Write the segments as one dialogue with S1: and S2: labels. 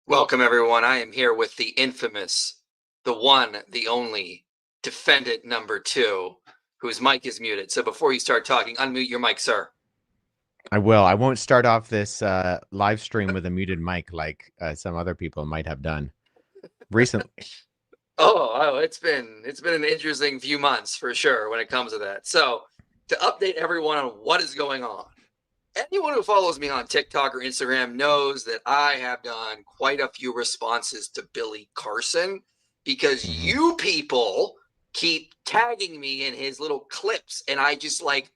S1: Welcome, everyone. I am here with the infamous, the one, the only defendant number 2, whose mic is muted. So before you start talking, unmute your mic, sir.
S2: I will. I won't start off this live stream with a muted mic like some other people might have done recently.
S1: Oh, it's been an interesting few months for sure when it comes to that. So to update everyone on what is going on, anyone who follows me on TikTok or Instagram knows that I have done quite a few responses to Billy Carson because you people keep tagging me in his little clips, and I just I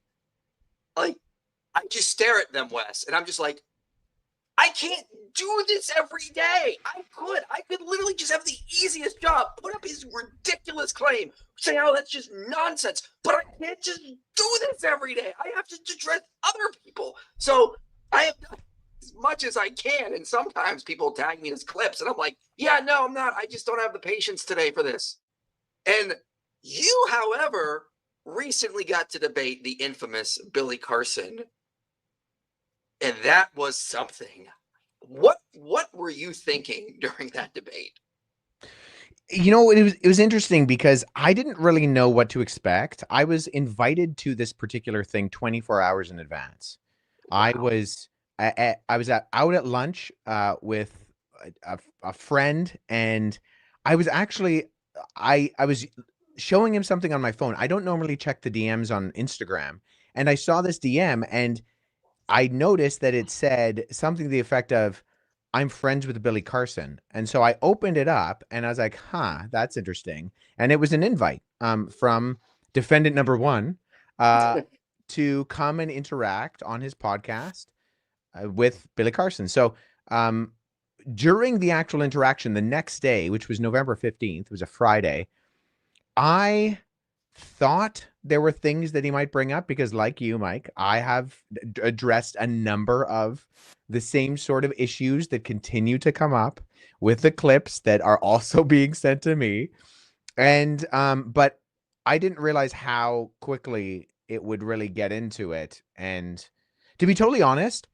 S1: just stare at them, Wes, and I'm just like, I can't do this every day. I could literally just have the easiest job, put up his ridiculous claim, say, oh, that's just nonsense. But I can't just do this every day. I have to address other people. So I have done as much as I can. And sometimes people tag me as clips, and I'm like, yeah, no, I'm not. I just don't have the patience today for this. And you, however, recently got to debate the infamous Billy Carson. And that was something. What were you thinking during that debate?
S2: You know, it was interesting because I didn't really know what to expect. I was invited to this particular thing 24 hours in advance. Wow. I was out at lunch with a friend, and I was actually I was showing him something on my phone. I don't normally check the DMs on Instagram, and I saw this DM, and I noticed that it said something to the effect of, I'm friends with Billy Carson. And so I opened it up and I was like, huh, that's interesting. And it was an invite from defendant number 1 to come and interact on his podcast with Billy Carson. So during the actual interaction the next day, which was November 15th, it was a Friday, I thought there were things that he might bring up because, like you, Mike, I have addressed a number of the same sort of issues that continue to come up with the clips that are also being sent to me. And but I didn't realize how quickly it would really get into it. And to be totally honest,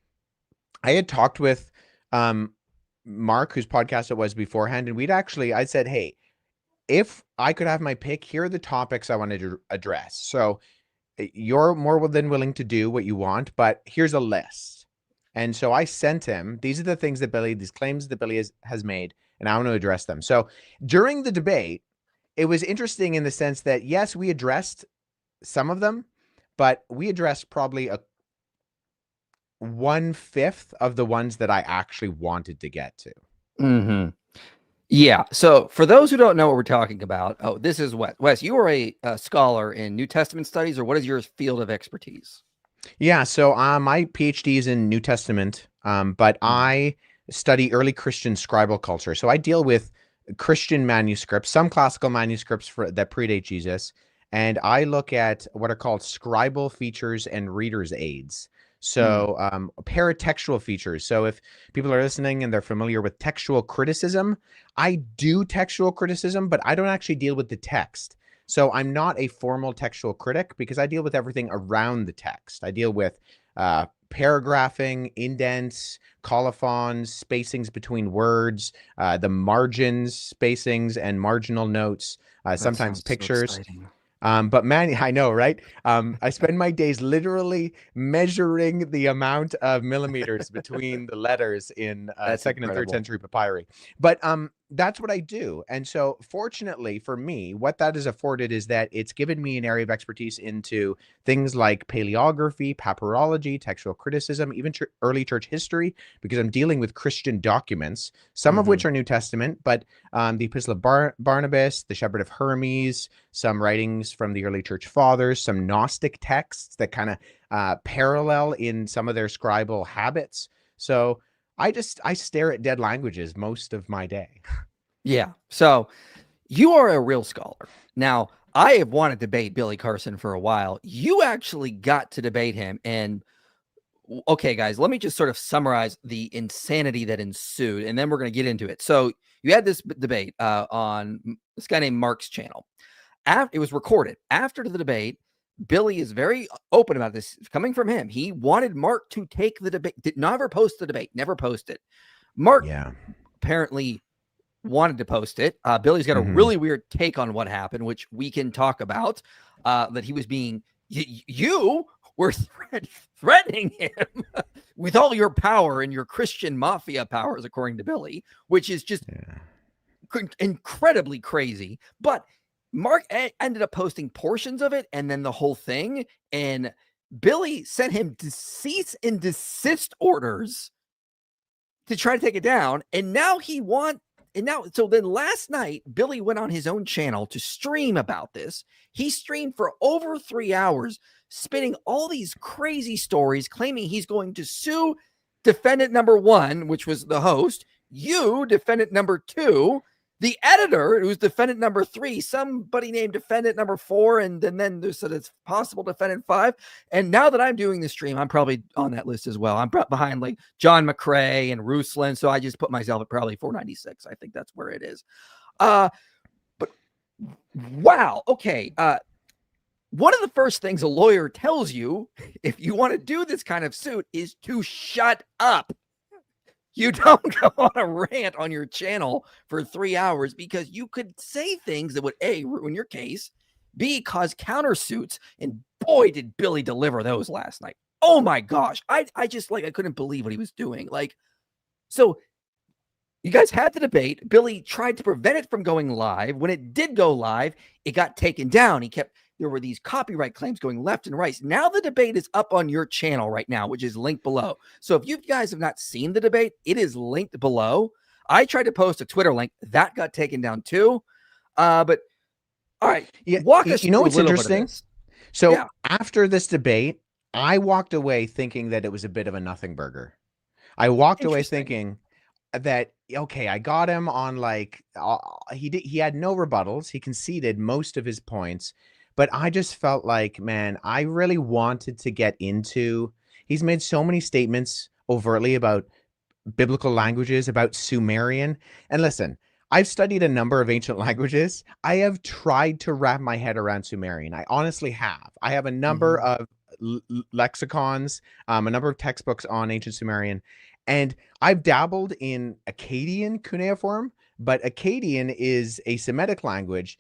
S2: I had talked with Mark, whose podcast it was beforehand, and I said, hey, if I could have my pick, here are the topics I wanted to address. So you're more than willing to do what you want, but here's a list. And so I sent him, these are the things that these claims that Billy has made, and I want to address them. So during the debate, it was interesting in the sense that, yes, we addressed some of them, but we addressed probably 1/5 of the ones that I actually wanted to get to.
S3: Mm-hmm. Yeah. So for those who don't know what we're talking about, this is Wes. Wes, you are a scholar in New Testament studies, or what is your field of expertise?
S2: Yeah. So my PhD is in New Testament, but I study early Christian scribal culture. So I deal with Christian manuscripts, some classical manuscripts that predate Jesus, and I look at what are called scribal features and reader's aids. So paratextual features. So if people are listening and they're familiar with textual criticism, I do textual criticism, but I don't actually deal with the text. So I'm not a formal textual critic because I deal with everything around the text. I deal with paragraphing, indents, colophons, spacings between words, the margins, spacings, and marginal notes, sometimes pictures. But man, I know, right? I spend my days literally measuring the amount of millimeters between the letters in
S3: That's
S2: second and third
S3: incredible.
S2: century papyri. But that's what I do. And so fortunately for me, what that has afforded is that it's given me an area of expertise into things like paleography, papyrology, textual criticism, even early church history, because I'm dealing with Christian documents, some of which are New Testament, but the Epistle of Barnabas, the Shepherd of Hermes, some writings from the early church fathers, some Gnostic texts that kind of parallel in some of their scribal habits. So I stare at dead languages most of my day.
S3: Yeah. So you are a real scholar. Now, I have wanted to debate Billy Carson for a while. You actually got to debate him. And okay, guys, let me just sort of summarize the insanity that ensued, and then we're going to get into it. So you had this debate on this guy named Mark's channel. It was recorded. After the debate, Billy is very open about this. Coming from him, he wanted Mark to take the debate. Did never post the debate. Never posted. Mark apparently wanted to post it. Billy's got a really weird take on what happened, which we can talk about. That he was being you were threatening him with all your power and your Christian mafia powers, according to Billy, which is just incredibly crazy. But Mark ended up posting portions of it and then the whole thing. And Billy sent him cease and desist orders to try to take it down. And now so then last night, Billy went on his own channel to stream about this. He streamed for over 3 hours, spinning all these crazy stories, claiming he's going to sue defendant number 1, which was the host, you, defendant number 2, the editor, who's defendant number 3, somebody named defendant number 4, and then there's it's possible defendant 5. And now that I'm doing the stream, I'm probably on that list as well. I'm behind like John McCrae and Ruslan, so I just put myself at probably 496. I think that's where it is. But wow, okay. One of the first things a lawyer tells you if you want to do this kind of suit is to shut up. You don't go on a rant on your channel for 3 hours because you could say things that would A, ruin your case, B, cause countersuits. And boy, did Billy deliver those last night. Oh my gosh. I just I couldn't believe what he was doing. So you guys had the debate. Billy tried to prevent it from going live. When it did go live, it got taken down. There were these copyright claims going left and right. Now the debate is up on your channel right now, which is linked below. So if you guys have not seen the debate, it is linked below. I tried to post a Twitter link. That got taken down too. But all right.
S2: Yeah,
S3: walk us through
S2: what's interesting? So after this debate, I walked away thinking that it was a bit of a nothing burger. I walked away thinking that, okay, I got him on he had no rebuttals. He conceded most of his points. But I just felt like, man, I really wanted to get into, he's made so many statements overtly about biblical languages, about Sumerian. And listen, I've studied a number of ancient languages. I have tried to wrap my head around Sumerian. I honestly have. I have a number of lexicons, a number of textbooks on ancient Sumerian. And I've dabbled in Akkadian cuneiform, but Akkadian is a Semitic language.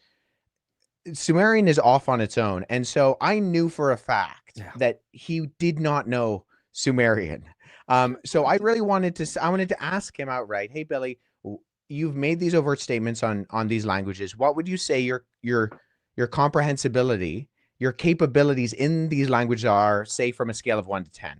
S2: Sumerian is off on its own. And so I knew for a fact that he did not know Sumerian. So I really wanted to ask him outright, hey, Billy, you've made these overt statements on these languages. What would you say your comprehensibility, your capabilities in these languages are, say, from a scale of 1 to 10?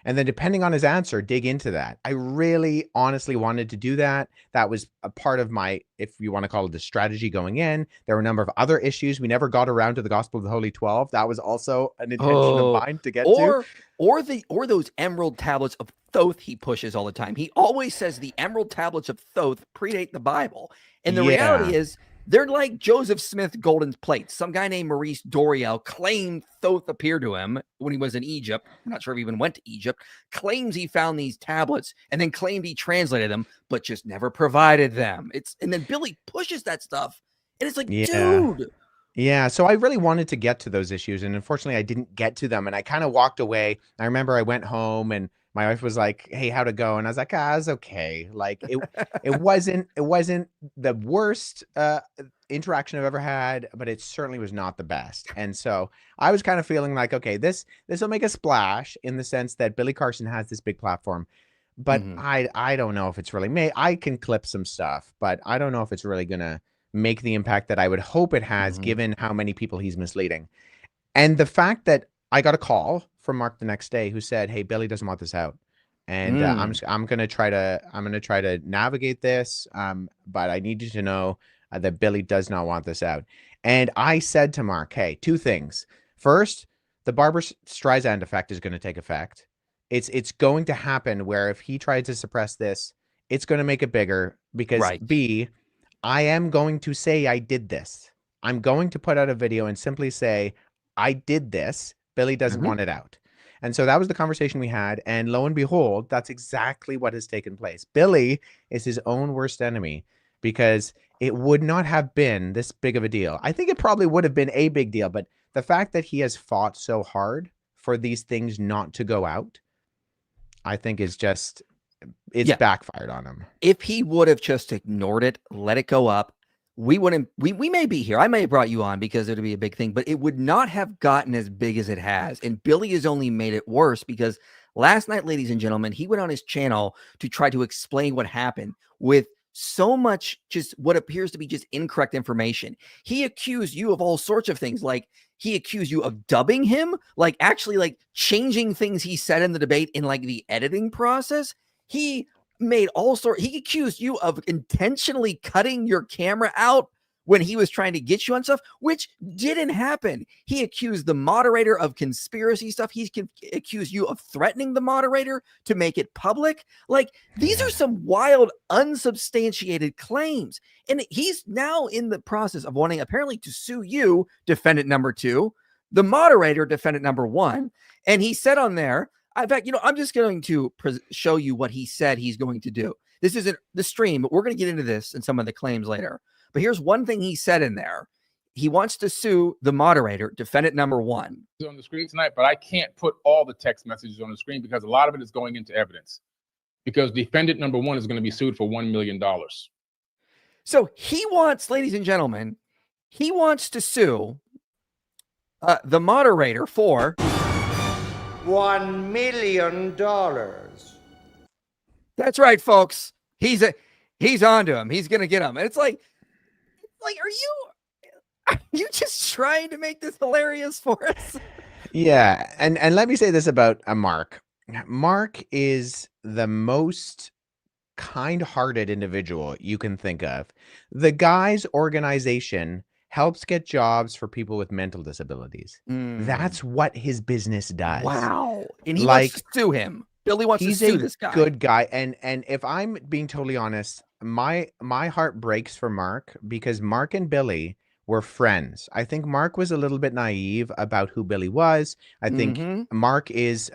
S2: And then depending on his answer, dig into that. I really honestly wanted to do that. That was a part of my, if you want to call it the strategy going in. There were a number of other issues. We never got around to the Gospel of the Holy 12. That was also an intention of mine to get to.
S3: Or those emerald tablets of Thoth he pushes all the time. He always says the emerald tablets of Thoth predate the Bible. And the reality is, they're like Joseph Smith golden plates. Some guy named Maurice Doriel claimed Thoth appeared to him when he was in Egypt. I'm not sure if he even went to Egypt. Claims he found these tablets and then claimed he translated them, but just never provided them. And then Billy pushes that stuff. And it's like, dude,
S2: Yeah, so I really wanted to get to those issues, and unfortunately, I didn't get to them, and I kind of walked away. I remember I went home, and my wife was like, "Hey, how'd it go?" And I was like, "Ah, it's okay." Like it wasn't the worst interaction I've ever had, but it certainly was not the best. And so I was kind of feeling like, okay, this will make a splash in the sense that Billy Carson has this big platform, but
S3: Mhm.
S2: I don't know if it's really may I can clip some stuff, but I don't know if it's really gonna make the impact that I would hope it has,
S3: Mhm.
S2: given how many people he's misleading. And the fact that I got a call from Mark the next day who said, "Hey, Billy doesn't want this out, and
S3: Mm.
S2: I'm gonna try to navigate this, but I need you to know that Billy does not want this out." And I said to Mark, "Hey, two things. First, the Barbara Streisand effect is going to take effect. It's going to happen where if he tries to suppress this, it's going to make it bigger because
S3: Right.
S2: B, I am going to say I did this. I'm going to put out a video and simply say, I did this. Billy doesn't
S3: Mhm.
S2: want it out." And so that was the conversation we had. And lo and behold, that's exactly what has taken place. Billy is his own worst enemy because it would not have been this big of a deal. I think it probably would have been a big deal, but the fact that he has fought so hard for these things not to go out, I think is just, it's
S3: Yeah.
S2: backfired on him.
S3: If he would have just ignored it, let it go up, we wouldn't we may be here. I may have brought you on because it'd be a big thing, but it would not have gotten as big as it has. And Billy has only made it worse because last night, ladies and gentlemen, he went on his channel to try to explain what happened with so much just what appears to be just incorrect information. He accused you of all sorts of things, like he accused you of dubbing him, like actually like changing things he said in the debate in like the editing process. He made all sorts. He accused you of intentionally cutting your camera out when he was trying to get you on stuff, which didn't happen. He accused the moderator of conspiracy stuff. He's accused you of threatening the moderator to make it public. Like, these
S2: Yeah.
S3: are some wild, unsubstantiated claims. And he's now in the process of wanting apparently to sue you, defendant number 2, the moderator, defendant number 1. And he said on there, in fact, I'm just going to show you what he said he's going to do. This isn't the stream, but we're going to get into this and some of the claims later. But here's one thing he said in there. He wants to sue the moderator, defendant number 1.
S4: On the screen tonight, but I can't put all the text messages on the screen because a lot of it is going into evidence. Because defendant number 1 is going to be sued for $1 million.
S3: So he wants, ladies and gentlemen, he wants to sue the moderator for
S5: $1 million.
S3: That's right, folks. He's onto him. He's gonna get him. And it's like, are you just trying to make this hilarious for us?
S2: Yeah, and let me say this about Mark. Mark is the most kind-hearted individual you can think of. The guy's organization helps get jobs for people with mental disabilities. That's what his business does.
S3: Wow. And he
S2: Like,
S3: wants to sue him. Billy wants to
S2: he's
S3: sue
S2: a
S3: this guy.
S2: good guy. And if I'm being totally honest, my heart breaks for Mark because Mark and Billy were friends. I think Mark was a little bit naive about who Billy was. I think Mark is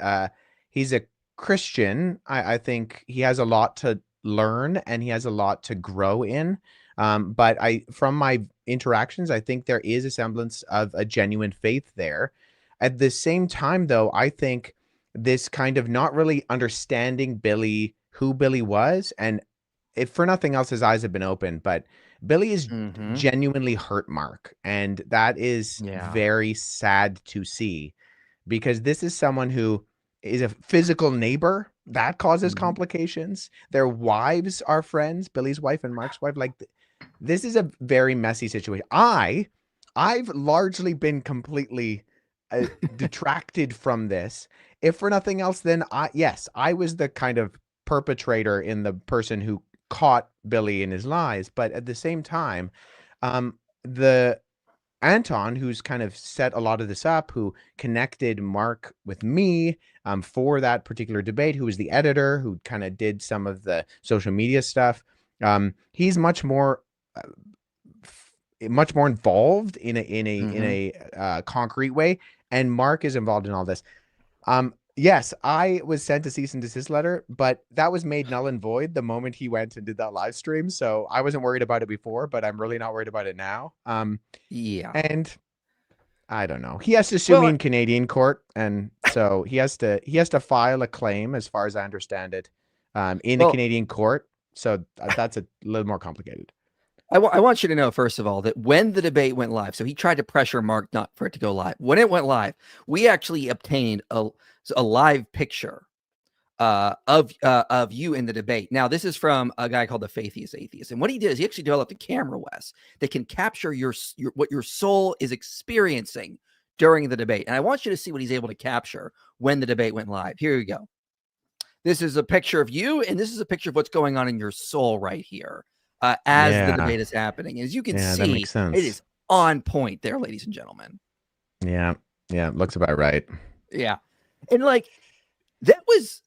S2: he's a Christian. I think he has a lot to learn and he has a lot to grow in. But from my interactions, I think there is a semblance of a genuine faith there. At the same time, though, I think this kind of not really understanding Billy, who Billy was, and if for nothing else, his eyes have been opened, but Billy is genuinely hurt Mark. And that is very sad to see because this is someone who is a physical neighbor that causes complications. Their wives are friends, Billy's wife and Mark's wife. Like, this is a very messy situation. I've largely been completely detracted from this. If for nothing else, then I was the kind of perpetrator in the person who caught Billy in his lies. But at the same time, the Anton, who's kind of set a lot of this up, who connected Mark with me for that particular debate, who was the editor, who kind of did some of the social media stuff. He's much more involved in a concrete way, and Mark is involved in all this. Yes, I was sent a cease and desist letter, but that was made null and void the moment he went and did that live stream. So I wasn't worried about it before, but I'm really not worried about it now.
S3: Yeah.
S2: And I don't know. He has to sue
S3: Well,
S2: me in Canadian court, and so he has to file a claim, as far as I understand it, in the
S3: Well-
S2: Canadian court. So that's a little more complicated.
S3: I want you to know, first of all, that when the debate went live, so he tried to pressure Mark not for it to go live. When it went live, we actually obtained a live picture of you in the debate. Now, this is from a guy called the Faithiest Atheist, and what he did is he actually developed a camera, Wes, that can capture your what your soul is experiencing during the debate. And I want you to see what he's able to capture when the debate went live. Here we go. This is a picture of you, and this is a picture of what's going on in your soul right here. As the debate is happening. As you can
S2: that
S3: see,
S2: makes sense.
S3: it is on point there, ladies and gentlemen.
S2: Yeah, looks about right.
S3: Yeah. And like that was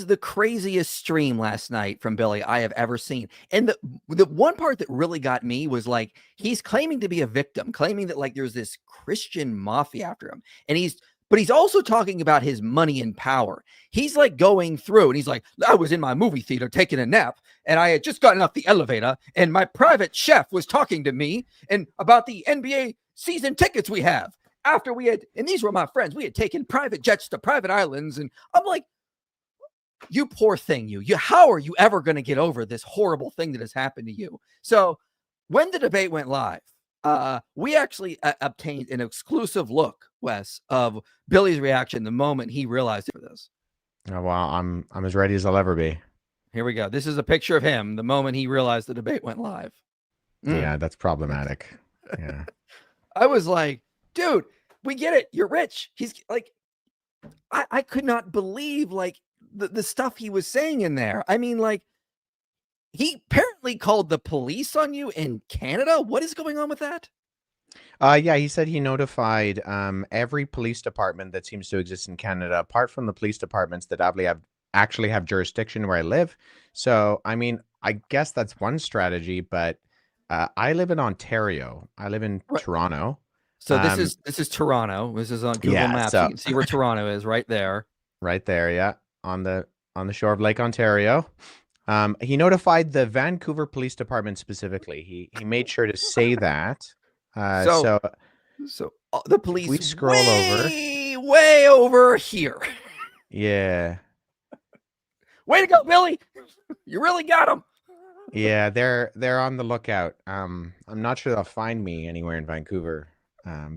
S3: the craziest stream last night from Billy I have ever seen. And the one part that really got me was like he's claiming to be a victim, claiming that like there's this Christian mafia after him. And but he's also talking about his money and power. He's like going through and he's like, I was in my movie theater taking a nap and I had just gotten off the elevator and my private chef was talking to me and about the NBA season tickets we have after we had, and these were my friends, we had taken private jets to private islands. And I'm like, you poor thing, you, how are you ever going to get over this horrible thing that has happened to you? So when the debate went live, we actually obtained an exclusive look, Wes, of Billy's reaction the moment he realized for this.
S2: Oh, wow, I'm as ready as I'll ever be.
S3: Here we go. This is a picture of him the moment he realized the debate went live.
S2: Yeah, that's problematic. Yeah.
S3: I was like, dude, we get it. You're rich. He's like, I could not believe like the stuff he was saying in there. I mean, like, he apparently called the police on you in Canada. What is going on with that?
S2: Yeah, he said he notified every police department that seems to exist in Canada, apart from the police departments that actually have jurisdiction where I live. So, I mean, I guess that's one strategy, but I live in Ontario. I live in Toronto.
S3: So this is Toronto. This is on Google Maps. So you can see where Toronto is right there.
S2: Right there, yeah, on the shore of Lake Ontario. He notified the Vancouver Police Department specifically. He made sure to say that. So
S3: the police,
S2: we scroll
S3: way over here.
S2: Yeah.
S3: Way to go, Billy! You really got him.
S2: Yeah, they're on the lookout. I'm not sure they'll find me anywhere in Vancouver,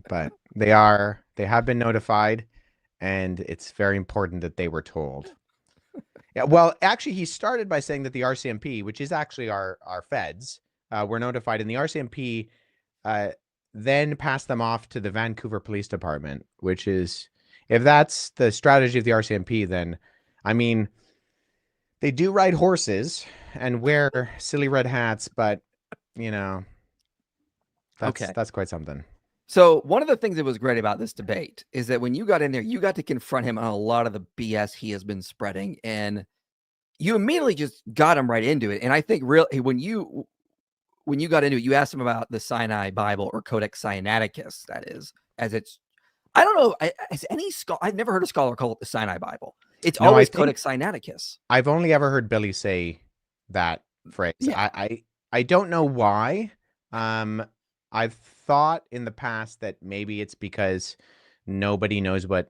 S2: but they have been notified, and it's very important that they were told. Yeah, well, actually, he started by saying that the RCMP, which is actually our feds, were notified, and the RCMP then passed them off to the Vancouver Police Department, which is, if that's the strategy of the RCMP, then, I mean, they do ride horses and wear silly red hats, but, you know, that's quite something.
S3: So one of the things that was great about this debate is that when you got in there, you got to confront him on a lot of the BS he has been spreading, and you immediately just got him right into it. And I think really when you got into it, you asked him about the Sinai Bible, or Codex Sinaiticus, that is, as it's, I don't know, has any scholar, I've never heard a scholar call it the Sinai Bible. It's always Codex Sinaiticus.
S2: I've only ever heard Billy say that phrase. Yeah. I don't know why. I've thought in the past that maybe it's because nobody knows what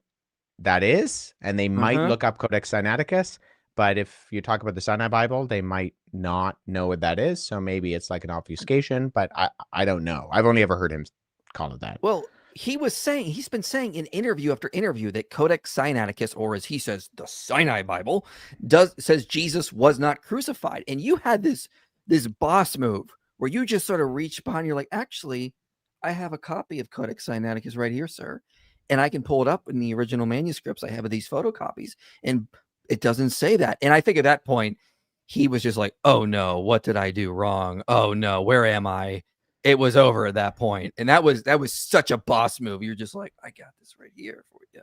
S2: that is, and they might look up Codex Sinaiticus. But if you talk about the Sinai Bible, they might not know what that is. So maybe it's like an obfuscation, but I don't know. I've only ever heard him call it that.
S3: Well, he's been saying in interview after interview that Codex Sinaiticus, or as he says, the Sinai Bible, says Jesus was not crucified. And you had this boss move where you just sort of reached behind, you're like, actually, I have a copy of Codex Sinaiticus right here, sir. And I can pull it up in the original manuscripts I have of these photocopies. And it doesn't say that. And I think at that point, he was just like, oh no, what did I do wrong? Oh no, where am I? It was over at that point. And that was such a boss move. You're just like, I got this right here for you.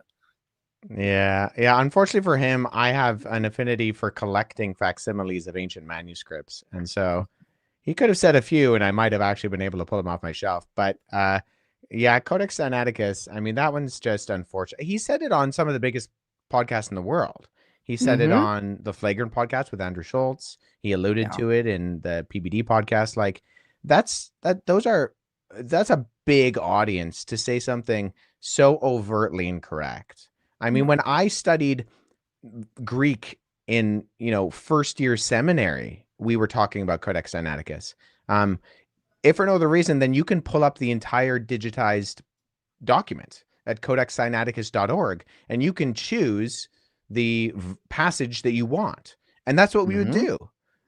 S2: Yeah. Unfortunately for him, I have an affinity for collecting facsimiles of ancient manuscripts. And so he could have said a few, and I might have actually been able to pull them off my shelf. But yeah, Codex Sinaiticus, I mean, that one's just unfortunate. He said it on some of the biggest podcast in the world. He said it
S3: Mhm.
S2: on the Flagrant podcast with Andrew Schultz. He alluded
S3: Yeah.
S2: to it in the PBD podcast. Like that's a big audience to say something so overtly incorrect. I mean, when I studied Greek in, first year seminary, we were talking about Codex Sinaiticus. If for no other reason, then you can pull up the entire digitized document at codexsinaiticus.org and you can choose the passage that you want. And that's what we would do.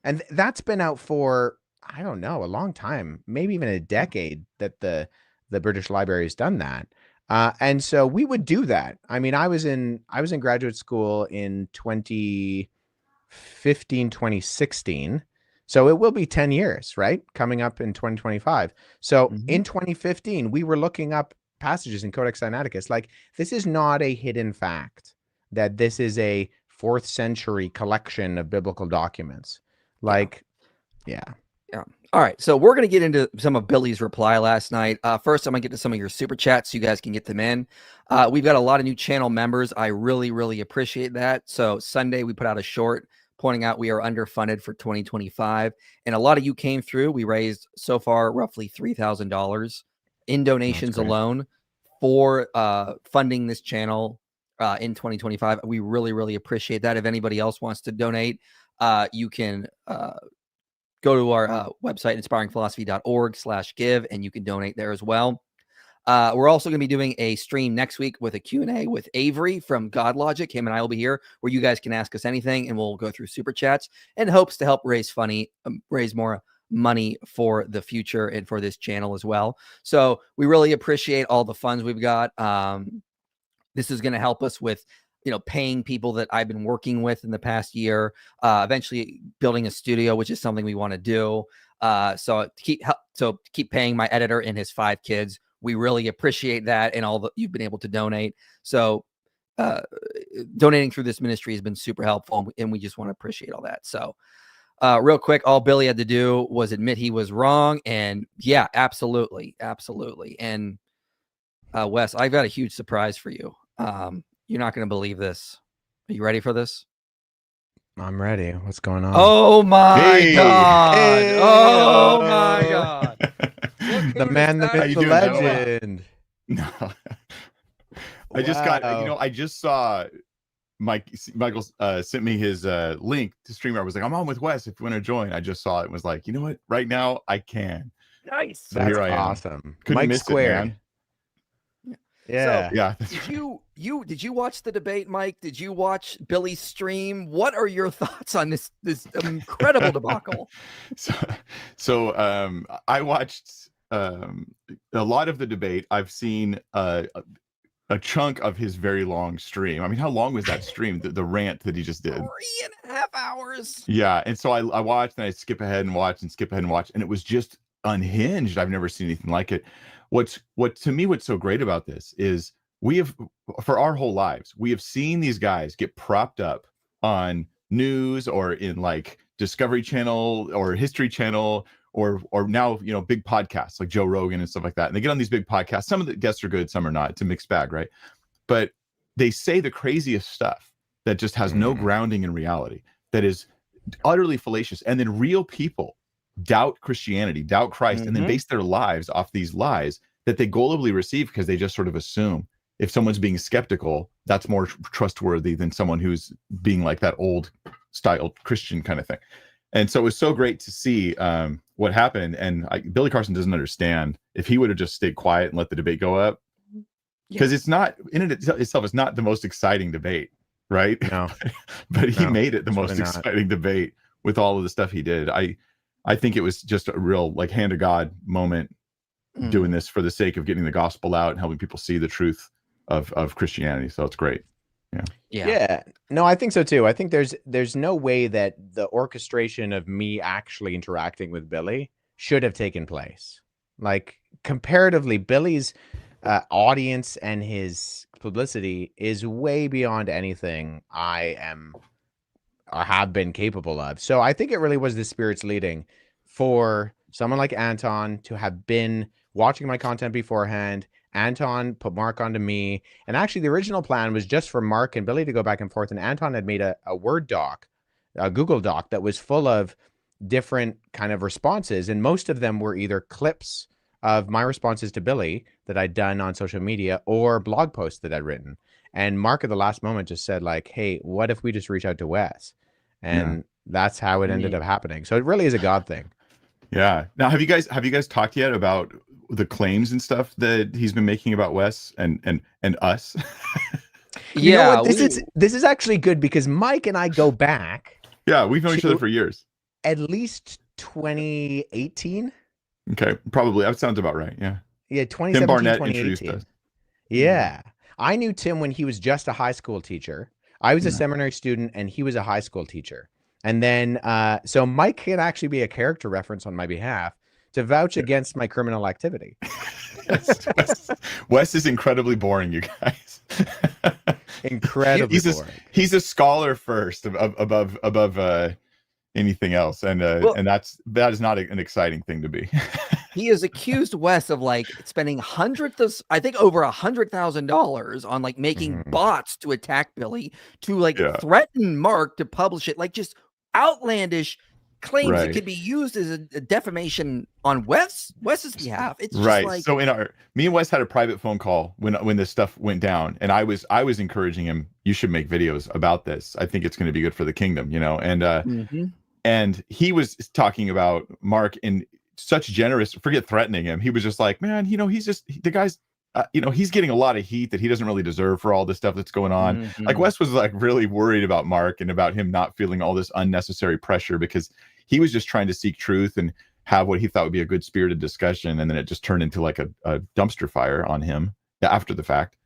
S2: And that's been out for, I don't know, a long time, maybe even a decade that the British Library has done that. And so we would do that. I mean, I was in graduate school in 2015, 2016. So it will be 10 years, right? Coming up in 2025. So in 2015, we were looking up passages in Codex Sinaiticus. Like, this is not a hidden fact that this is a 4th century collection of biblical documents. Like, yeah.
S3: All right, so we're going to get into some of Billy's reply last night. First, I'm going to get to some of your super chats so you guys can get them in. We've got a lot of new channel members. I really, really appreciate that. So Sunday, we put out a short pointing out we are underfunded for 2025. And a lot of you came through. We raised so far roughly $3,000 in donations alone for funding this channel in 2025. We really, really appreciate that. If anybody else wants to donate, you can go to our website, inspiringphilosophy.org/give, and you can donate there as well. We're also going to be doing a stream next week with a Q&A with Avery from God Logic. Him and I will be here where you guys can ask us anything, and we'll go through super chats in hopes to help raise more money for the future and for this channel as well. So we really appreciate all the funds we've got. This is going to help us with paying people that I've been working with in the past year, eventually building a studio, which is something we want to do. So to keep paying my editor and his 5 kids. We really appreciate that and all that you've been able to donate. So donating through this ministry has been super helpful, and we just want to appreciate all that. So real quick, all Billy had to do was admit he was wrong. And yeah, absolutely. Absolutely. And Wes, I've got a huge surprise for you. You're not going to believe this. Are you ready for this?
S2: I'm ready. What's going on?
S3: Oh my God.
S2: Hey!
S3: Oh my God.
S2: The man, the myth, the legend.
S6: No. I just got, I just saw Michael sent me his link to streamer. I was like, I'm on with Wes if you want to join. I just saw it and was like, you know what? Right now I can.
S3: Nice.
S6: So
S2: That's
S6: here I am.
S2: awesome.
S6: Couldn't
S2: Mike
S6: miss
S2: squared.
S6: it, man.
S2: Yeah.
S3: So,
S6: Yeah.
S3: did you watch the debate, Mike? Did you watch Billy's stream? What are your thoughts on this incredible debacle?
S6: So I watched a lot of the debate. I've seen a chunk of his very long stream. I mean, how long was that stream? The rant that he just did.
S3: 3.5 hours.
S6: Yeah. And so I watched and I skip ahead and watch and skip ahead and watch. And it was just unhinged. I've never seen anything like it. What's so great about this is we have, for our whole lives, we have seen these guys get propped up on news or in like Discovery Channel or History Channel or now, big podcasts like Joe Rogan and stuff like that. And they get on these big podcasts. Some of the guests are good, some are not. It's a mixed bag, right? But they say the craziest stuff that just has no grounding in reality, that is utterly fallacious. And then real people doubt Christianity, doubt Christ, and then base their lives off these lies that they gullibly receive because they just sort of assume if someone's being skeptical, that's more trustworthy than someone who's being like that old style Christian kind of thing. And so it was so great to see what happened. And Billy Carson doesn't understand. If he would have just stayed quiet and let the debate go up, because it's not in it itself, it's not the most exciting debate, right?
S2: No.
S6: But he made it the most exciting debate with all of the stuff he did. I think it was just a real like hand of God moment doing this for the sake of getting the gospel out and helping people see the truth of Christianity. So it's great.
S2: Yeah. No, I think so too. I think there's no way that the orchestration of me actually interacting with Billy should have taken place. Like comparatively, Billy's audience and his publicity is way beyond anything I am or have been capable of. So I think it really was the Spirit's leading for someone like Anton to have been watching my content beforehand Anton put Mark onto me. And actually, the original plan was just for Mark and Billy to go back and forth. And Anton had made a Word doc, a Google doc that was full of different kind of responses. And most of them were either clips of my responses to Billy that I'd done on social media or blog posts that I'd written. And Mark at the last moment just said, like, hey, what if we just reach out to Wes? And that's how it ended up happening. So it really is a God thing.
S6: Yeah. Now, have you guys talked yet about the claims and stuff that he's been making about Wes and us?
S2: You know what? This is actually good because Mike and I go back.
S6: Yeah, we've known each other for years.
S2: At least 2018.
S6: Okay, probably. That sounds about right. Yeah.
S2: Yeah, 2017,
S6: Tim Barnett
S2: 2018.
S6: introduced us.
S2: Yeah. I knew Tim when he was just a high school teacher. I was a seminary student and he was a high school teacher. And then, so Mike can actually be a character reference on my behalf to vouch against my criminal activity.
S6: Wes is incredibly boring, you guys.
S2: Incredibly boring.
S6: He's a scholar first above anything else. And that is not an exciting thing to be.
S3: He has accused Wes of like spending I think over $100,000 on like making bots to attack Billy, to like threaten Mark to publish it, like just outlandish claims that could be used as a defamation on Wes's behalf. It's just like,
S6: so me and Wes had a private phone call when this stuff went down, and I was encouraging him, you should make videos about this. I think it's going to be good for the kingdom, and he was talking about Mark in such generous, forget threatening him. He was just like, man, he's just the guy's, he's getting a lot of heat that he doesn't really deserve for all this stuff that's going on. Like Wes was like really worried about Mark and about him not feeling all this unnecessary pressure because he was just trying to seek truth and have what he thought would be a good spirited discussion. And then it just turned into like a dumpster fire on him after the fact.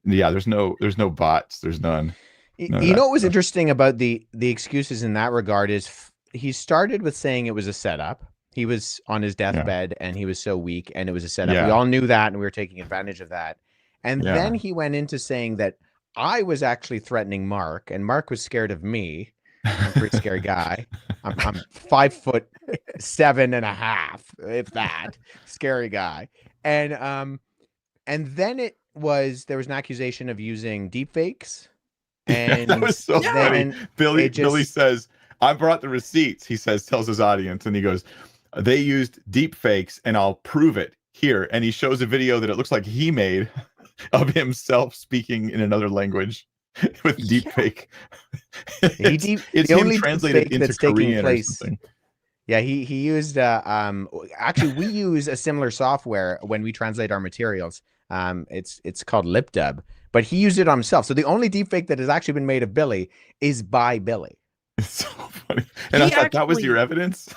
S6: There's no bots. There's none.
S2: You know what was interesting about the excuses in that regard is he started with saying it was a setup. He was on his deathbed and he was so weak and it was a setup. We all knew that and we were taking advantage of that. And then he went into saying that I was actually threatening Mark and Mark was scared of me. I'm a pretty scary guy. I'm 5'7.5", if that. Scary guy. And then there was an accusation of using deep fakes. And
S6: that was so funny. Billy says, I brought the receipts, he tells his audience, and he goes, they used deep fakes and I'll prove it here. And he shows a video that it looks like he made of himself speaking in another language with deep fake. It's him translated into Korean or something.
S2: Yeah, he used actually we use a similar software when we translate our materials. It's called LipDub, but he used it on himself. So the only deep fake that has actually been made of Billy is by Billy.
S6: It's so funny. And I thought that was your evidence.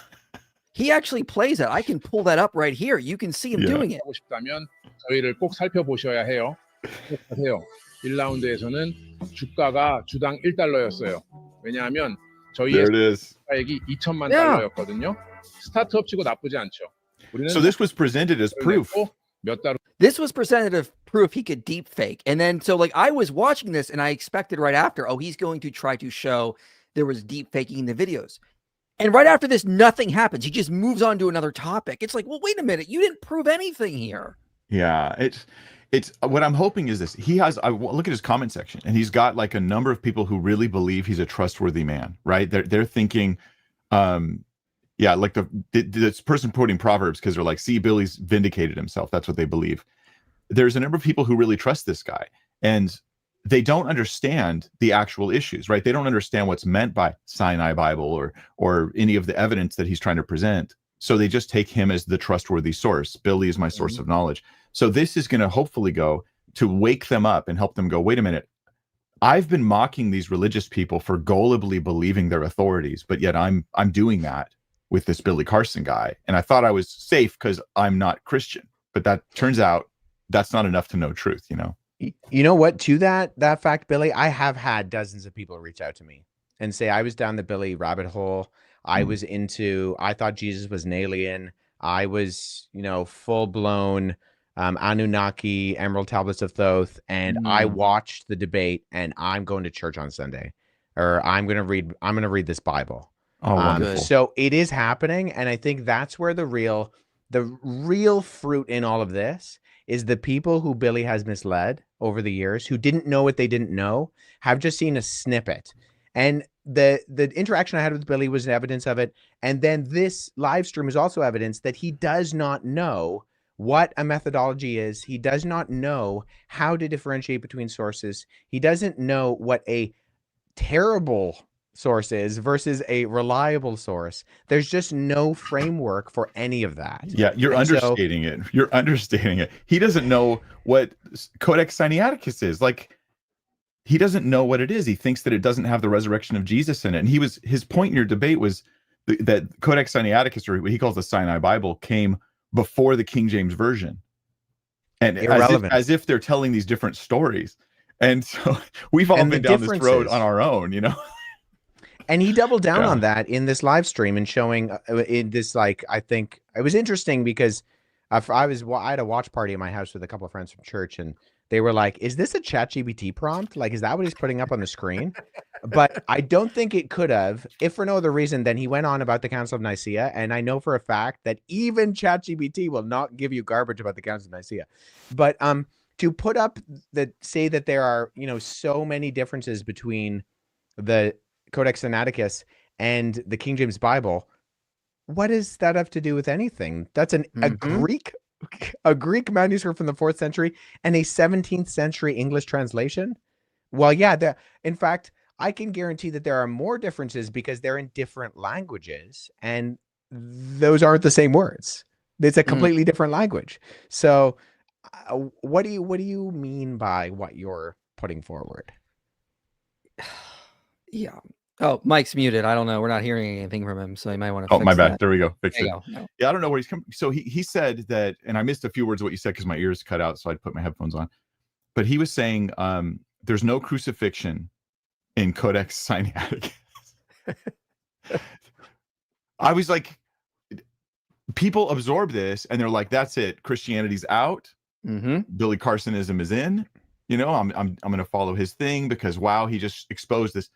S3: He actually plays it. I can pull that up right here. You can see him doing it.
S4: 하고 싶다면 저희를 꼭 살펴보셔야 해요. 하세요. 1라운드에서는 주가가 주당 $1였어요. 왜냐하면 저희의 가액이 2천만 달러였거든요. 스타트업 치고 나쁘지 않죠.
S6: So this was presented as proof.
S3: This was presented as proof he could deep fake. And then so like I was watching this and I expected right after, he's going to try to show there was deep faking in the videos. And right after this, nothing happens. He just moves on to another topic. It's like, well, wait a minute. You didn't prove anything here.
S6: Yeah, it's what I'm hoping is this. I look at his comment section and he's got like a number of people who really believe he's a trustworthy man, right? They're thinking, like this person quoting Proverbs because they're like, see, Billy's vindicated himself. That's what they believe. There's a number of people who really trust this guy and they don't understand the actual issues, right? They don't understand what's meant by Sinai Bible or any of the evidence that he's trying to present. So they just take him as the trustworthy source. Billy is my source of knowledge. So this is going to hopefully go to wake them up and help them go, wait a minute. I've been mocking these religious people for gullibly believing their authorities, but yet I'm doing that with this Billy Carson guy. And I thought I was safe because I'm not Christian, but that turns out that's not enough to know truth,
S2: You know what? To that fact, Billy, I have had dozens of people reach out to me and say I was down the Billy rabbit hole. I thought Jesus was an alien. I was, full blown Anunnaki, Emerald Tablets of Thoth, and I watched the debate and I'm going to church on Sunday, or I'm going to read this Bible.
S6: Oh, wonderful.
S2: So it is happening. And I think that's where the real fruit in all of this is the people who Billy has misled over the years, who didn't know what they didn't know, have just seen a snippet. And the interaction I had with Billy was evidence of it. And then this live stream is also evidence that he does not know what a methodology is. He does not know how to differentiate between sources. He doesn't know what a terrible source is versus a reliable source. There's just no framework for any of that.
S6: Yeah, you're
S2: And so-
S6: understating it. You're understating it. He doesn't know what Codex Sinaiticus is. Like, he doesn't know what it is. He thinks that it doesn't have the resurrection of Jesus in it. And his point in your debate was that Codex Sinaiticus, or what he calls the Sinai Bible, came before the King James Version. And as if they're telling these different stories. And so we've all been down this road on our own, you know?
S2: And he doubled down on that in this live stream and showing in this, like, I think it was interesting because I had a watch party at my house with a couple of friends from church, and they were like, is this a ChatGPT prompt? Like, is that what he's putting up on the screen? But I don't think it could have, if for no other reason than he went on about the Council of Nicaea. And I know for a fact that even ChatGPT will not give you garbage about the Council of Nicaea. But to put up say that there are, so many differences between the Codex Sinaiticus and the King James Bible, what does that have to do with anything? That's a Greek manuscript from the 4th century and a 17th century English translation. Well, yeah, in fact, I can guarantee that there are more differences because they're in different languages, and those aren't the same words. It's a completely different language. So what do you mean by what you're putting forward?
S3: Yeah. Oh, Mike's muted. I don't know. We're not hearing anything from him, so you might want to.
S6: Oh, my bad.
S3: That.
S6: There we go. Fix it.
S3: No.
S6: Yeah, I don't know where he's coming. So he said that, and I missed a few words of what you said because my ears cut out, so I put my headphones on. But he was saying there's no crucifixion in Codex Sinaiticus. I was like, people absorb this and they're like, that's it. Christianity's out. Billy Carsonism is in. I'm going to follow his thing because, wow, he just exposed this.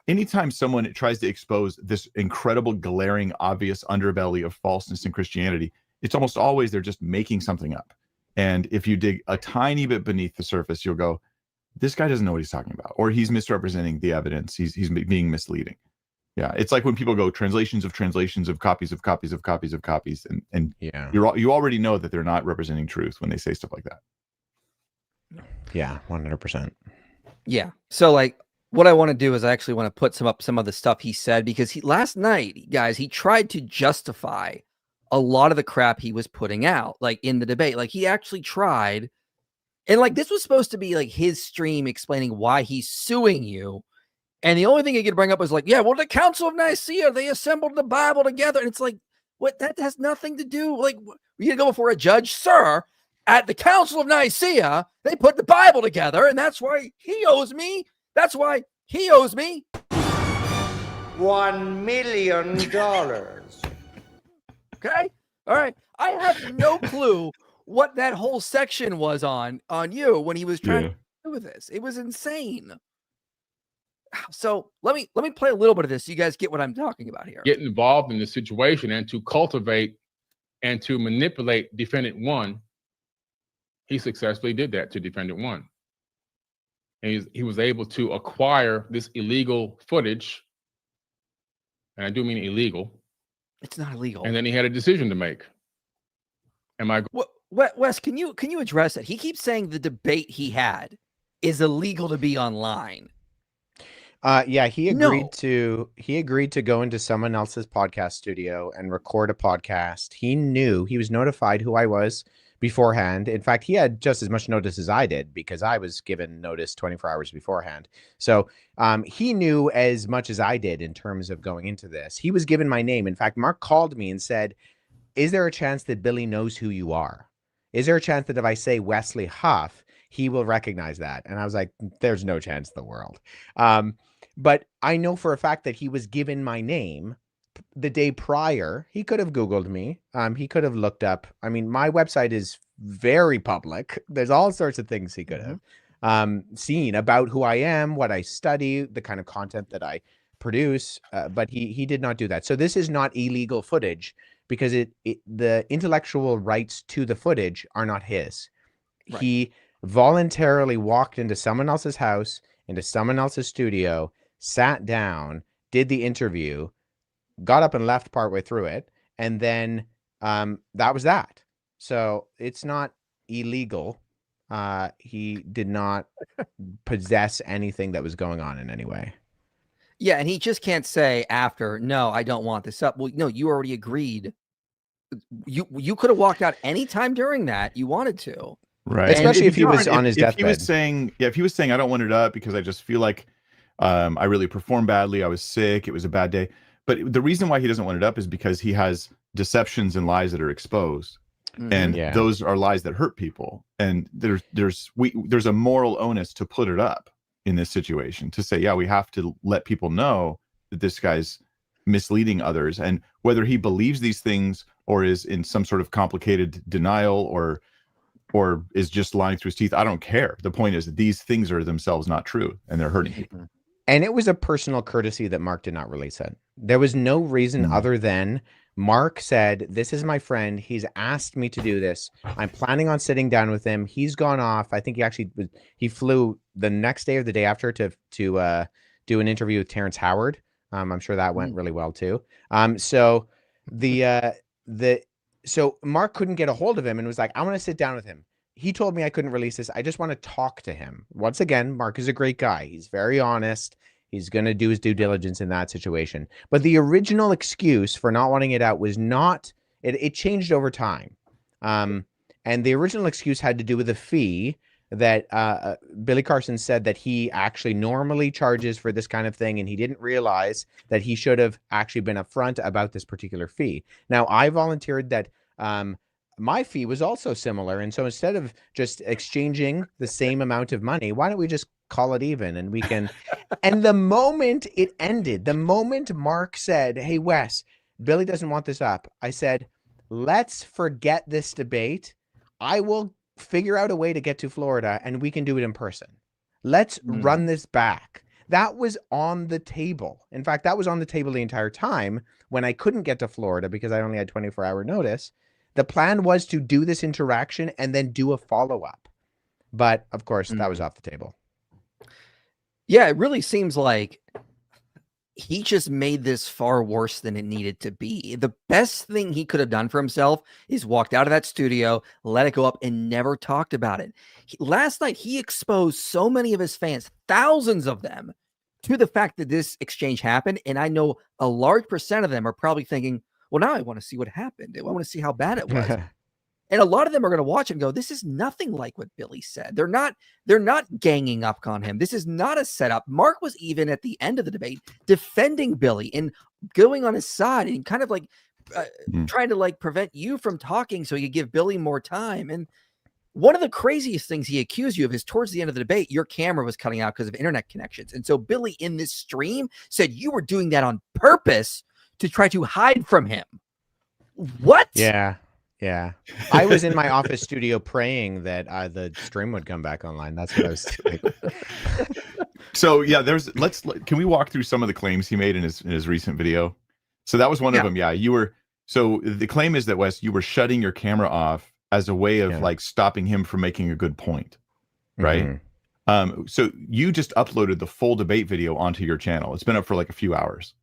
S6: Anytime someone tries to expose this incredible, glaring, obvious underbelly of falseness in Christianity, it's almost always they're just making something up. And if you dig a tiny bit beneath the surface, you'll go, this guy doesn't know what he's talking about, or he's misrepresenting the evidence. He's being misleading. Yeah, it's like when people go translations of translations of copies of copies of copies of copies, and
S2: yeah,
S6: you already know that they're not representing truth when they say stuff like that.
S2: Yeah, 100%.
S3: Yeah. So, like, what I want to do is I actually want to put some of the stuff he said, because last night, guys, he tried to justify a lot of the crap he was putting out, like in the debate. Like, he actually tried, and like this was supposed to be like his stream explaining why he's suing you. And the only thing he could bring up was like, yeah, well, the Council of Nicaea, they assembled the Bible together. And it's like, what? That has nothing to do. Like, you go before a judge, sir. At the Council of Nicaea, they put the Bible together, and that's why he owes me. That's why he owes me
S5: $1 million.
S3: Okay. All right. I have no clue what that whole section was on you when he was trying to do with this. It was insane. So let me play a little bit of this so you guys get what I'm talking about here.
S4: Get involved in the situation and to cultivate and to manipulate defendant one. He successfully did that to defendant one. And he was able to acquire this illegal footage. And I do mean illegal.
S3: It's not illegal.
S4: And then he had a decision to make. Am I?
S3: Wes, can you address it? He keeps saying the debate he had is illegal to be online.
S2: Yeah, he agreed to go into someone else's podcast studio and record a podcast. He was notified who I was beforehand. In fact, he had just as much notice as I did because I was given notice 24 hours beforehand. So he knew as much as I did in terms of going into this. He was given my name. In fact, Mark called me and said, is there a chance that Billy knows who you are? Is there a chance that if I say Wesley Huff, he will recognize that? And I was like, there's no chance in the world. But I know for a fact that he was given my name the day prior. He could have Googled me. He could have looked up. I mean, my website is very public. There's all sorts of things he could have seen about who I am, what I study, the kind of content that I produce. But he did not do that. So this is not illegal footage because the intellectual rights to the footage are not his.
S3: Right.
S2: He voluntarily walked into someone else's house, into someone else's studio, sat down, did the interview, got up and left partway through it, and then that was that. So it's not illegal. He did not possess anything that was going on in any way.
S3: Yeah, and he just can't say after, no, I don't want this up. Well, no, you already agreed. You could have walked out anytime during that you wanted to.
S6: Right.
S2: Especially if he was on his deathbed.
S6: If he was saying, I don't want it up because I just feel like I really performed badly. I was sick. It was a bad day. But the reason why he doesn't want it up is because he has deceptions and lies that are exposed. And those are lies that hurt people. And there's a moral onus to put it up in this situation, to say, yeah, we have to let people know that this guy's misleading others. And whether he believes these things or is in some sort of complicated denial or is just lying through his teeth, I don't care. The point is that these things are themselves not true and they're hurting people.
S2: And it was a personal courtesy that Mark did not release it. There was no reason other than Mark said, this is my friend. He's asked me to do this. I'm planning on sitting down with him. He's gone off. I think he flew the next day or the day after to do an interview with Terrence Howard. I'm sure that went really well too. So Mark couldn't get a hold of him and was like, I want to sit down with him. He told me I couldn't release this. I just want to talk to him. Once again, Mark is a great guy. He's very honest. He's going to do his due diligence in that situation. But the original excuse for not wanting it out was not, it changed over time. And the original excuse had to do with a fee that Billy Carson said that he actually normally charges for this kind of thing, and he didn't realize that he should have actually been upfront about this particular fee. Now, I volunteered that my fee was also similar, and so instead of just exchanging the same amount of money, why don't we just call it even, and we can... And the moment it ended, the moment Mark said, hey, Wes, Billy doesn't want this up, I said, let's forget this debate. I will figure out a way to get to Florida and we can do it in person. Let's run this back. That was on the table. In fact, that was on the table the entire time when I couldn't get to Florida because I only had 24-hour notice. The plan was to do this interaction and then do a follow-up. But of course, that was off the table.
S3: Yeah, it really seems like he just made this far worse than it needed to be. The best thing he could have done for himself is walked out of that studio, let it go up, and never talked about it. Last night, he exposed so many of his fans, thousands of them, to the fact that this exchange happened. And I know a large percent of them are probably thinking, well, now I want to see what happened. I want to see how bad it was. And a lot of them are going to watch and go, this is nothing like what Billy said. They're not ganging up on him. This is not a setup. Mark was even at the end of the debate defending Billy and going on his side and kind of like trying to like prevent you from talking so he could give Billy more time. And one of the craziest things he accused you of is towards the end of the debate, your camera was cutting out because of internet connections. And so Billy in this stream said you were doing that on purpose to try to hide from him. What?
S2: Yeah. I was in my office studio praying that the stream would come back online. That's what I was doing.
S6: So yeah, can we walk through some of the claims he made in his recent video? So that was one of them. Yeah, so the claim is that, Wes, you were shutting your camera off as a way of like stopping him from making a good point, right? So you just uploaded the full debate video onto your channel. It's been up for like a few hours.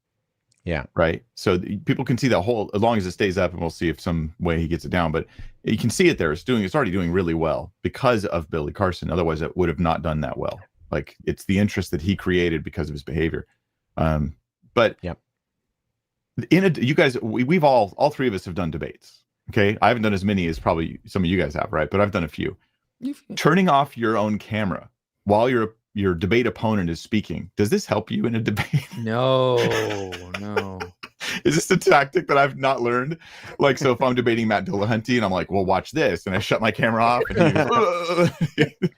S2: Yeah.
S6: Right. So people can see that whole, as long as it stays up, and we'll see if some way he gets it down, but you can see it there. It's already doing really well because of Billy Carson. Otherwise it would have not done that well. Like, it's the interest that he created because of his behavior. But you guys, we've all three of us have done debates. Okay. I haven't done as many as probably some of you guys have, right? But I've done a few. Turning off your own camera while your debate opponent is speaking, does this help you in a debate?
S3: No.
S6: Is this a tactic that I've not learned? Like, so if I'm debating Matt Dillahunty and I'm like, well, watch this, and I shut my camera off, and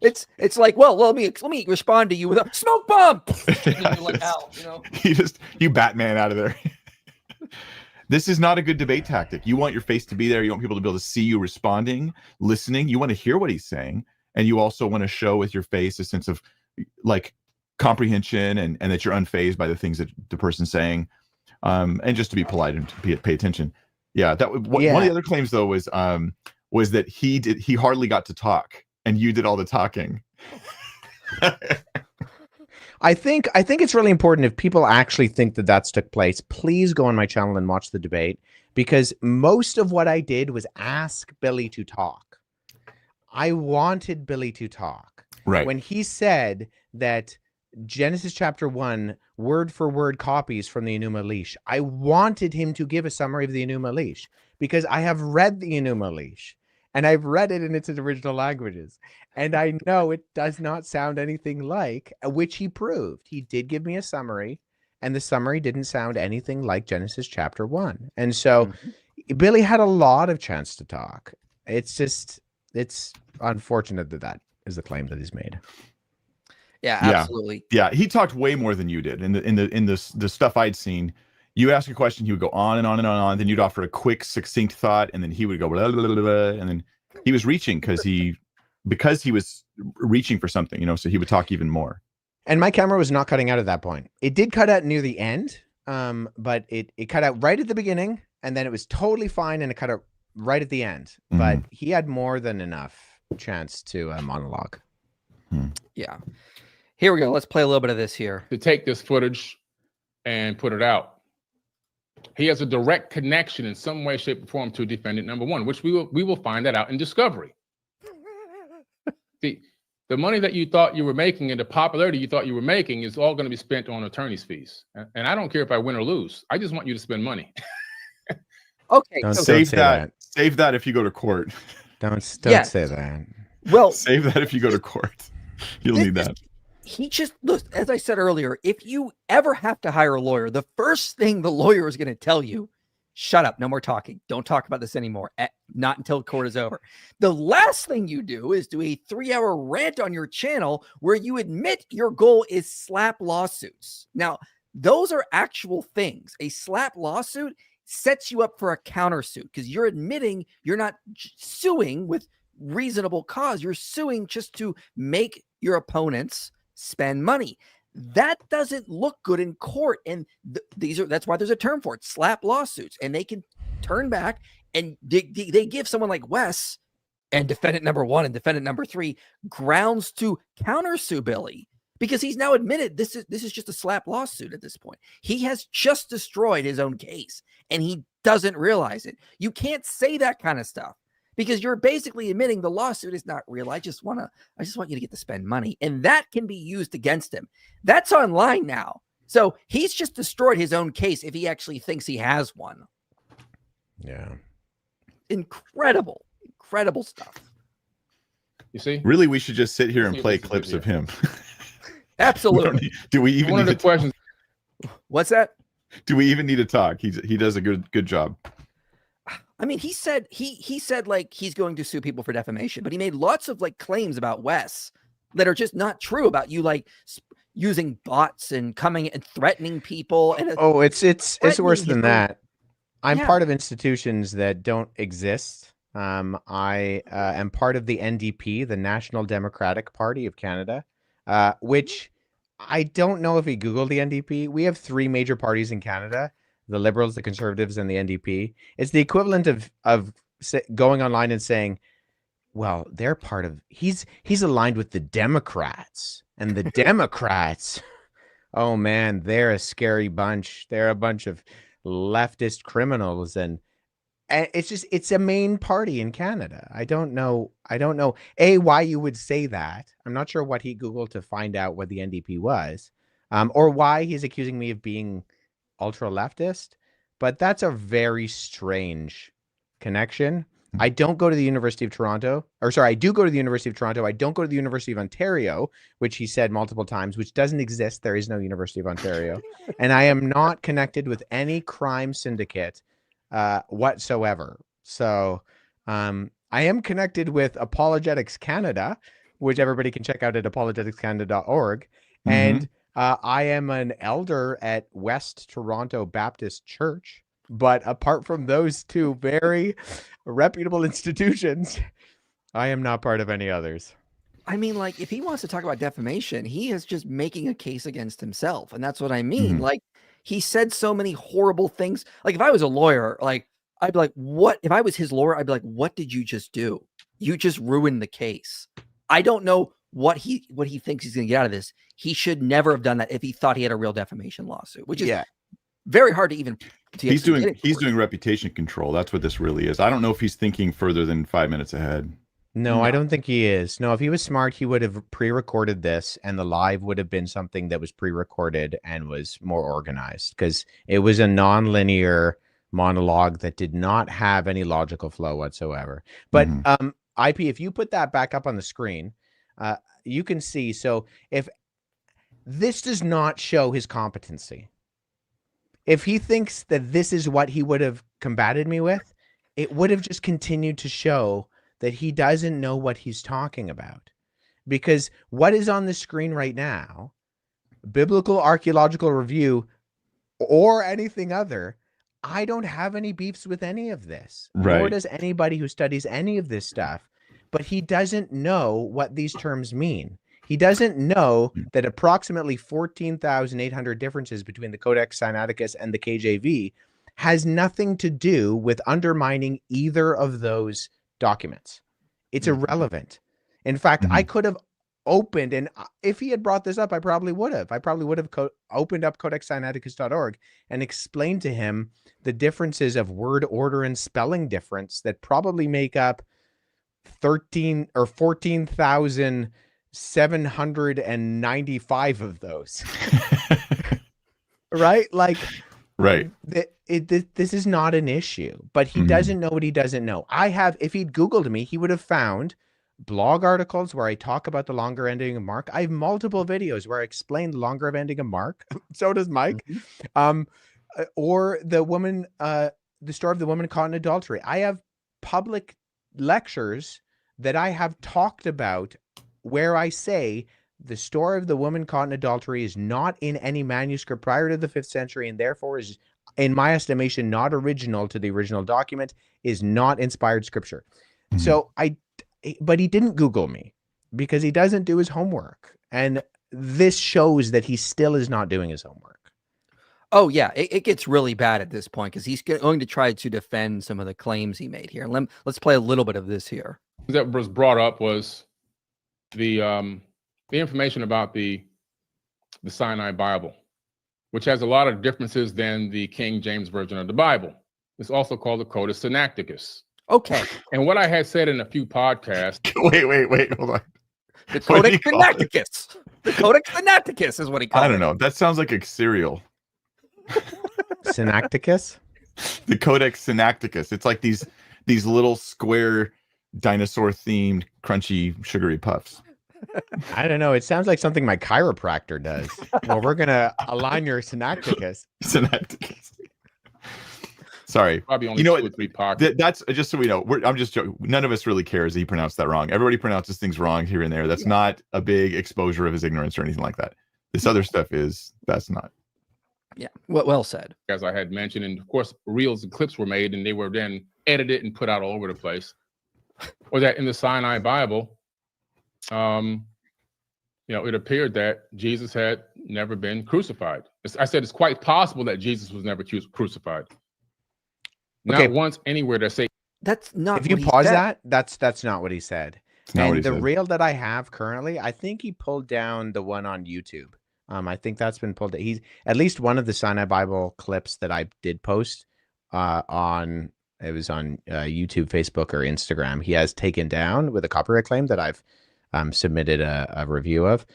S3: it's like, well, let me respond to you with a smoke bomb. Like, ow,
S6: you Batman out of there. This is not a good debate tactic. You want your face to be there. You want people to be able to see you responding, listening. You want to hear what he's saying, and you also want to show with your face a sense of like comprehension and that you're unfazed by the things that the person's saying, and just to be polite and to pay attention. One of the other claims though was that he hardly got to talk, and you did all the talking.
S2: I think it's really important if people actually think that that's took place, please go on my channel and watch the debate, because most of what I did was ask Billy to talk. I wanted Billy to talk.
S6: Right.
S2: When he said that Genesis chapter 1 word for word copies from the Enuma Elish, I wanted him to give a summary of the Enuma Elish because I have read the Enuma Elish and I've read it in its original languages. And I know it does not sound anything like, which he proved. He did give me a summary, and the summary didn't sound anything like Genesis chapter 1. And so Billy had a lot of chance to talk. It's unfortunate that that is the claim that he's made.
S3: Yeah, absolutely.
S6: Yeah, he talked way more than you did. In the stuff I'd seen, you ask a question, he would go on and on and on. Then you'd offer a quick, succinct thought, and then he would go blah, blah, blah, blah, and then he was reaching because he was reaching for something, you know. So he would talk even more.
S2: And my camera was not cutting out at that point. It did cut out near the end, but it cut out right at the beginning, and then it was totally fine, and it cut out right at the end. But he had more than enough chance to monologue.
S3: Yeah. Here we go. Let's play a little bit of this here.
S4: To take this footage and put it out. He has a direct connection in some way, shape, or form to defendant number 1, which we will find that out in discovery. The money that you thought you were making and the popularity you thought you were making is all going to be spent on attorney's fees. And I don't care if I win or lose. I just want you to spend money.
S3: Okay.
S2: Don't
S6: Save
S2: say
S6: that. Save that if you go to court.
S2: Don't say that.
S3: Well,
S6: save that if you go to court. You'll need that.
S3: He just, look, as I said earlier, if you ever have to hire a lawyer, the first thing the lawyer is going to tell you, shut up, no more talking. Don't talk about this anymore. Not until court is over. The last thing you do is do a 3-hour rant on your channel where you admit your goal is slap lawsuits. Now, those are actual things. A slap lawsuit sets you up for a countersuit because you're admitting you're not suing with reasonable cause. You're suing just to make your opponents spend money. That doesn't look good in court, and that's why there's a term for it, slap lawsuits, and they can turn back and they give someone like Wes and defendant number 1 and defendant number 3 grounds to countersue Billy because he's now admitted this is just a slap lawsuit at this point. He has just destroyed his own case and he doesn't realize it. You can't say that kind of stuff, because you're basically admitting the lawsuit is not real. I just want you to get to spend money. And that can be used against him. That's online now. So he's just destroyed his own case if he actually thinks he has one.
S2: Yeah.
S3: Incredible stuff.
S4: You see?
S6: Really, we should just sit here and play clips of him.
S3: Absolutely.
S6: Do we even
S4: One of the questions?
S3: What's that?
S6: Do we even need to talk? He does a good job.
S3: I mean, he said like he's going to sue people for defamation, but he made lots of like claims about Wes that are just not true about you, like using bots and coming and threatening people. And
S2: it's worse than that. I'm part of institutions that don't exist. I am part of the NDP, the National Democratic Party of Canada, which I don't know if he Googled the NDP. We have 3 major parties in Canada: the Liberals, the Conservatives, and the NDP. It's the equivalent of going online and saying, well, they're part of, he's aligned with the Democrats, and the Democrats, oh man, they're a scary bunch. They're a bunch of leftist criminals. And it's a main party in Canada. I don't know why you would say that. I'm not sure what he Googled to find out what the NDP was, or why he's accusing me of being ultra leftist, but that's a very strange connection. I don't go to the University of Toronto, or sorry, I do go to the University of Toronto. I don't go to the University of Ontario, which he said multiple times, which doesn't exist. There is no University of Ontario. And I am not connected with any crime syndicate whatsoever. So I am connected with Apologetics Canada, which everybody can check out at apologeticscanada.org. And I am an elder at West Toronto Baptist Church, but apart from those 2 very reputable institutions, I am not part of any others.
S3: I mean, like, if he wants to talk about defamation, he is just making a case against himself. And that's what I mean. Like, he said so many horrible things. Like, if I was a lawyer, like, I'd be like, what? If I was his lawyer, I'd be like, what did you just do? You just ruined the case. I don't know what he thinks he's going to get out of this. He should never have done that if he thought he had a real defamation lawsuit, which is very hard to even.
S6: He's doing reputation control. That's what this really is. I don't know if he's thinking further than 5 minutes ahead.
S2: No, I don't think he is. No, if he was smart, he would have pre-recorded this, and the live would have been something that was pre-recorded and was more organized, because it was a non-linear monologue that did not have any logical flow whatsoever. But IP, if you put that back up on the screen, you can see. So if this does not show his competency, if he thinks that this is what he would have combated me with, it would have just continued to show that he doesn't know what he's talking about. Because what is on the screen right now, biblical archaeological review or anything other, I don't have any beefs with any of this.
S6: Right.
S2: Nor does anybody who studies any of this stuff. But he doesn't know what these terms mean. He doesn't know that approximately 14,800 differences between the Codex Sinaiticus and the KJV has nothing to do with undermining either of those documents. It's irrelevant. In fact, I could have opened, and if he had brought this up, I probably would have. Opened up codexsinaiticus.org and explained to him the differences of word order and spelling difference that probably make up 13 or 14,795 of those. Right? Like,
S6: right.
S2: This is not an issue, but he doesn't know what he doesn't know. If he'd Googled me, he would have found blog articles where I talk about the longer ending of Mark. I have multiple videos where I explain the longer ending of Mark. So does Mike. Or the woman, the story of the woman caught in adultery. I have public lectures that I have talked about where I say the story of the woman caught in adultery is not in any manuscript prior to the 5th century, and therefore is, in my estimation, not original to the original document, is not inspired scripture. So but he didn't Google me because he doesn't do his homework. And this shows that he still is not doing his homework.
S3: Oh, yeah. It gets really bad at this point because he's going to try to defend some of the claims he made here. Let's play a little bit of this here.
S4: That was brought up was the information about the Sinai Bible, which has a lot of differences than the King James Version of the Bible. It's also called the Codex Sinaiticus.
S3: Okay.
S4: And what I had said in a few podcasts.
S6: Wait, hold on.
S3: The Codex Sinaiticus. The Codex Sinaiticus is what he called it.
S6: I don't know. That sounds like a cereal.
S2: Sinaiticus?
S6: The Codex Sinaiticus. It's like these little square dinosaur themed crunchy sugary puffs.
S2: I don't know. It sounds like something my chiropractor does. Well, we're going to align your Sinaiticus.
S6: Sinaiticus. Sorry.
S4: Probably only 2 or 3 podcasts.
S6: That's just so we know. I'm just joking. None of us really cares that he pronounced that wrong. Everybody pronounces things wrong here and there. That's not a big exposure of his ignorance or anything like that. This other stuff that's not.
S3: Yeah. Well said.
S4: As I had mentioned, and of course, reels and clips were made, and they were then edited and put out all over the place. Or that in the Sinai Bible, it appeared that Jesus had never been crucified. I said it's quite possible that Jesus was never crucified. Not once anywhere to say
S3: that's not.
S2: If you pause that, that's not what he said.
S6: And
S2: the reel that I have currently, I think he pulled down the one on YouTube. I think that's been pulled. He's at least one of the Sinai Bible clips that I did post on YouTube, Facebook, or Instagram. He has taken down with a copyright claim that I've submitted a review of.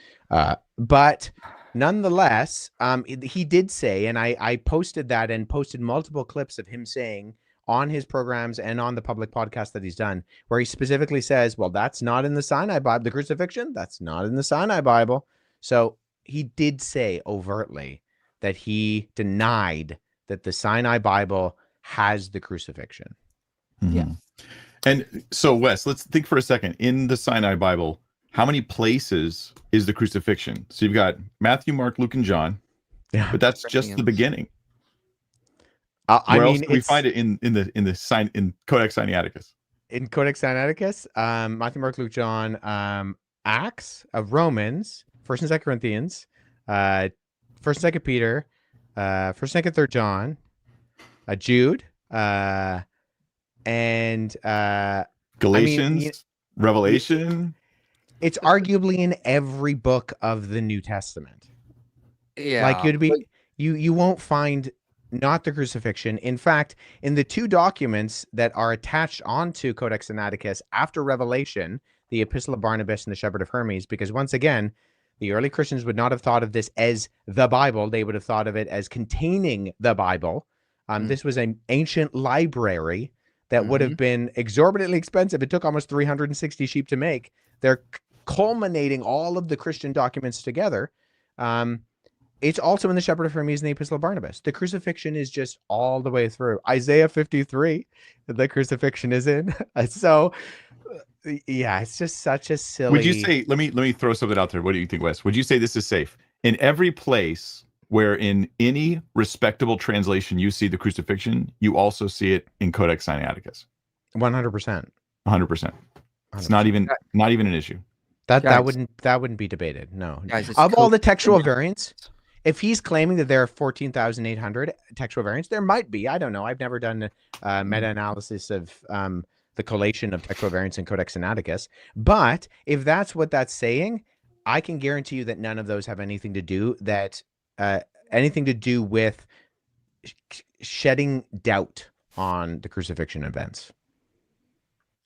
S2: But nonetheless, he did say, and I posted that and posted multiple clips of him saying on his programs and on the public podcast that he's done, where he specifically says, well, that's not in the Sinai Bible. The crucifixion, that's not in the Sinai Bible. So he did say overtly that he denied that the Sinai Bible has the crucifixion.
S3: Yeah.
S6: And so, Wes, let's think for a second. In the Sinai Bible, how many places is the crucifixion? So you've got Matthew, Mark, Luke, and John. Yeah, but that's just the beginning. Where else can we find it in Codex Sinaiticus? In Codex Sinaiticus,
S2: Matthew, Mark, Luke, John, Acts of Romans, 1st and 2nd Corinthians, 1st and 2nd Peter, 1st and 2nd, 3rd John, Jude, and
S6: Galatians, Revelation.
S2: It's arguably in every book of the New Testament.
S3: Yeah.
S2: Like you won't find not the crucifixion. In fact, in the two documents that are attached onto Codex Sinaiticus after Revelation, the Epistle of Barnabas and the Shepherd of Hermes, because once again, the early Christians would not have thought of this as the Bible. They would have thought of it as containing the Bible. This was an ancient library that would have been exorbitantly expensive. It took almost 360 sheep to make. They're culminating all of the Christian documents together. It's also in the Shepherd of Hermes and the Epistle of Barnabas. The crucifixion is just all the way through. Isaiah 53, the crucifixion is in. So, yeah, it's just such a silly.
S6: Would you say? Let me throw something out there. What do you think, Wes? Would you say this is safe in every place where in any respectable translation you see the crucifixion, you also see it in Codex Sinaiticus?
S2: 100%.
S6: 100%. It's not even an issue.
S2: That wouldn't be debated. No.
S3: Guys,
S2: of all the textual variants, if he's claiming that there are 14,800 textual variants, there might be. I don't know. I've never done a meta-analysis of the collation of textual variants in Codex Sinaiticus. But if that's what that's saying, I can guarantee you that none of those have anything to do with shedding doubt on the crucifixion events.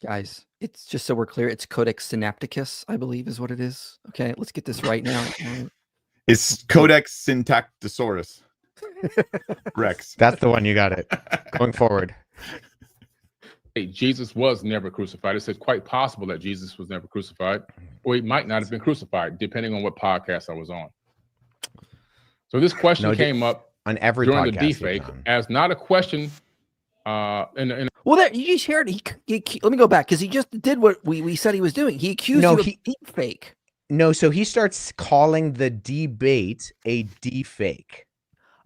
S3: Guys, it's just so we're clear. It's Codex Sinaiticus, I believe, is what it is. Okay, let's get this right now.
S6: It's Codex Syntactosaurus Rex.
S2: That's the one. You got it. Going forward.
S4: Hey, Jesus was never crucified. It says quite possible that Jesus was never crucified, or he might not have been crucified, depending on what podcast I was on. So this question came up
S2: on every
S4: during
S2: podcast
S4: the deepfake as not a question.
S3: Well, there you just heard. Let me go back because he just did what we said he was doing. He accused you of deepfake.
S2: No, so he starts calling the debate a deepfake.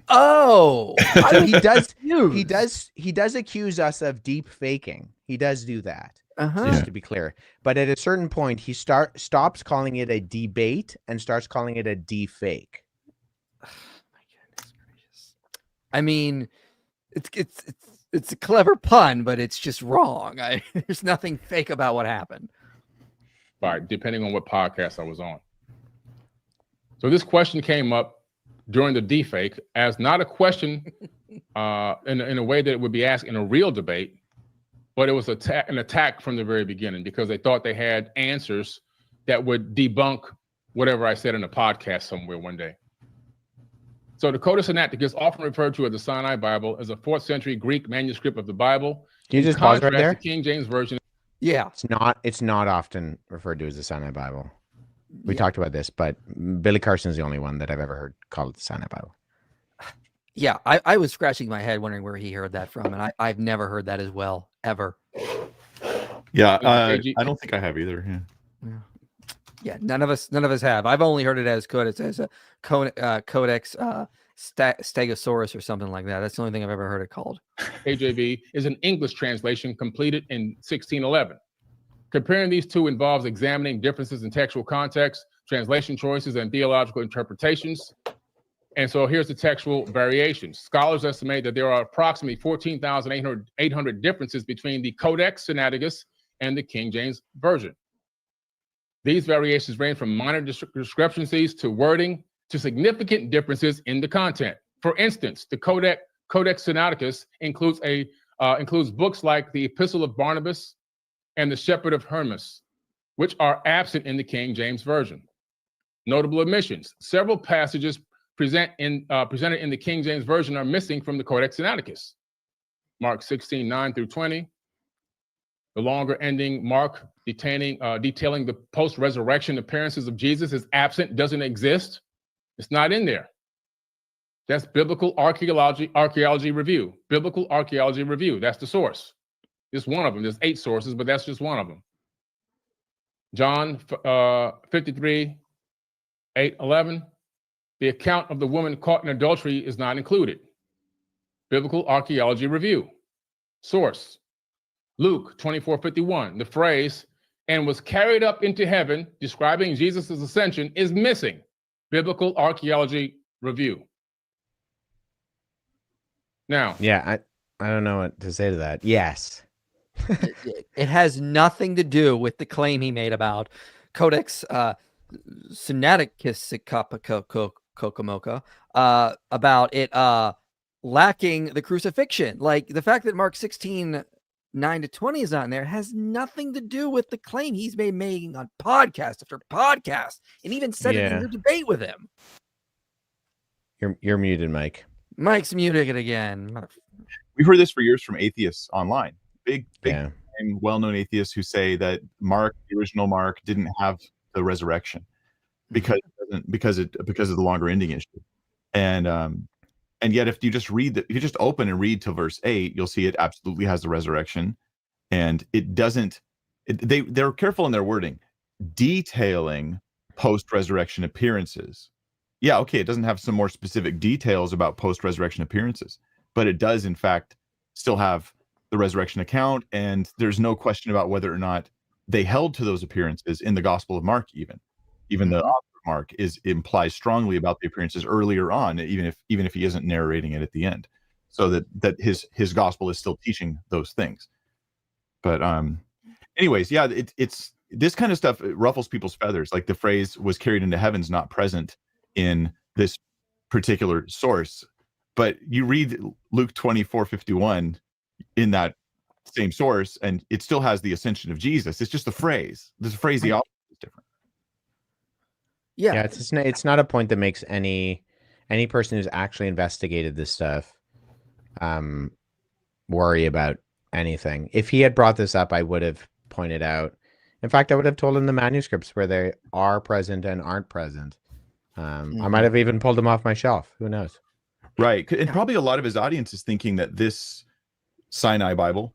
S3: Oh,
S2: so he does accuse us of deep faking. He does do that. Just to be clear. But at a certain point, he stops calling it a debate and starts calling it a defake.
S3: Oh, my goodness gracious. I mean, it's a clever pun, but it's just wrong. There's nothing fake about what happened.
S4: Right, depending on what podcast I was on. So this question came up during the deepfake as not a question in a way that it would be asked in a real debate, but it was an attack from the very beginning because they thought they had answers that would debunk whatever I said in a podcast somewhere one day. So the Codex Sinaiticus, often referred to as the Sinai Bible, is a 4th century Greek manuscript of the Bible.
S2: Can you just pause right there?
S4: The King James Version.
S3: Yeah.
S2: It's not often referred to as the Sinai Bible. We talked about this, but Billy Carson is the only one that I've ever heard called the Sinai Bible.
S3: Yeah, I was scratching my head wondering where he heard that from, and I've never heard that as well, ever.
S6: Yeah, I don't think I have either.
S3: Yeah, none of us have. I've only heard it as Codex Codex Stegosaurus or something like that. That's the only thing I've ever heard it called.
S4: KJV is an English translation completed in 1611. Comparing these two involves examining differences in textual context, translation choices, and theological interpretations. And so here's the textual variations. Scholars estimate that there are approximately 14,800 differences between the Codex Sinaiticus and the King James Version. These variations range from minor discrepancies to wording to significant differences in the content. For instance, the Codex Sinaiticus includes books like the Epistle of Barnabas and the Shepherd of Hermes, which are absent in the King James Version. Notable omissions: several passages presented in the King James Version are missing from the Codex Sinaiticus. Mark 16:9 through 20. The longer ending Mark detailing the post-resurrection appearances of Jesus is absent, doesn't exist. It's not in there. That's Biblical Archaeology Review. Biblical Archaeology Review. That's the source. It's one of them. There's 8 sources, but that's just one of them. John 53, 8, 11. The account of the woman caught in adultery is not included. Biblical Archaeology Review. Source: Luke 24:51. The phrase, "and was carried up into heaven," describing Jesus' ascension, is missing. Biblical Archaeology Review. Now,
S2: yeah, I don't know what to say to that. Yes.
S3: It has nothing to do with the claim he made about Codex Sinaiticus Kokomoka about it lacking the crucifixion. Like the fact that Mark 16:9-20 is not in there has nothing to do with the claim he's been making on podcast after podcast, and even said it in your debate with him.
S2: You're muted, Mike.
S3: Mike's muted again.
S6: We've heard this for years from atheists online. Big, well-known atheists who say that Mark, the original Mark, didn't have the resurrection because of the longer ending issue. And yet, if you just open and read to verse 8, you'll see it absolutely has the resurrection, and it doesn't. They're careful in their wording, detailing post-resurrection appearances. Yeah, okay, it doesn't have some more specific details about post-resurrection appearances, but it does, in fact, still have the resurrection account, and there's no question about whether or not they held to those appearances in the Gospel of Mark. Even the author of Mark implies strongly about the appearances earlier on, even if he isn't narrating it at the end, so that his gospel is still teaching those things. But anyways, yeah, it's this kind of stuff. It ruffles people's feathers. Like the phrase "was carried into heaven's" not present in this particular source, but you read Luke 24:51 in that same source, and it still has the ascension of Jesus. It's just a phrase. This phraseology is different.
S2: Yeah, it's not a point that makes any person who's actually investigated this stuff worry about anything. If he had brought this up, I would have pointed out. In fact, I would have told him the manuscripts where they are present and aren't present. I might have even pulled them off my shelf. Who knows?
S6: Right, and probably a lot of his audience is thinking that this Sinai Bible,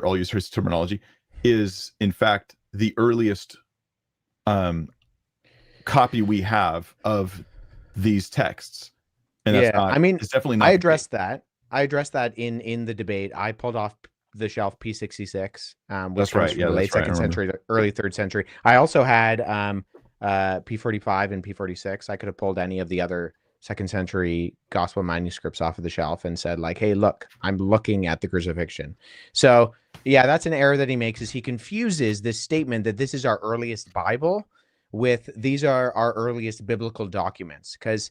S6: I'll use his terminology, is in fact the earliest copy we have of these texts. And that's not, it's definitely not.
S2: I addressed that in the debate. I pulled off the shelf P66, which
S6: that's right.
S2: Yeah, late second century, early third century. I also had P45 and P46. I could have pulled any of the other second century gospel manuscripts off of the shelf and said, like, hey, look, I'm looking at the crucifixion. So yeah, that's an error that he makes, is he confuses this statement that this is our earliest Bible with these are our earliest biblical documents. Because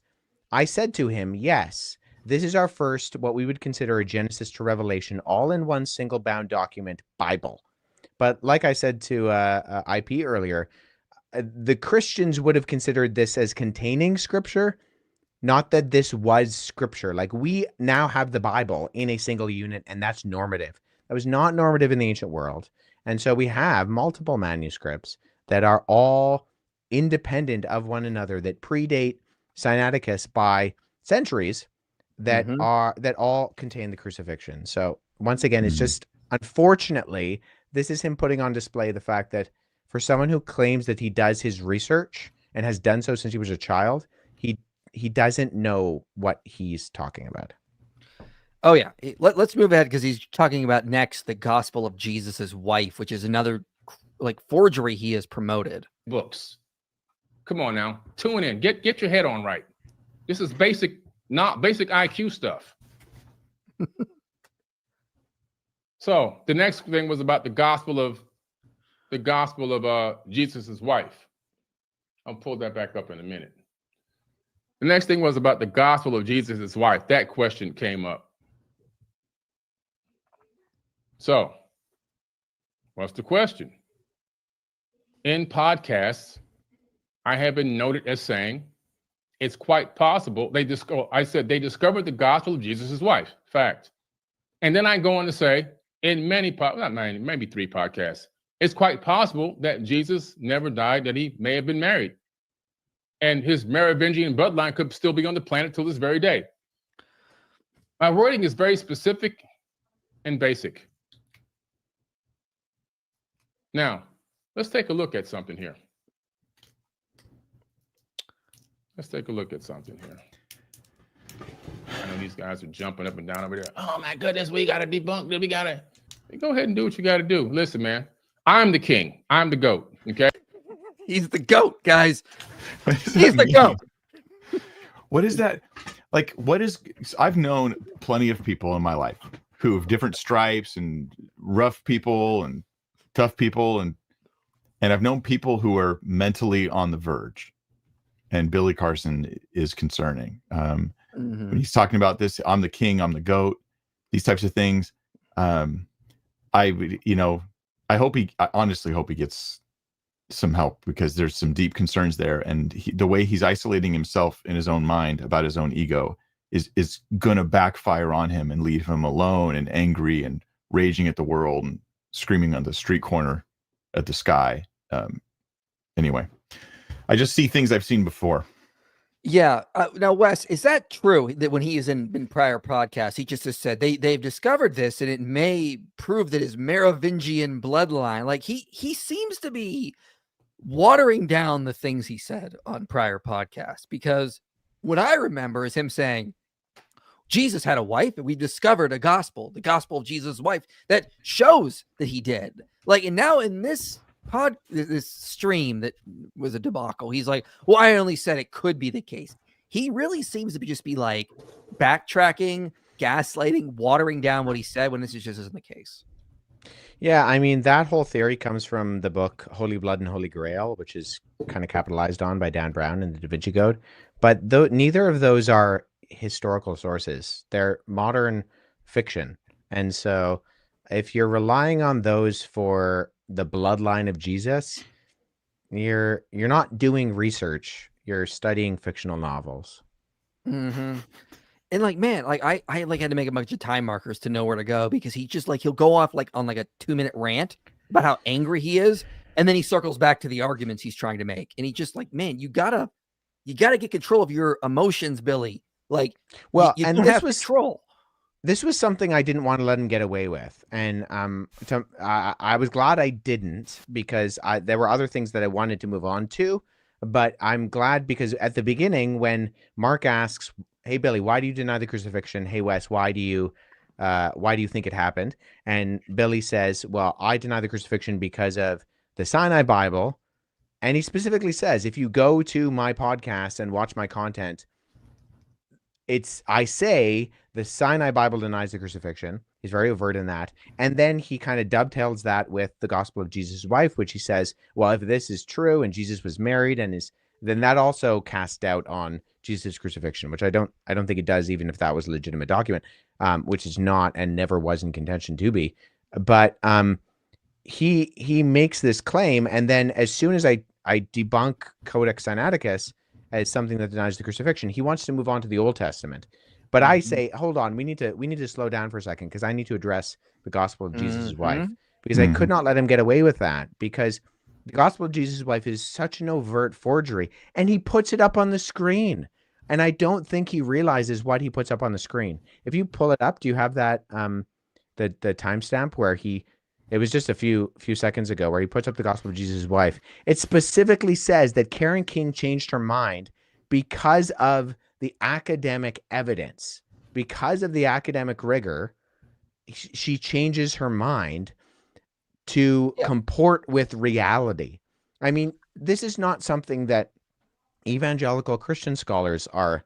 S2: I said to him, yes, this is our first, what we would consider a Genesis to Revelation, all in one single bound document Bible. But like I said to IP earlier, the Christians would have considered this as containing scripture, not that this was scripture. Like, we now have the Bible in a single unit, and that's normative. That was not normative in the ancient world. And so we have multiple manuscripts that are all independent of one another, that predate Sinaiticus by centuries, that all contain the crucifixion. So once again, it's just, unfortunately, this is him putting on display the fact that for someone who claims that he does his research and has done so since he was a child, he doesn't know what he's talking about.
S3: Oh yeah, let's move ahead, because he's talking about next the gospel of Jesus's wife, which is another like forgery he has promoted.
S4: Books. Come on now, tune in. Get your head on right. This is basic IQ stuff. So the next thing was about the gospel of Jesus's wife. I'll pull that back up in a minute. The next thing was about the gospel of Jesus's wife. That question came up. So, what's the question? In podcasts, I have been noted as saying it's quite possible they discovered the gospel of Jesus's wife. Fact. And then I go on to say, in maybe 3 podcasts, it's quite possible that Jesus never died, that he may have been married, and his Merovingian bloodline could still be on the planet till this very day. My wording is very specific and basic. Now, let's take a look at something here. I know these guys are jumping up and down over there. Oh my goodness, we gotta debunk it. We gotta go ahead and do what you gotta do. Listen, man, I'm the king. I'm the GOAT. Okay.
S3: He's the GOAT, guys. He's the GOAT.
S6: What is that? Like, I've known plenty of people in my life who have different stripes, and rough people and tough people, and And I've known people who are mentally on the verge, and Billy Carson is concerning. When he's talking about this, I'm the king, I'm the goat, these types of things. I honestly hope he gets some help, because there's some deep concerns there. And the way he's isolating himself in his own mind about his own ego is going to backfire on him and leave him alone and angry and raging at the world and screaming on the street corner at the sky. Anyway, I just see things I've seen before.
S3: Yeah. Now, Wes, is that true that when he is in prior podcasts, he just has said they've discovered this and it may prove that his Merovingian bloodline, like he seems to be watering down the things he said on prior podcasts, because what I remember is him saying Jesus had a wife and we discovered the gospel of Jesus' wife that shows that he did. Like, and now in this stream that was a debacle, he's like, well, I only said it could be the case. He really seems to just be like backtracking, gaslighting, watering down what he said when this just isn't the case.
S2: Yeah, I mean, that whole theory comes from the book Holy Blood and Holy Grail, which is kind of capitalized on by Dan Brown in the Da Vinci Code. But neither of those are historical sources. They're modern fiction. And so if you're relying on those for the bloodline of Jesus, you're not doing research. You're studying fictional novels.
S3: Mm-hmm. And like, man, like I like had to make a bunch of time markers to know where to go, because he just like, he'll go off like on like a 2-minute rant about how angry he is. And then he circles back to the arguments he's trying to make. And he just like, man, you gotta get control of your emotions, Billy. Like,
S2: well,
S3: you
S2: and
S3: don't
S2: this
S3: have
S2: was
S3: control.
S2: This was something I didn't want to let him get away with. And I was glad I didn't, because there were other things that I wanted to move on to. But I'm glad, because at the beginning, when Mark asks, hey, Billy, why do you deny the crucifixion? Hey, Wes, why do you think it happened? And Billy says, well, I deny the crucifixion because of the Sinai Bible. And he specifically says, if you go to my podcast and watch my content, I say the Sinai Bible denies the crucifixion. He's very overt in that. And then he kind of dovetails that with the gospel of Jesus' wife, which he says, well, if this is true and Jesus was married then that also casts doubt on Jesus' crucifixion, which I don't think it does, even if that was a legitimate document, which is not and never was in contention to be. But he makes this claim, and then as soon as I debunk Codex Sinaiticus as something that denies the crucifixion, he wants to move on to the Old Testament. But I say, hold on, we need to slow down for a second, because I need to address the gospel of Jesus' wife, because I could not let him get away with that, because the gospel of Jesus' wife is such an overt forgery, and he puts it up on the screen. And I don't think he realizes what he puts up on the screen. If you pull it up, do you have that the timestamp where it was just a few seconds ago, where he puts up the gospel of Jesus' wife. It specifically says that Karen King changed her mind because of the academic evidence, because of the academic rigor. She changes her mind to comport with reality. I mean, this is not something that evangelical Christian scholars are,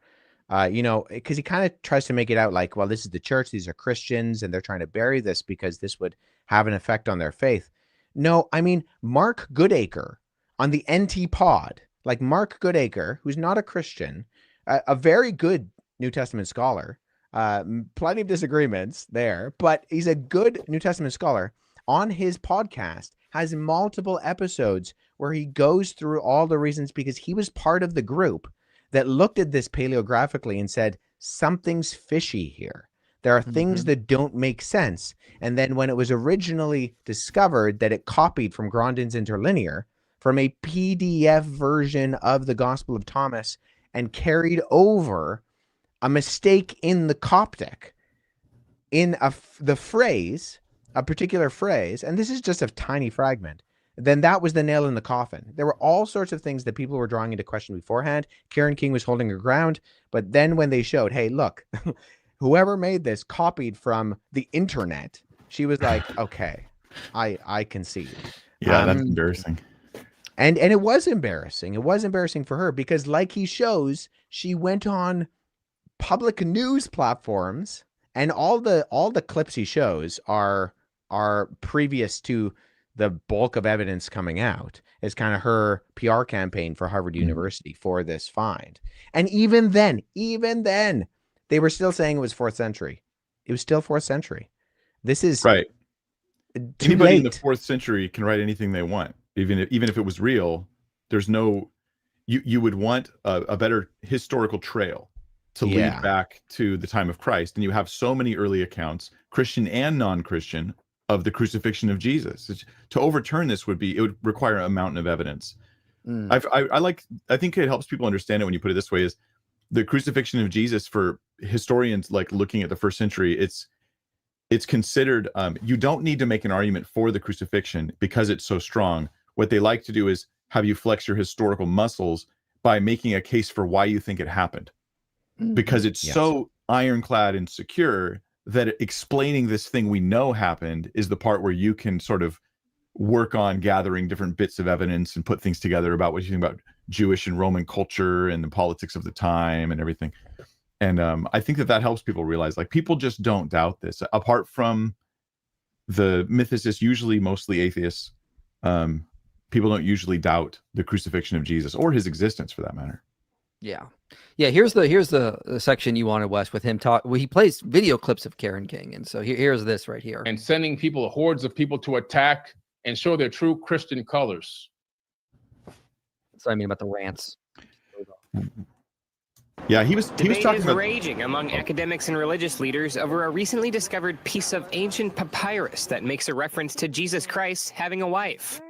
S2: because he kind of tries to make it out like, well, this is the church, these are Christians, and they're trying to bury this because this would have an effect on their faith. No, I mean, Mark Goodacre on the NT pod, like Mark Goodacre, who's not a Christian, a very good New Testament scholar, plenty of disagreements there, but he's a good New Testament scholar. On his podcast has multiple episodes where he goes through all the reasons, because he was part of the group that looked at this paleographically and said, something's fishy here. There are things that don't make sense. And then when it was originally discovered that it copied from Grandin's Interlinear, from a PDF version of the Gospel of Thomas, and carried over a mistake in the Coptic, in the phrase, a particular phrase, and this is just a tiny fragment, then that was the nail in the coffin. There were all sorts of things that people were drawing into question beforehand. Karen King was holding her ground, but then when they showed, hey, look, whoever made this copied from the internet, she was like, okay, I concede.
S6: Yeah, that's embarrassing.
S2: And it was embarrassing. It was embarrassing for her, because like he shows, she went on public news platforms, and all the clips he shows are previous to the bulk of evidence coming out is kind of her PR campaign for Harvard University for this find. And even then, they were still saying it was 4th century. It was still 4th century. This is
S6: right.
S2: too
S6: Anybody in
S2: late.
S6: the 4th century can write anything they want, even if it was real. There's no, you would want a better historical trail to lead back to the time of Christ, and you have so many early accounts, Christian and non-Christian, of the crucifixion of Jesus. To overturn this it would require a mountain of evidence. I think it helps people understand it when you put it this way: is the crucifixion of Jesus, for historians like looking at the 1st century, it's considered, you don't need to make an argument for the crucifixion because it's so strong. What they like to do is have you flex your historical muscles by making a case for why you think it happened, because it's so ironclad and secure that explaining this thing we know happened is the part where you can sort of work on gathering different bits of evidence and put things together about what you think about Jewish and Roman culture and the politics of the time and everything. And I think that helps people realize, like, people just don't doubt this. Apart from the mythicists, usually mostly atheists, people don't usually doubt the crucifixion of Jesus or his existence, for that matter.
S3: Yeah. Here's the section you wanted, Wes, with him he plays video clips of Karen King, and so here's this right here.
S4: And sending hordes of people to attack and show their true Christian colors.
S3: That's what I mean about the rants.
S6: Yeah, he was talking about
S7: raging among academics and religious leaders over a recently discovered piece of ancient papyrus that makes a reference to Jesus Christ having a wife.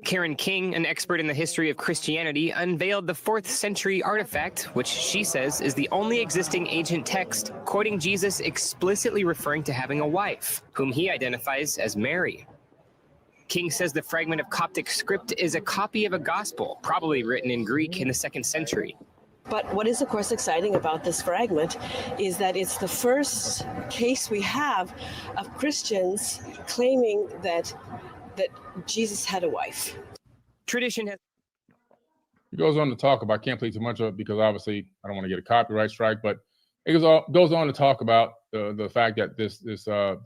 S7: Karen King, an expert in the history of Christianity, unveiled the 4th century artifact, which she says is the only existing ancient text quoting Jesus explicitly referring to having a wife, whom he identifies as Mary. King says the fragment of Coptic script is a copy of a gospel, probably written in Greek in the 2nd century.
S8: But what is, of course, exciting about this fragment is that it's the first case we have of Christians claiming that Jesus had a wife.
S7: Tradition has...
S4: He goes on to talk about, I can't play too much of it because obviously I don't want to get a copyright strike, but it goes on to talk about the fact that this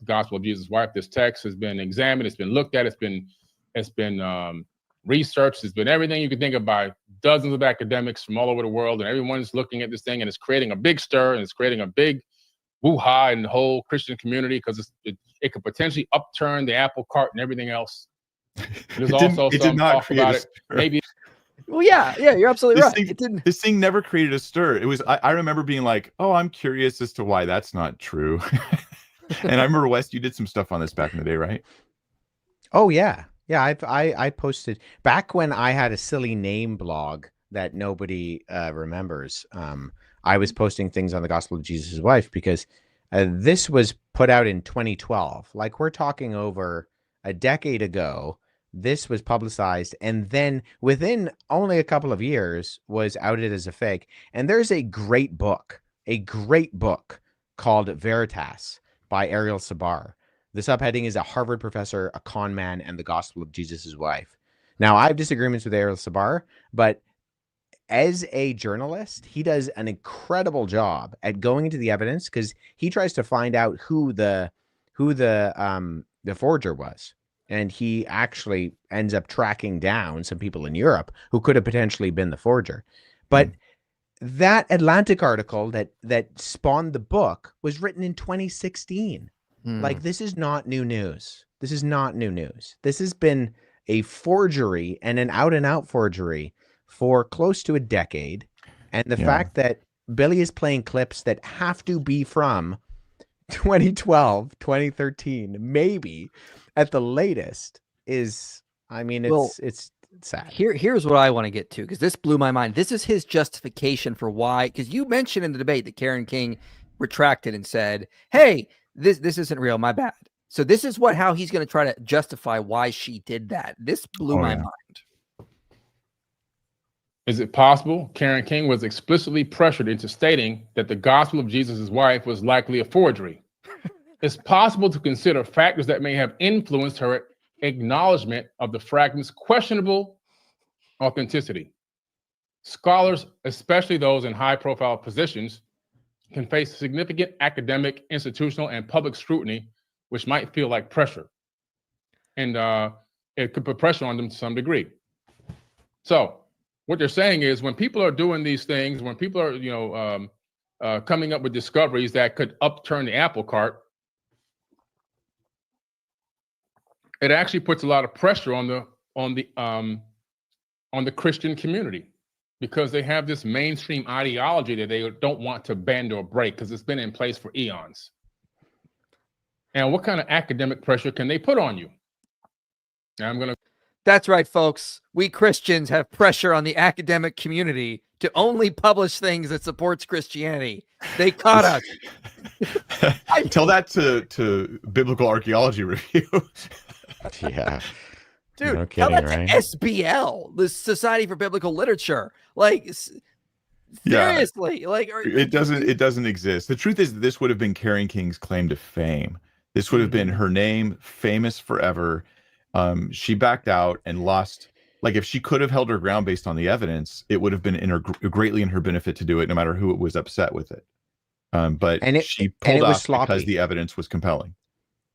S4: gospel of Jesus' wife, this text has been examined, it's been looked at, it's been researched, it's been everything you can think of by dozens of academics from all over the world, and everyone's looking at this thing, and it's creating a big stir, and it's creating a big woo-ha in the whole Christian community because it could potentially upturn the apple cart and everything else. There's also some talk about it. Maybe.
S3: Well, yeah, you're absolutely right.
S6: This thing never created a stir. It was. I remember being like, "Oh, I'm curious as to why that's not true." And I remember, Wes, you did some stuff on this back in the day, right?
S2: Oh yeah. I posted back when I had a silly name blog that nobody remembers. I was posting things on the Gospel of Jesus' Wife because this was put out in 2012. Like, we're talking over a decade ago. This was publicized, and then within only a couple of years was outed as a fake. And there's a great book called Veritas by Ariel Sabar. The subheading is A Harvard Professor, a Con Man, and the Gospel of Jesus' Wife. Now, I have disagreements with Ariel Sabar, but as a journalist, he does an incredible job at going into the evidence because he tries to find out who the forger was. And he actually ends up tracking down some people in Europe who could have potentially been the forger. But that Atlantic article that spawned the book was written in 2016. Like, this is not new news. This is not new news. This has been a forgery, and an out-and-out forgery, for close to a decade. And the fact that Billy is playing clips that have to be from 2012, 2013, maybe at the latest, is, I mean, it's sad.
S3: Here's what I want to get to, because this blew my mind. This is his justification for why, because you mentioned in the debate that Karen King retracted and said, hey, this isn't real, my bad. So this is how he's going to try to justify why she did that. This blew my mind.
S4: Is it possible Karen King was explicitly pressured into stating that the Gospel of Jesus' Wife was likely a forgery? It's possible to consider factors that may have influenced her acknowledgement of the fragment's questionable authenticity. Scholars, especially those in high-profile positions, can face significant academic, institutional, and public scrutiny, which might feel like pressure. And it could put pressure on them to some degree. So what they're saying is when people are doing these things, when people are, coming up with discoveries that could upturn the apple cart, it actually puts a lot of pressure on the Christian community, because they have this mainstream ideology that they don't want to bend or break because it's been in place for eons. And what kind of academic pressure can they put on you? Now
S3: That's right, folks. We Christians have pressure on the academic community to only publish things that supports Christianity. They caught us.
S6: Tell that to Biblical Archaeology Review.
S2: Yeah.
S3: Dude,
S2: No
S3: tell
S2: kidding,
S3: that
S2: right?
S3: to SBL, the Society for Biblical Literature. Like, seriously, like
S6: it doesn't exist. The truth is that this would have been Karen King's claim to fame. This would have been her name, famous forever. She backed out and lost. Like, if she could have held her ground based on the evidence, it would have been greatly in her benefit to do it, no matter who was upset with it. But she pulled off because the evidence was compelling.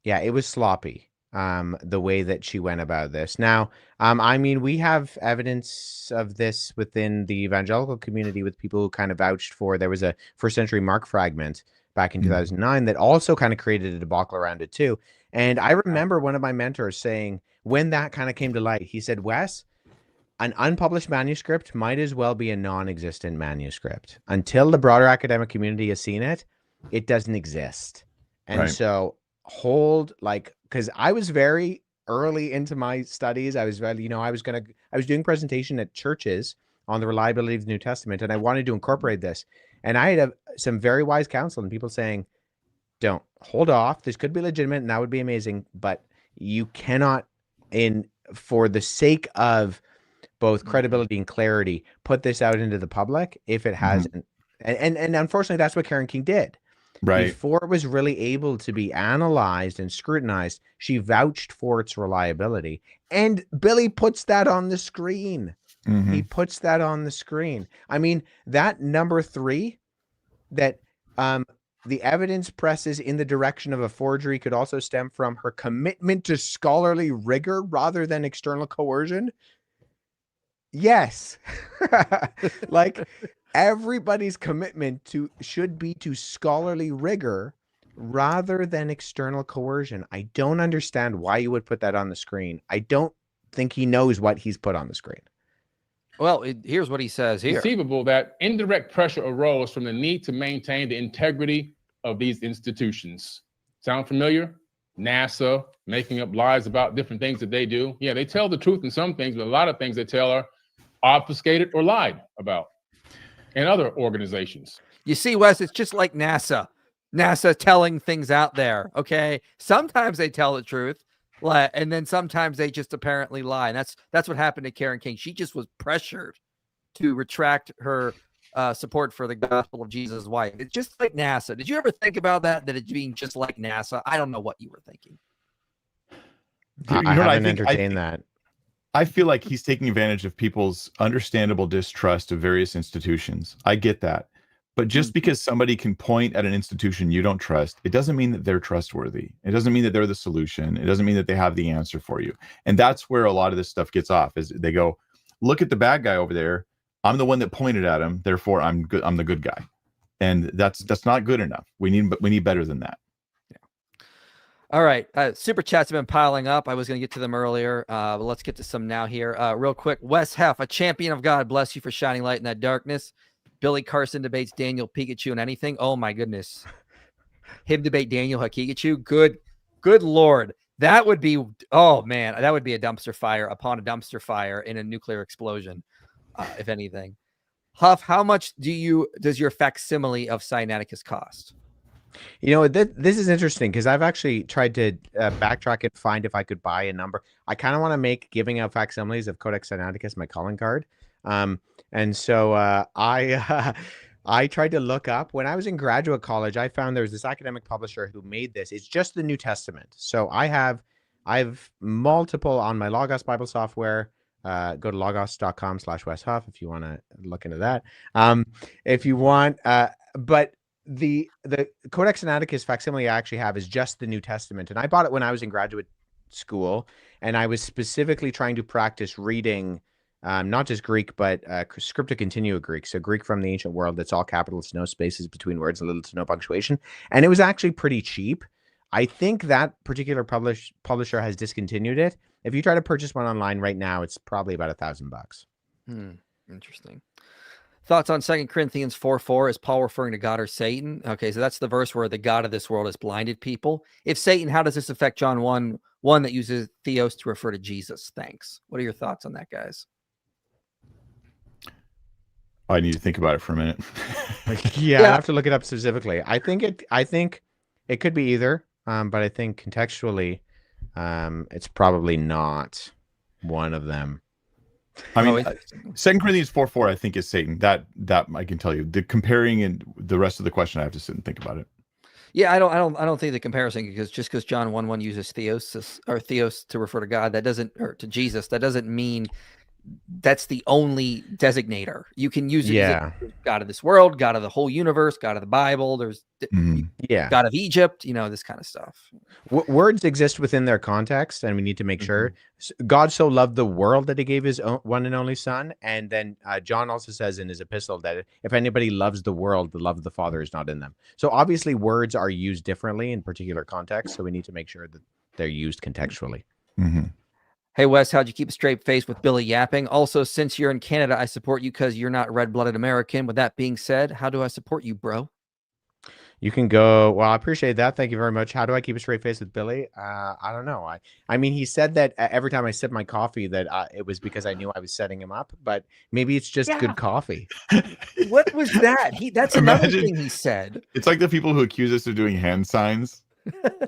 S2: Yeah, it was sloppy. The way that she went about this. Now, I mean, we have evidence of this within the evangelical community with people who kind of vouched for. There was a first century Mark fragment back in 2009 that also kind of created a debacle around it too. And I remember one of my mentors saying, when that kind of came to light, he said, Wes, an unpublished manuscript might as well be a non-existent manuscript. Until the broader academic community has seen it, it doesn't exist. And so because I was very early into my studies. I was doing presentation at churches on the reliability of the New Testament, and I wanted to incorporate this. And I had some very wise counsel and people saying, don't, hold off. This could be legitimate and that would be amazing, but you cannot, for the sake of both credibility and clarity, put this out into the public if it hasn't. And unfortunately, that's what Karen King did.
S6: Right.
S2: Before it was really able to be analyzed and scrutinized, she vouched for its reliability. And Billy puts that on the screen. He puts that on the screen. I mean, that number 3, that the evidence presses in the direction of a forgery could also stem from her commitment to scholarly rigor rather than external coercion. Yes. Like, everybody's commitment should be to scholarly rigor rather than external coercion. I don't understand why you would put that on the screen. I don't think he knows what he's put on the screen.
S3: Well, here's what he says here.
S4: Conceivable that indirect pressure arose from the need to maintain the integrity of these institutions. Sound familiar? NASA making up lies about different things that they do. Yeah, they tell the truth in some things, but a lot of things they tell are obfuscated or lied about. And other organizations.
S3: You see, Wes, it's just like NASA. NASA telling things out there, okay? Sometimes they tell the truth, and then sometimes they just apparently lie. And that's what happened to Karen King. She just was pressured to retract her support for the gospel of Jesus' wife. It's just like NASA. Did you ever think about that it's being just like NASA? I don't know what you were thinking.
S2: I haven't entertained that.
S6: I feel like he's taking advantage of people's understandable distrust of various institutions. I get that. But just because somebody can point at an institution you don't trust, it doesn't mean that they're trustworthy. It doesn't mean that they're the solution. It doesn't mean that they have the answer for you. And that's where a lot of this stuff gets off, is they go, look at the bad guy over there. I'm the one that pointed at him. Therefore, I'm good. I'm the good guy. And that's not good enough. We need better than that.
S3: All right. Super chats have been piling up. I was going to get to them earlier, but let's get to some now here. Real quick. Wes Huff, a champion of God, bless you for shining light in that darkness. Billy Carson debates Daniel Pikachu and anything. Oh, my goodness. Him debate Daniel Pikachu. Good Lord. That would be, oh, man, that would be a dumpster fire upon a dumpster fire in a nuclear explosion, if anything. Huff, how much does your facsimile of Sinaiticus cost?
S2: You know, this is interesting because I've actually tried to backtrack and find if I could buy a number. I kind of want to make giving out facsimiles of Codex Sinaiticus my calling card. And so I tried to look up. When I was in graduate college, I found there's this academic publisher who made this. It's just the New Testament. So I've multiple on my Logos Bible software. Go to logos.com/weshuff if you want to look into that. If you want, but the Codex Sinaiticus facsimile I actually have is just the New Testament, and I bought it when I was in graduate school, and I was specifically trying to practice reading not just Greek, but scripta continua Greek. So Greek from the ancient world that's all capitals, no spaces between words, little to no punctuation. And it was actually pretty cheap. I think that particular publisher has discontinued it. If you try to purchase one online right now, it's probably about $1,000.
S3: Interesting. Thoughts on 2 Corinthians 4:4? Is Paul referring to God or Satan? Okay, so that's the verse where the God of this world has blinded people. If Satan, how does this affect John 1:1 that uses theos to refer to Jesus? Thanks. What are your thoughts on that, guys?
S6: I need to think about it for a minute.
S2: Yeah, I have to look it up specifically. I think it could be either, but I think contextually, it's probably not one of them.
S6: I mean, 2 Corinthians 4:4, I think is Satan. That I can tell you. The comparing and the rest of the question, I have to sit and think about it.
S3: Yeah, I don't think the comparison, because just because John 1:1 uses theos to refer to God, that doesn't, or to Jesus, that doesn't mean that's the only designator. You can use it as God of this world, God of the whole universe, God of the Bible. There's God of Egypt, this kind of stuff.
S2: Words exist within their context, and we need to make sure. God so loved the world that he gave his one and only son. And then John also says in his epistle that if anybody loves the world, the love of the Father is not in them. So obviously words are used differently in particular contexts. So we need to make sure that they're used contextually.
S3: Hey, Wes, how'd you keep a straight face with Billy yapping? Also, since you're in Canada, I support you because you're not red-blooded American. With that being said, how do I support you, bro?
S2: You can go, well, I appreciate that. Thank you very much. How do I keep a straight face with Billy? I don't know. I mean, he said that every time I sip my coffee that it was because I knew I was setting him up, but maybe it's just good coffee.
S3: What was that? That's another thing he said.
S6: It's like the people who accuse us of doing hand signs.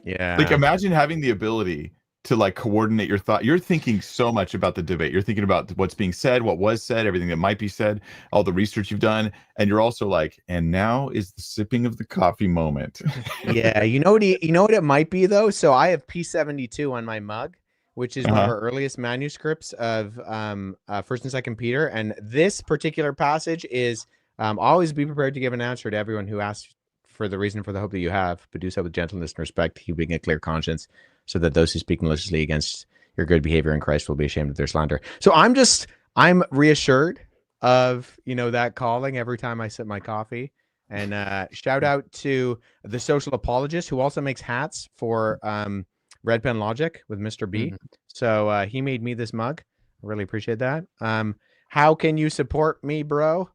S2: Yeah.
S6: Like, imagine having the ability to like coordinate your thought. You're thinking so much about the debate. You're thinking about what's being said, what was said, everything that might be said, all the research you've done. And you're also like, and now is the sipping of the coffee moment.
S2: Yeah. You know what it might be though? So I have P72 on my mug, which is one of our earliest manuscripts of 1st and 2nd Peter. And this particular passage is always be prepared to give an answer to everyone who asks for the reason for the hope that you have, but do so with gentleness and respect, keeping a clear conscience, so that those who speak maliciously against your good behavior in Christ will be ashamed of their slander. So I'm reassured of, that calling every time I sip my coffee. And shout out to the Social Apologist, who also makes hats for Red Pen Logic with Mr. B. So he made me this mug. I really appreciate that. How can you support me, bro?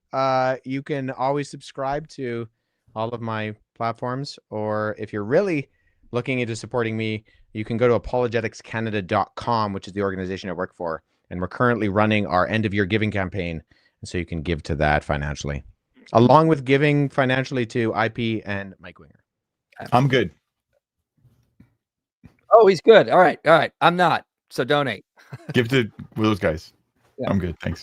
S2: You can always subscribe to all of my platforms, or if you're really looking into supporting me, you can go to apologeticscanada.com, which is the organization I work for, and we're currently running our end-of-year giving campaign, and so you can give to that financially, along with giving financially to IP and Mike Winger.
S6: I'm good.
S3: Oh, he's good. All right. I'm not, so donate.
S6: Give to those guys. I'm good, thanks.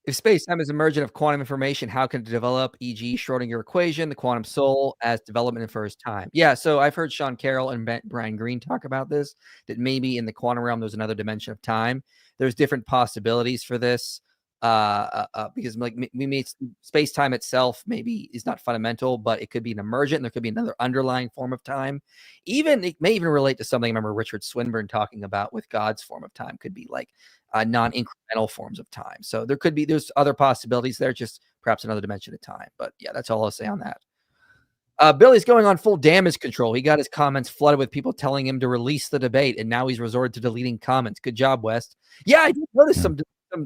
S3: If space-time is emergent of quantum information, how can it develop, e.g. Schrodinger equation, the quantum soul, as development infers time? Yeah, so I've heard Sean Carroll and Brian Greene talk about this, that maybe in the quantum realm there's another dimension of time. There's different possibilities for this, because like we made space-time itself maybe is not fundamental, but it could be an emergent, and there could be another underlying form of time. It may even relate to something I remember Richard Swinburne talking about with God's form of time. Could be like non-incremental forms of time. So there's other possibilities there, just perhaps another dimension of time. But yeah, that's all I'll say on that. Billy's going on full damage control. He got his comments flooded with people telling him to release the debate, and now he's resorted to deleting comments. Good job, West. Yeah, I did notice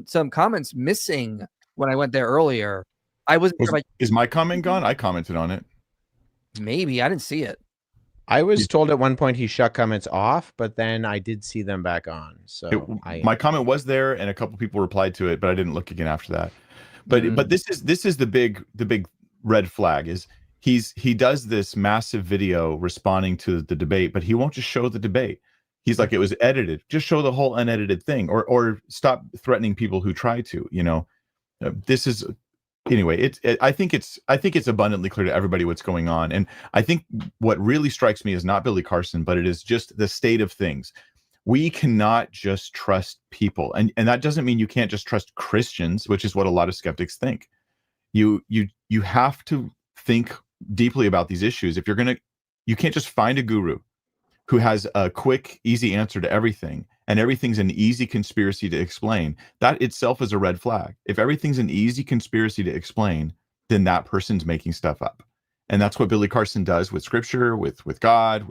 S3: some comments missing when I went there earlier. I wasn't sure
S6: is my comment gone? I commented on it.
S3: Maybe I didn't see it.
S2: I was told at one point he shut comments off, but then I did see them back on. So
S6: my comment was there, and a couple people replied to it, but I didn't look again after that. But this is the big red flag is he does this massive video responding to the debate, but he won't just show the debate. He's like, it was edited. Just show the whole unedited thing, or stop threatening people who try to. This is. Anyway, I think it's abundantly clear to everybody what's going on. And I think what really strikes me is not Billy Carson, but it is just the state of things. We cannot just trust people. And that doesn't mean you can't just trust Christians, which is what a lot of skeptics think. You have to think deeply about these issues. You can't just find a guru. who has a quick, easy answer to everything, and everything's an easy conspiracy to explain, that itself is a red flag. If everything's an easy conspiracy to explain, then that person's making stuff up. And that's what Billy Carson does with scripture, with God,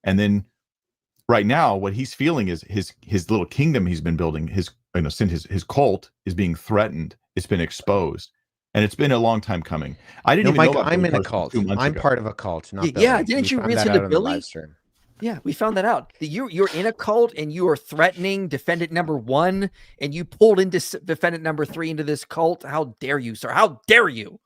S6: and then right now what he's feeling is his little kingdom he's been building, his cult is being threatened. It's been exposed. And it's been a long time coming. I didn't even
S2: Mike,
S6: know about
S2: I'm
S6: Billy
S2: in a
S6: Carson
S2: cult.
S6: 2 months
S2: I'm
S6: ago.
S2: part of a cult. Not Billy.
S3: Yeah, didn't
S2: We
S3: you
S2: found
S3: listen
S2: that
S3: to
S2: out on the
S3: Billy?
S2: live stream.
S3: Yeah, we found that out. You're in a cult and you are threatening defendant number 1, and you pulled into defendant number 3 into this cult. How dare you, sir? How dare you?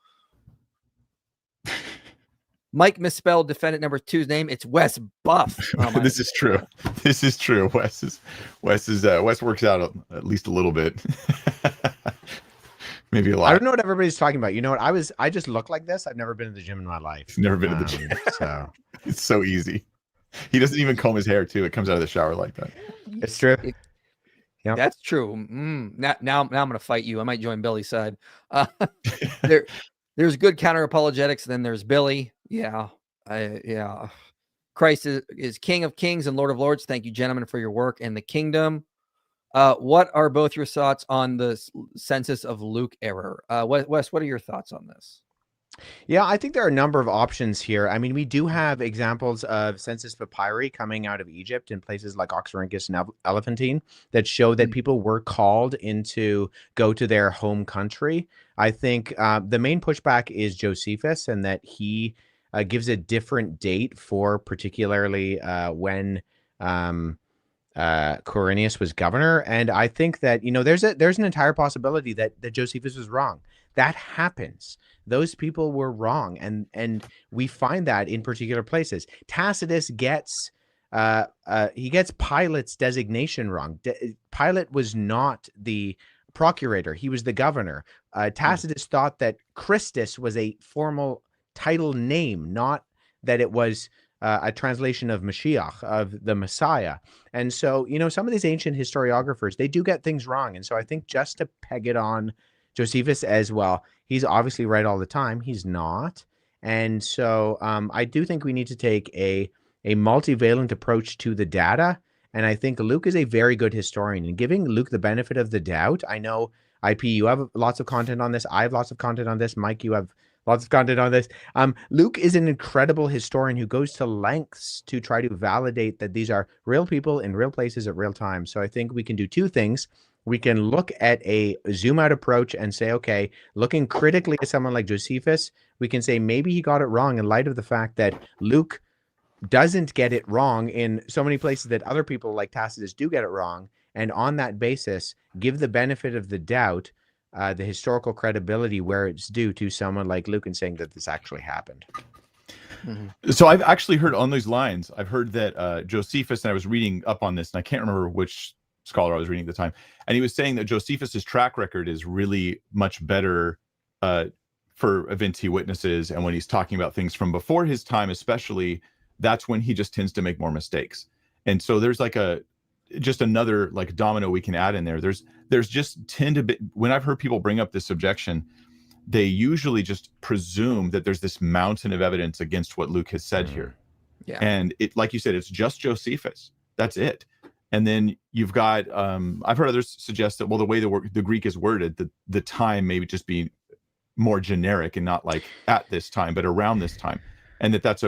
S3: Mike misspelled defendant number 2's name. It's Wes Buff.
S6: This is true. This is true. Wes works out at least a little bit. Maybe a lot.
S2: I don't know what everybody's talking about. You know what? I just look like this. I've never been to the gym in my life.
S6: Never been to the gym.
S2: So
S6: it's so easy. He doesn't even comb his hair too. It comes out of the shower like that.
S2: It's true.
S3: Yeah, that's true. Now I'm going to fight you. I might join Billy's side. There's good counter apologetics. Then there's Billy. Yeah. Christ is King of Kings and Lord of Lords. Thank you, gentlemen, for your work in the kingdom. What are both your thoughts on the census of Luke error? Wes, what are your thoughts on this?
S2: Yeah, I think there are a number of options here. I mean, we do have examples of census papyri coming out of Egypt in places like Oxyrhynchus and Elephantine that show that people were called in to go to their home country. I think the main pushback is Josephus, and that he gives a different date for particularly when Quirinius was governor. And I think that, there's an entire possibility that Josephus was wrong. That happens. Those people were wrong, and we find that in particular places. Tacitus gets Pilate's designation wrong. Pilate was not the procurator; he was the governor. Tacitus thought that Christus was a formal title name, not that it was a translation of Mashiach, of the Messiah. And so, some of these ancient historiographers, they do get things wrong. And so I think just to peg it on Josephus as well, he's obviously right all the time. He's not. And so I do think we need to take a multivalent approach to the data. And I think Luke is a very good historian, and giving Luke the benefit of the doubt. I know, IP, you have lots of content on this. I have lots of content on this. Mike, you have lots of content on this. Luke is an incredible historian who goes to lengths to try to validate that these are real people in real places at real time. So I think we can do two things. We can look at a zoom out approach and say, okay, looking critically at someone like Josephus, we can say maybe he got it wrong in light of the fact that Luke doesn't get it wrong in so many places that other people like Tacitus do get it wrong. And on that basis, give the benefit of the doubt, the historical credibility where it's due to someone like Luke, and saying that this actually happened.
S6: Mm-hmm. So I've actually heard on those lines, I've heard that Josephus, and I was reading up on this, and I can't remember which scholar I was reading at the time, and he was saying that Josephus's track record is really much better for events he witnesses, and when he's talking about things from before his time, especially, that's when he just tends to make more mistakes. And so there's like just another like domino we can add in there. There's just tend to be, when I've heard people bring up this objection, they usually just presume that there's this mountain of evidence against what Luke has said here.
S3: Yeah.
S6: And it, like you said, it's just Josephus. That's it. And then you've got, I've heard others suggest that, well, the way the Greek is worded, the time maybe just be more generic and not like at this time, but around this time. And that's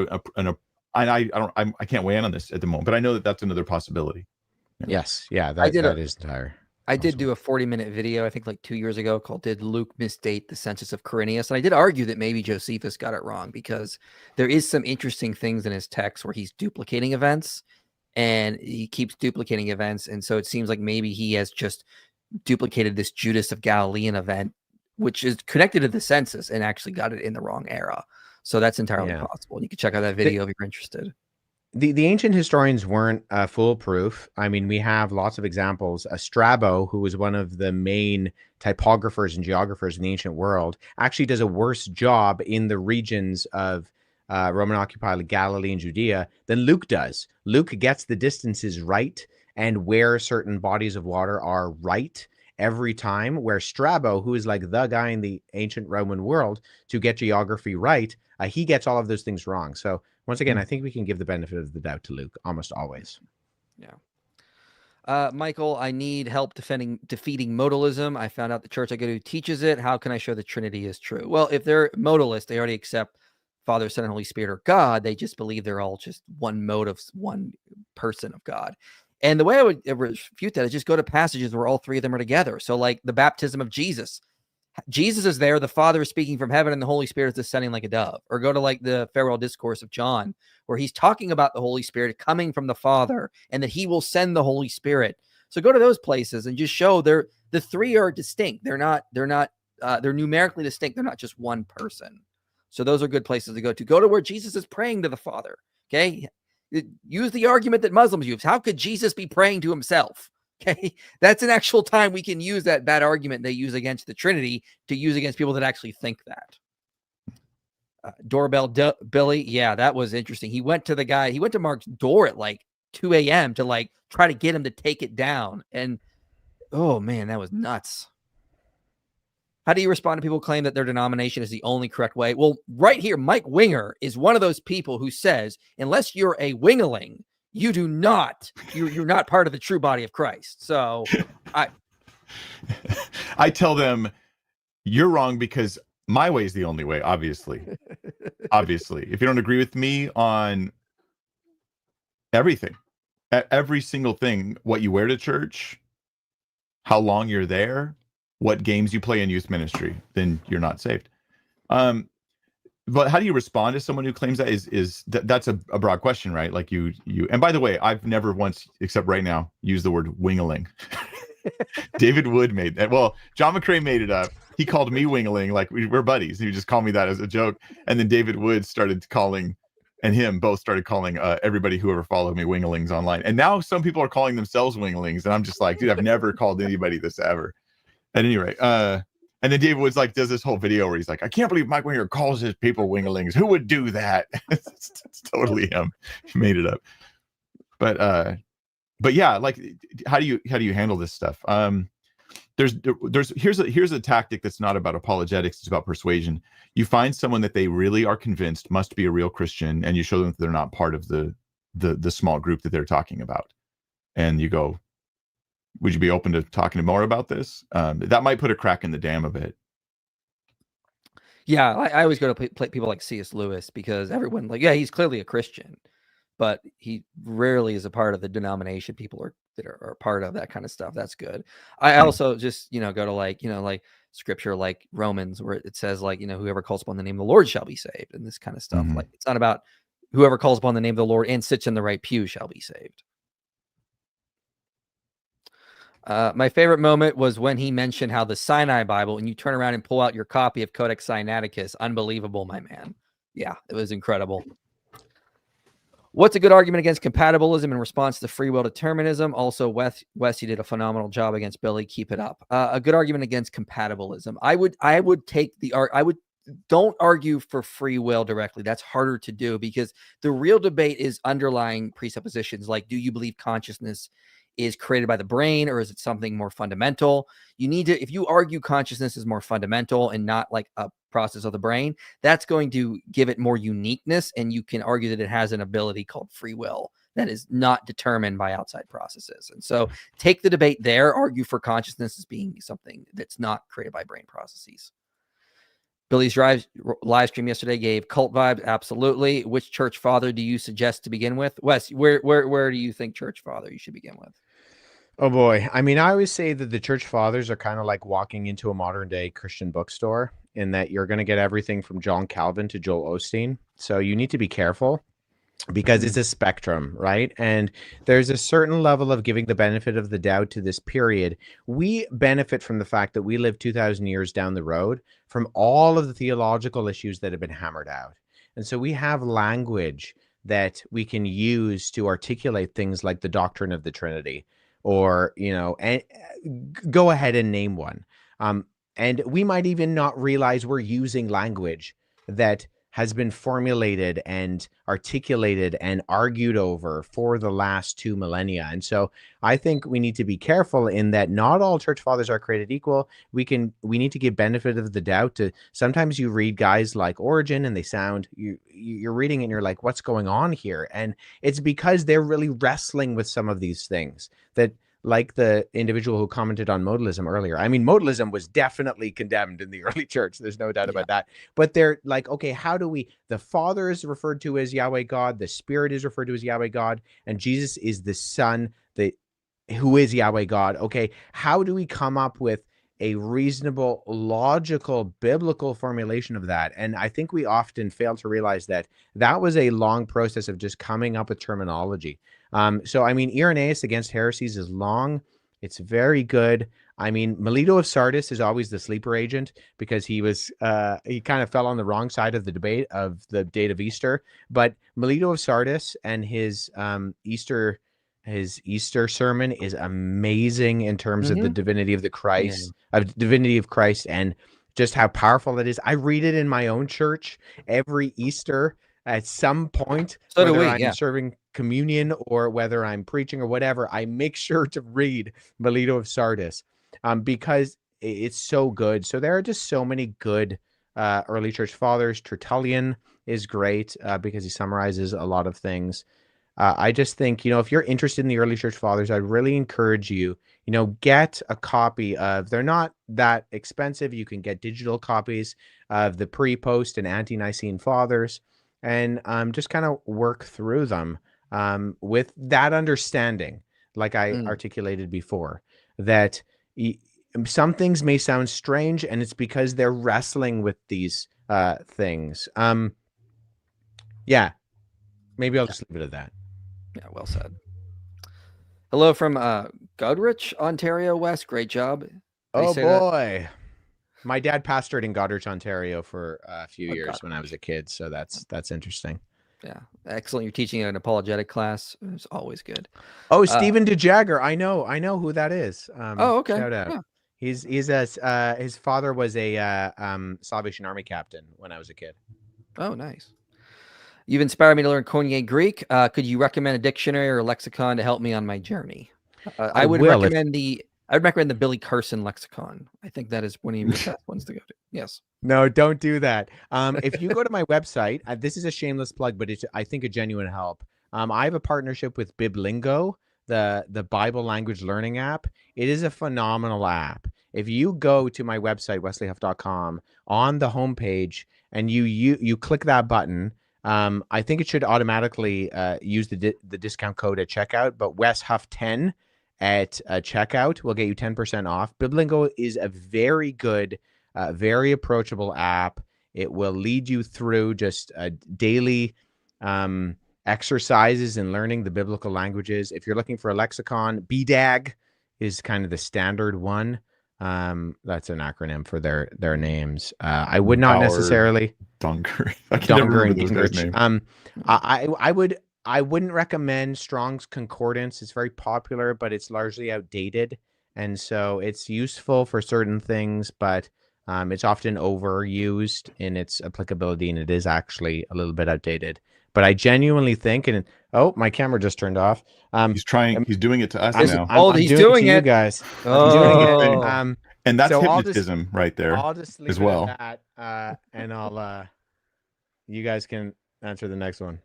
S6: I can't weigh in on this at the moment, but I know that that's another possibility.
S2: Yes. Yeah. That is entire.
S3: I did do a 40-minute video, I think like 2 years ago, called "Did Luke Misdate the Census of Quirinius?" And I did argue that maybe Josephus got it wrong, because there is some interesting things in his text where he's duplicating events, and he keeps duplicating events. And so it seems like maybe he has just duplicated this Judas of Galilean event, which is connected to the census, and actually got it in the wrong era. So that's entirely possible. You can check out that video if you're interested.
S2: The ancient historians weren't foolproof. I mean, we have lots of examples. Strabo, who was one of the main typographers and geographers in the ancient world, actually does a worse job in the regions of Roman-occupied Galilee and Judea than Luke does. Luke gets the distances right and where certain bodies of water are right every time, where Strabo, who is like the guy in the ancient Roman world to get geography right, he gets all of those things wrong. So Once again, I think we can give the benefit of the doubt to Luke almost always.
S3: Yeah. Michael, I need help defeating modalism. I found out the church I go to teaches it. How can I show the Trinity is true? Well, if they're modalist, they already accept Father, Son, and Holy Spirit are God. They just believe they're all just one mode of one person of God. And the way I would refute that is just go to passages where all three of them are together. So like the baptism of Jesus. Jesus is there, the Father is speaking from heaven, and the Holy Spirit is descending like a dove. Or go to like the Pharaoh discourse of John, where he's talking about the Holy Spirit coming from the Father and that he will send the Holy Spirit. So go to those places and just show the three are distinct. They're numerically distinct. They're not just one person. So those are good places to go to. Go to where Jesus is praying to the Father. Okay. Use the argument that Muslims use. How could Jesus be praying to himself? Okay, that's an actual time we can use that bad argument they use against the Trinity to use against people that actually think that. Doorbell Billy, yeah, that was interesting. He went to Mark's door at like 2 a.m. to like try to get him to take it down. And oh man, that was nuts. How do you respond to people who claim that their denomination is the only correct way? Well, right here, Mike Winger is one of those people who says, unless you're a wingeling, you're not part of the true body of Christ. So
S6: I tell them you're wrong because my way is the only way, obviously. Obviously. If you don't agree with me on everything, every single thing, what you wear to church, how long you're there, what games you play in youth ministry, then you're not saved. But how do you respond to someone who claims that that's a broad question, right? Like you, and by the way, I've never once, except right now, used the word wingeling. David Wood made that. Well, John McCrae made it up. He called me wingeling, like we're buddies. He just called me that as a joke. And then David Wood started calling, and him both started calling everybody who ever followed me wingelings online. And now some people are calling themselves wingelings. And I'm just like, dude, I've never called anybody this ever. At any rate, and then David Woods like does this whole video where he's like, I can't believe Mike Winger calls his people wingelings. Who would do that? it's totally him. He made it up. But yeah, like how do you handle this stuff? Here's a tactic that's not about apologetics, it's about persuasion. You find someone that they really are convinced must be a real Christian, and you show them that they're not part of the small group that they're talking about. And you go, would you be open to talking more about this? That might put a crack in the dam a bit.
S3: Yeah, I always go to people like C.S. Lewis because everyone like, yeah, he's clearly a Christian, but he rarely is a part of the denomination people that are part of that kind of stuff. That's good. I also just, go to like scripture, like Romans, where it says like, whoever calls upon the name of the Lord shall be saved, and this kind of stuff. Like it's not about whoever calls upon the name of the Lord and sits in the right pew shall be saved. My favorite moment was when he mentioned how the Sinai Bible, and you turn around and pull out your copy of Codex Sinaiticus. Unbelievable, my man. Yeah, it was incredible. What's a good argument against compatibilism in response to free will determinism? Also, Wes, you did a phenomenal job against Billy. Keep it up. A good argument against compatibilism. I would take don't argue for free will directly. That's harder to do because the real debate is underlying presuppositions. Like, do you believe consciousness is created by the brain, or is it something more fundamental? You need to, if you argue consciousness is more fundamental and not like a process of the brain, that's going to give it more uniqueness. And you can argue that it has an ability called free will that is not determined by outside processes. And so take the debate there, argue for consciousness as being something that's not created by brain processes. Billy's live stream yesterday gave cult vibes. Absolutely. Which church father do you suggest to begin with? Wes, where do you think church father you should begin with?
S2: Oh boy. I mean, I always say that the church fathers are kind of like walking into a modern day Christian bookstore in that you're going to get everything from John Calvin to Joel Osteen. So you need to be careful because it's a spectrum, right? And there's a certain level of giving the benefit of the doubt to this period. We benefit from the fact that we live 2,000 years down the road from all of the theological issues that have been hammered out. And so we have language that we can use to articulate things like the doctrine of the Trinity, or, and go ahead and name one. And we might even not realize we're using language that has been formulated and articulated and argued over for the last 2 millennia. And so I think we need to be careful in that not all church fathers are created equal. We need to give benefit of the doubt to, sometimes you read guys like Origen and they sound, you're reading it and you're like, what's going on here? And it's because they're really wrestling with some of these things that, like the individual who commented on modalism earlier. I mean, modalism was definitely condemned in the early church. There's no doubt about that. But they're like, okay, how do we, the Father is referred to as Yahweh God, the Spirit is referred to as Yahweh God, and Jesus is the Son, who is Yahweh God. Okay, how do we come up with a reasonable, logical, biblical formulation of that? And I think we often fail to realize that that was a long process of just coming up with terminology. So, I mean, Irenaeus Against Heresies is long. It's very good. I mean, Melito of Sardis is always the sleeper agent because he was, he kind of fell on the wrong side of the debate of the date of Easter. But Melito of Sardis and his Easter sermon is amazing in terms of the divinity of the Christ, of divinity of Christ, and just how powerful it is. I read it in my own church every Easter at some point,
S3: So do
S2: whether
S3: we,
S2: I'm serving communion or whether I'm preaching or whatever. I make sure to read Melito of Sardis because it's so good. So there are just so many good early church fathers. Tertullian is great because he summarizes a lot of things. I just think, if you're interested in the early church fathers, I'd really encourage you, get a copy of, they're not that expensive. You can get digital copies of the pre, post, and ante-Nicene fathers and just kind of work through them with that understanding, like I articulated before, that some things may sound strange and it's because they're wrestling with these things. Yeah, maybe I'll just leave it at that.
S3: Yeah, well said. Hello from Goderich, Ontario, West. Great job.
S2: Oh boy, my dad pastored in Goderich, Ontario for a few years when I was a kid, so that's interesting.
S3: Yeah, excellent. You're teaching an apologetic class. It's always good.
S2: Oh, Stephen DeJagger, I know who that is.
S3: Oh, okay.
S2: Shout out. Yeah. His father was a Salvation Army captain when I was a kid.
S3: Oh, nice. You've inspired me to learn Koine Greek. Could you recommend a dictionary or a lexicon to help me on my journey? I would recommend the Billy Carson lexicon. I think that is one of your best ones to go to. Yes.
S2: No, don't do that. If you go to my website, this is a shameless plug, but it's, I think, a genuine help. I have a partnership with Biblingo, the Bible language learning app. It is a phenomenal app. If you go to my website, wesleyhuff.com, on the homepage, and you click that button, I think it should automatically use the discount code at checkout, but WesHuff10 at checkout will get you 10% off. Biblingo is a very good, very approachable app. It will lead you through just daily exercises in learning the biblical languages. If you're looking for a lexicon, BDAG is kind of the standard one. That's an acronym for their names. I would not necessarily
S6: Dunker
S2: and Gingrich. I wouldn't recommend Strong's Concordance. It's very popular, but it's largely outdated, and so it's useful for certain things, but it's often overused in its applicability, and it is actually a little bit outdated. But I genuinely think, and my camera just turned off.
S6: He's doing it to us now.
S2: He's doing it, you guys.
S6: Oh. And that's
S2: so
S6: hypnotism right there.
S2: I'll just leave it at that, and I'll you guys can answer the next one.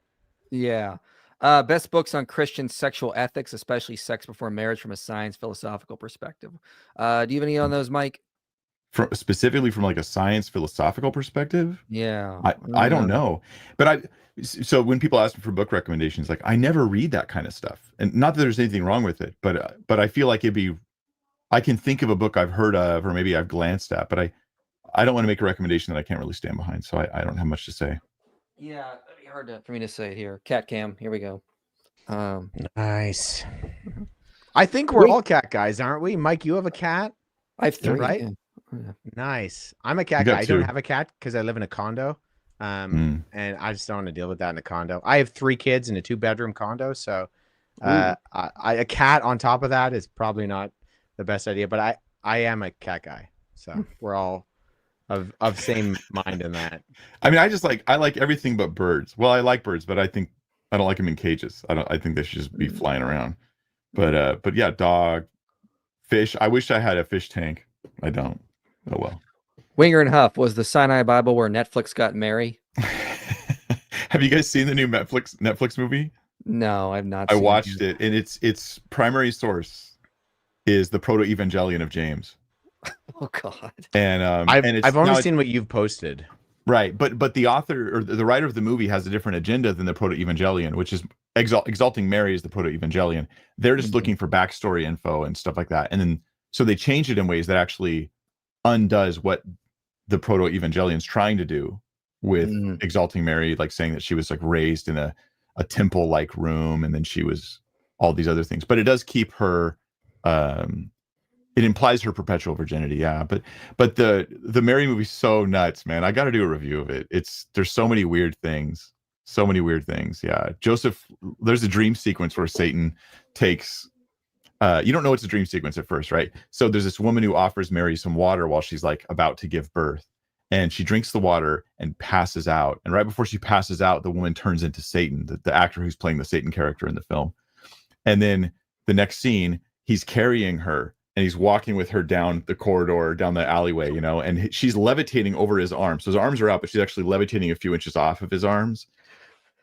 S3: Yeah. Best books on Christian sexual ethics, especially sex before marriage from a science philosophical perspective. Do you have any on those, Mike?
S6: Specifically from like a science philosophical perspective?
S3: Yeah.
S6: I don't know. But so when people ask me for book recommendations, like I never read that kind of stuff. And not that there's anything wrong with it, but I feel like I can think of a book I've heard of or maybe I've glanced at, but I don't want to make a recommendation that I can't really stand behind. So I don't have much to say.
S3: Yeah, it'd be hard for me to say it here. Cat cam, here we go.
S2: Nice. I think we're all cat guys, aren't we? Mike, you have a cat?
S3: I have 3,
S2: right?
S3: Yeah.
S2: Nice. I'm a cat guy. I don't have a cat because I live in a condo. And I just don't want to deal with that in a condo. I have 3 kids in a 2-bedroom condo, so a cat on top of that is probably not the best idea. But I am a cat guy, so we're all of same mind in that.
S6: I mean, I like everything but birds. Well, I like birds, but I think I don't like them in cages. I think they should just be flying around. But yeah, dog, fish. I wish I had a fish tank. I don't. Oh well.
S3: Winger and Huff, was the Sinai Bible where Netflix got Mary?
S6: Have you guys seen the new Netflix movie?
S3: No, I've not.
S6: I watched it, and its primary source is the Proto-Evangelion of James.
S3: Oh God.
S6: And
S2: I've only seen what you've posted.
S6: Right, but the author or the writer of the movie has a different agenda than the Proto-Evangelion, which is exalting Mary as the Proto-Evangelion. They're just looking for backstory info and stuff like that, and then so they changed it in ways that actually undoes what the Proto-Evangelion's trying to do with exalting Mary, like saying that she was like raised in a temple-like room, and then she was all these other things. But it does keep her. It implies her perpetual virginity, yeah. But the Mary movie's so nuts, man. I got to do a review of it. There's so many weird things, yeah. Joseph, there's a dream sequence where Satan takes. You don't know it's a dream sequence at first, right? So there's this woman who offers Mary some water while she's like about to give birth, and she drinks the water and passes out. And right before she passes out, the woman turns into Satan, the actor who's playing the Satan character in the film. And then the next scene, he's carrying her. And he's walking with her down the corridor, down the alleyway, you know, and she's levitating over his arms. So his arms are out, but she's actually levitating a few inches off of his arms.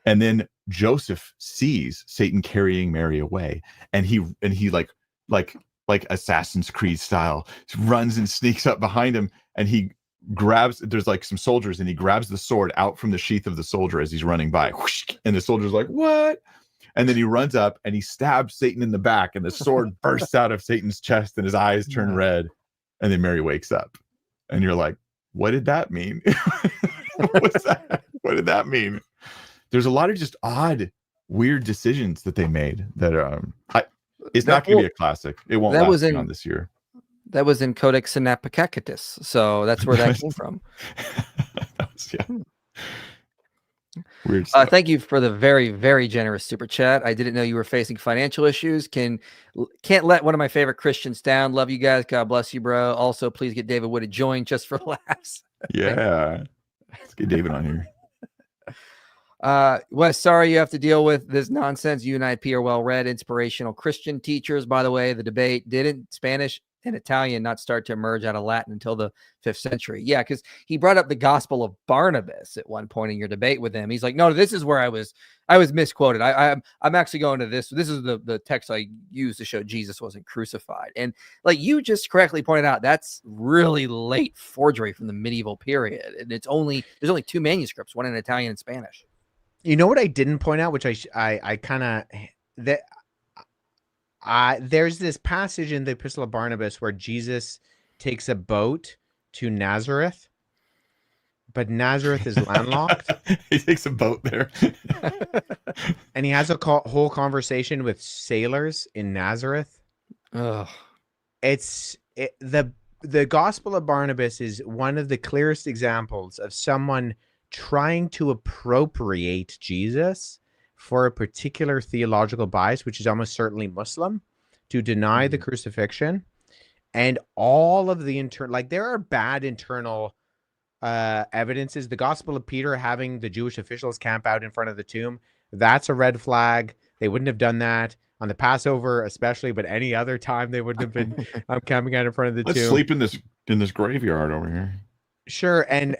S6: And then Joseph sees Satan carrying Mary away, and he like Assassin's Creed style runs and sneaks up behind him, and he grabs. There's like some soldiers, and he grabs the sword out from the sheath of the soldier as he's running by, whoosh, and the soldier's like, "What?" And then he runs up and he stabs Satan in the back, and the sword bursts out of Satan's chest, and his eyes turn red. And then Mary wakes up, and you're like, "What did that mean? What's that? What did that mean?" There's a lot of just odd, weird decisions that they made that it's not going to be a classic. It won't last beyond this year.
S3: That was in Codex Sinaiticus, so that's where that came from.
S6: Weird stuff.
S3: Thank you for the very, very generous super chat. I didn't know you were facing financial issues. Can't let one of my favorite Christians down. Love you guys. God bless you, bro. Also, please get David Wood to join just for laughs.
S6: Yeah, let's get David on here.
S3: Wes, sorry you have to deal with this nonsense. You and IP are well-read, inspirational Christian teachers. By the way, the debate didn't Spanish and Italian not start to emerge out of Latin until the 5th century. Yeah, because he brought up the Gospel of Barnabas at one point in your debate with him. He's like, no, this is where I was misquoted. I'm actually going to this. This is the text I used to show Jesus wasn't crucified. And like you just correctly pointed out, that's really late forgery from the medieval period. And there's only 2 manuscripts, one in Italian and Spanish.
S2: You know what I didn't point out, which I kind of that. There's this passage in the Epistle of Barnabas where Jesus takes a boat to Nazareth, but Nazareth is landlocked.
S6: He takes a boat there.
S2: And he has a whole conversation with sailors in Nazareth.
S3: Ugh.
S2: The Gospel of Barnabas is one of the clearest examples of someone trying to appropriate Jesus for a particular theological bias, which is almost certainly Muslim, to deny the crucifixion, and all of the there are bad internal evidences. The Gospel of Peter having the Jewish officials camp out in front of the tomb, that's a red flag. They wouldn't have done that on the Passover, especially, but any other time they wouldn't have been camping out in front of the tomb.
S6: Let's sleep in this graveyard over here.
S2: Sure, and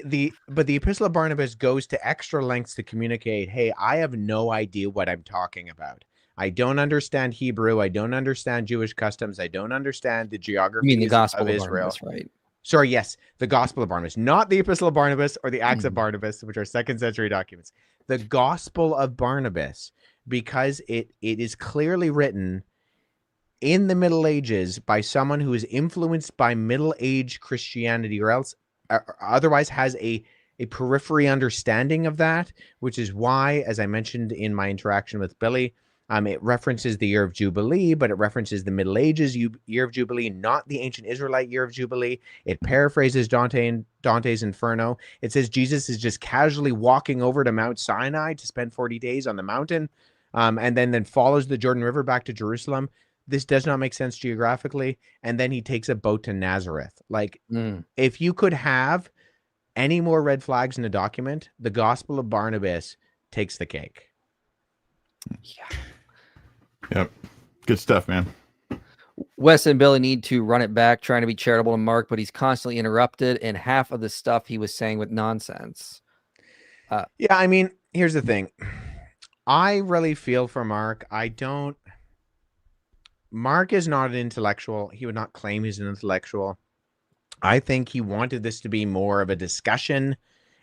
S2: the Epistle of Barnabas goes to extra lengths to communicate, hey, I have no idea what I'm talking about. I don't understand Hebrew. I don't understand Jewish customs. I don't understand the geography
S3: the Gospel
S2: of Israel.
S3: Barnabas, right?
S2: Sorry, yes, the Gospel of Barnabas, not the Epistle of Barnabas or the Acts of Barnabas, which are 2nd century documents. The Gospel of Barnabas, because it is clearly written in the Middle Ages by someone who is influenced by Middle Age Christianity, or else otherwise has a periphery understanding of that, which is why, as I mentioned in my interaction with Billy, it references the year of Jubilee, but it references the Middle Ages year of Jubilee, not the ancient Israelite year of Jubilee. It paraphrases Dante's Inferno. It says Jesus is just casually walking over to Mount Sinai to spend 40 days on the mountain, and then follows the Jordan River back to Jerusalem. this does not make sense geographically. And then he takes a boat to Nazareth. Like, if you could have any more red flags in a document, the Gospel of Barnabas takes the cake.
S3: Yeah.
S6: Yep. Good stuff, man.
S3: Wes and Billy need to run it back, trying to be charitable to Mark, but he's constantly interrupted, and half of the stuff he was saying with nonsense.
S2: Yeah, I mean, here's the thing. I really feel for Mark. Mark is not an intellectual. He would not claim he's an intellectual. I think he wanted this to be more of a discussion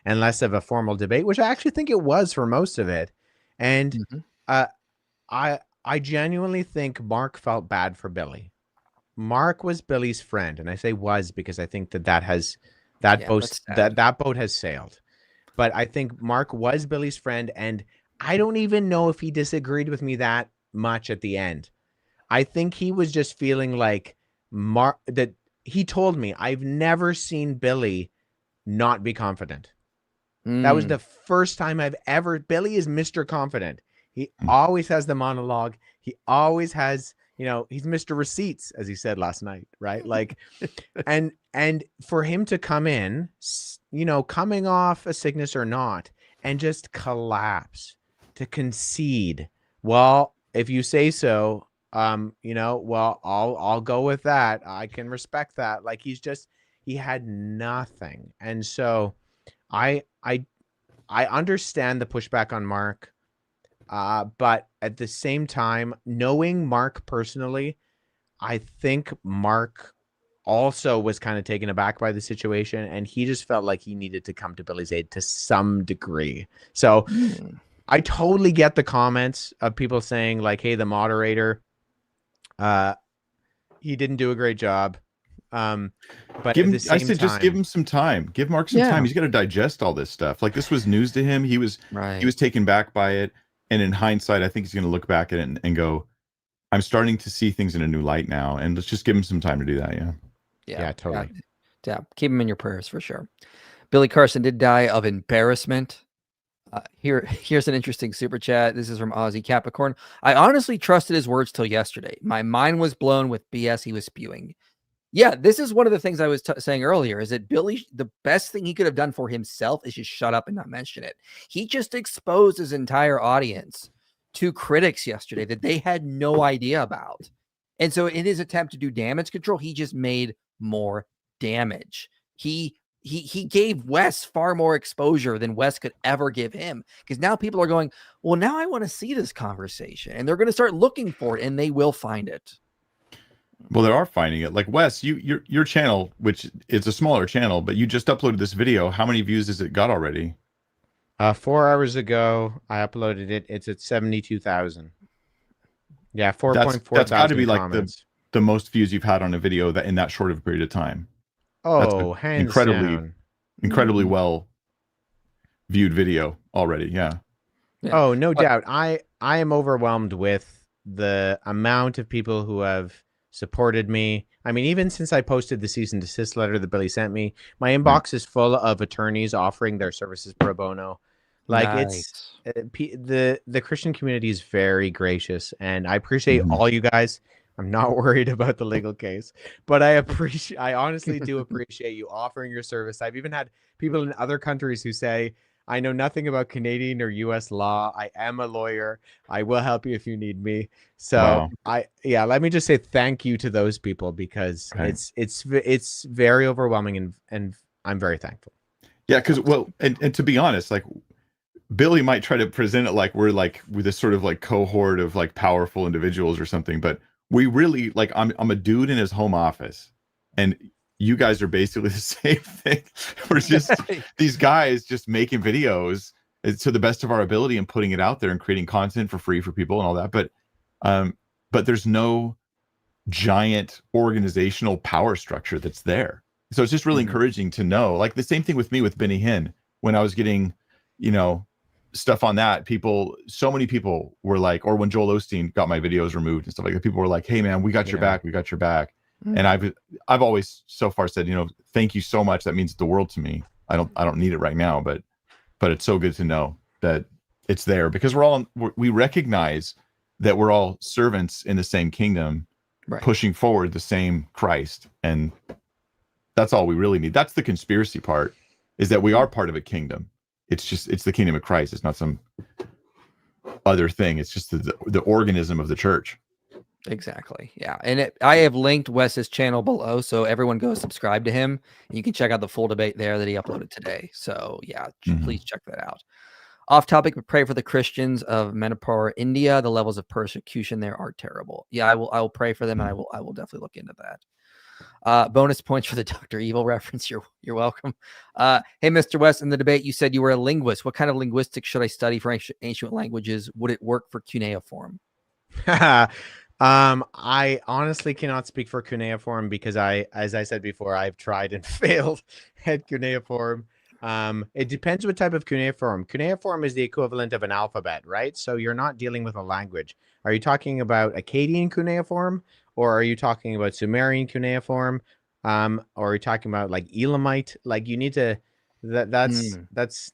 S2: and less of a formal debate, which I actually think it was for most of it. And I genuinely think Mark felt bad for Billy. Mark was Billy's friend, and I say was because I think that boat has sailed. But I think Mark was Billy's friend, and I don't even know if he disagreed with me that much at the end. I think he was just feeling like that he told me, I've never seen Billy not be confident. That was the first time Billy is Mr. Confident. He always has the monologue. He always has, he's Mr. Receipts, as he said last night, right? Like, and for him to come in, coming off a sickness or not, and just collapse, to concede. Well, if you say so, well, I'll go with that. I can respect that. Like, he had nothing. And so I understand the pushback on Mark. But at the same time, knowing Mark personally, I think Mark also was kind of taken aback by the situation, and he just felt like he needed to come to Billy's aid to some degree. So I totally get the comments of people saying like, hey, the moderator, he didn't do a great job. But
S6: just give him some time. Give Mark some time. He's got to digest all this stuff. Like, this was news to him. He was taken back by it. And in hindsight, I think he's going to look back at it and go, I'm starting to see things in a new light now. And let's just give him some time to do that.
S2: Yeah, totally.
S3: Yeah. Keep him in your prayers for sure. Billy Carson did die of embarrassment. Here's an interesting super chat. This is from Ozzy Capricorn. I honestly trusted his words till yesterday. My mind was blown with BS he was spewing. Yeah, this is one of the things I was saying earlier, is that Billy, the best thing he could have done for himself is just shut up and not mention it. He just exposed his entire audience to critics yesterday that they had no idea about. And so in his attempt to do damage control, he just made more damage. He gave Wes far more exposure than Wes could ever give him, because now people are going, well, now I want to see this conversation, and they're going to start looking for it, and they will find it.
S6: Well, they are finding it. Like, Wes, your channel, which is a smaller channel, but you just uploaded this video. How many views has it got already?
S2: 4 hours ago, I uploaded it. It's at 72,000. Yeah, 4.4.
S6: That's got to be like the most views you've had on a video that in that short of a period of time.
S2: Oh, hands down.
S6: Incredibly well viewed video already. Yeah.
S2: Oh, no doubt. I am overwhelmed with the amount of people who have supported me. I mean, even since I posted the cease and desist letter that Billy sent me, my inbox is full of attorneys offering their services pro bono. Like, it's the Christian community is very gracious, and I appreciate all you guys. I'm not worried about the legal case, but I honestly do appreciate you offering your service. I've even had people in other countries who say, I know nothing about Canadian or US law. I am a lawyer. I will help you if you need me. So let me just say thank you to those people, because it's very overwhelming, and I'm very thankful.
S6: Yeah, because and to be honest, like, Billy might try to present it like we're this sort of like cohort of like powerful individuals or something, but we really, like, I'm a dude in his home office, and you guys are basically the same thing. We're just these guys just making videos to the best of our ability and putting it out there and creating content for free for people and all that. But there's no giant organizational power structure that's there. So it's just really encouraging to know. Like, the same thing with me with Benny Hinn. When I was getting, stuff on that, so many people were like, or when Joel Osteen got my videos removed and stuff like that, people were like, hey man, we got your back. We got your back. And I've always so far said, thank you so much. That means the world to me. I don't need it right now, but it's so good to know that it's there, because we recognize that we're all servants in the same kingdom, pushing forward the same Christ. And that's all we really need. That's the conspiracy part, is that we are part of a kingdom. It's the kingdom of Christ. It's not some other thing. It's just the organism of the church.
S3: Exactly. Yeah. And I have linked Wes's channel below, so everyone go subscribe to him. And you can check out the full debate there that he uploaded today. So yeah, please check that out. Off topic, but pray for the Christians of Manipur, India. The levels of persecution there are terrible. Yeah, I will pray for them, and I will definitely look into that. Bonus points for the Dr. Evil reference. You're welcome. Hey, Mr. West, in the debate, you said you were a linguist. What kind of linguistics should I study for ancient languages? Would it work for cuneiform?
S2: I honestly cannot speak for cuneiform because as I said before, I've tried and failed at cuneiform. It depends what type of cuneiform. Cuneiform is the equivalent of an alphabet, right? So you're not dealing with a language. Are you talking about Akkadian cuneiform, or are you talking about Sumerian cuneiform? Or are you talking about like Elamite? Like you need to, that's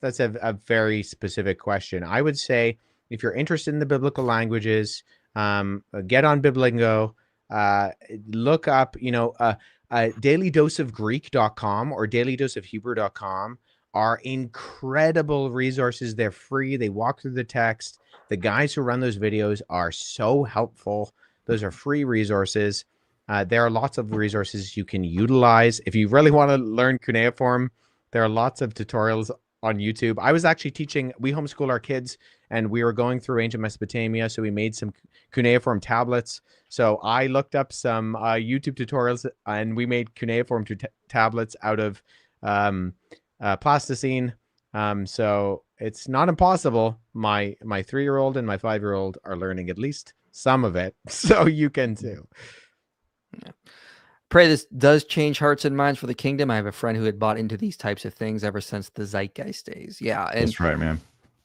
S2: a very specific question. I would say if you're interested in the biblical languages, get on Biblingo, look up, dailydoseofgreek.com or dailydoseofhebrew.com are incredible resources. They're free. They walk through the text. The guys who run those videos are so helpful. Those are free resources. There are lots of resources you can utilize. If you really want to learn cuneiform, there are lots of tutorials on YouTube. I was actually teaching, we homeschool our kids, and we were going through ancient Mesopotamia, so we made some cuneiform tablets. So I looked up some YouTube tutorials, and we made cuneiform tablets out of plasticine. So it's not impossible. My 3-year-old and my 5-year-old are learning at least some of it, so you can too.
S3: Yeah. Pray this does change hearts and minds for the kingdom. I have a friend who had bought into these types of things ever since the zeitgeist days. Yeah, and
S6: that's right, man.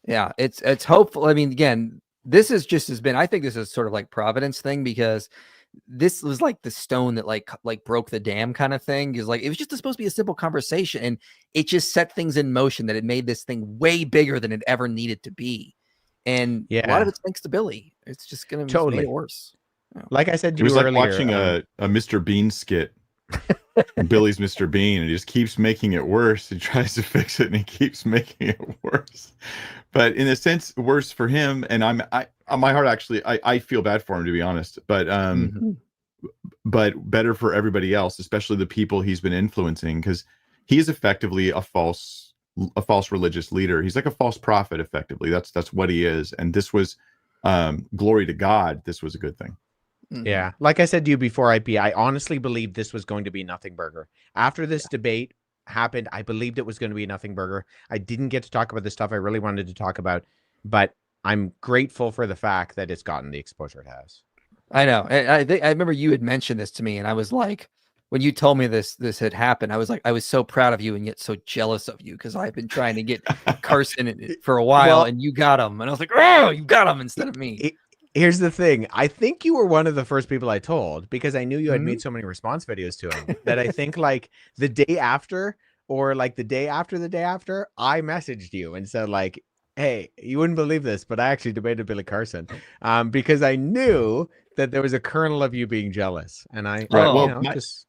S3: Yeah, it's hopeful. I mean, again, this is just has been. I think this is sort of like Providence thing, because this was like the stone that like broke the dam kind of thing. Is like it was just supposed to be a simple conversation, and it just set things in motion that it made this thing way bigger than it ever needed to be. And a lot of it's thanks to Billy. It's just gonna make it worse.
S2: Like I said to
S6: you earlier, it was like
S2: watching
S6: a Mr. Bean skit. Billy's Mr. Bean, and he just keeps making it worse. He tries to fix it, and he keeps making it worse. But in a sense, worse for him. And I on my heart, actually, I feel bad for him, to be honest. But but better for everybody else, especially the people he's been influencing, because he is effectively a false religious leader. He's like a false prophet, effectively. That's what he is. And this was glory to God. This was a good thing.
S2: Yeah. Like I said to you before, IP, I honestly believed this was going to be nothing burger. After this debate happened, I believed it was going to be nothing burger. I didn't get to talk about the stuff I really wanted to talk about, but I'm grateful for the fact that it's gotten the exposure it has.
S3: I know. I remember you had mentioned this to me, and I was like, when you told me this had happened, I was like, I was so proud of you and yet so jealous of you, because I've been trying to get Carson for a while, and you got him. And I was like, oh, you got him instead of me.
S2: Here's the thing. I think you were one of the first people I told, because I knew you had made so many response videos to him that I think like the day after, or like the day after, I messaged you and said like, hey, you wouldn't believe this, but I actually debated Billy Carson because I knew that there was a kernel of you being jealous. And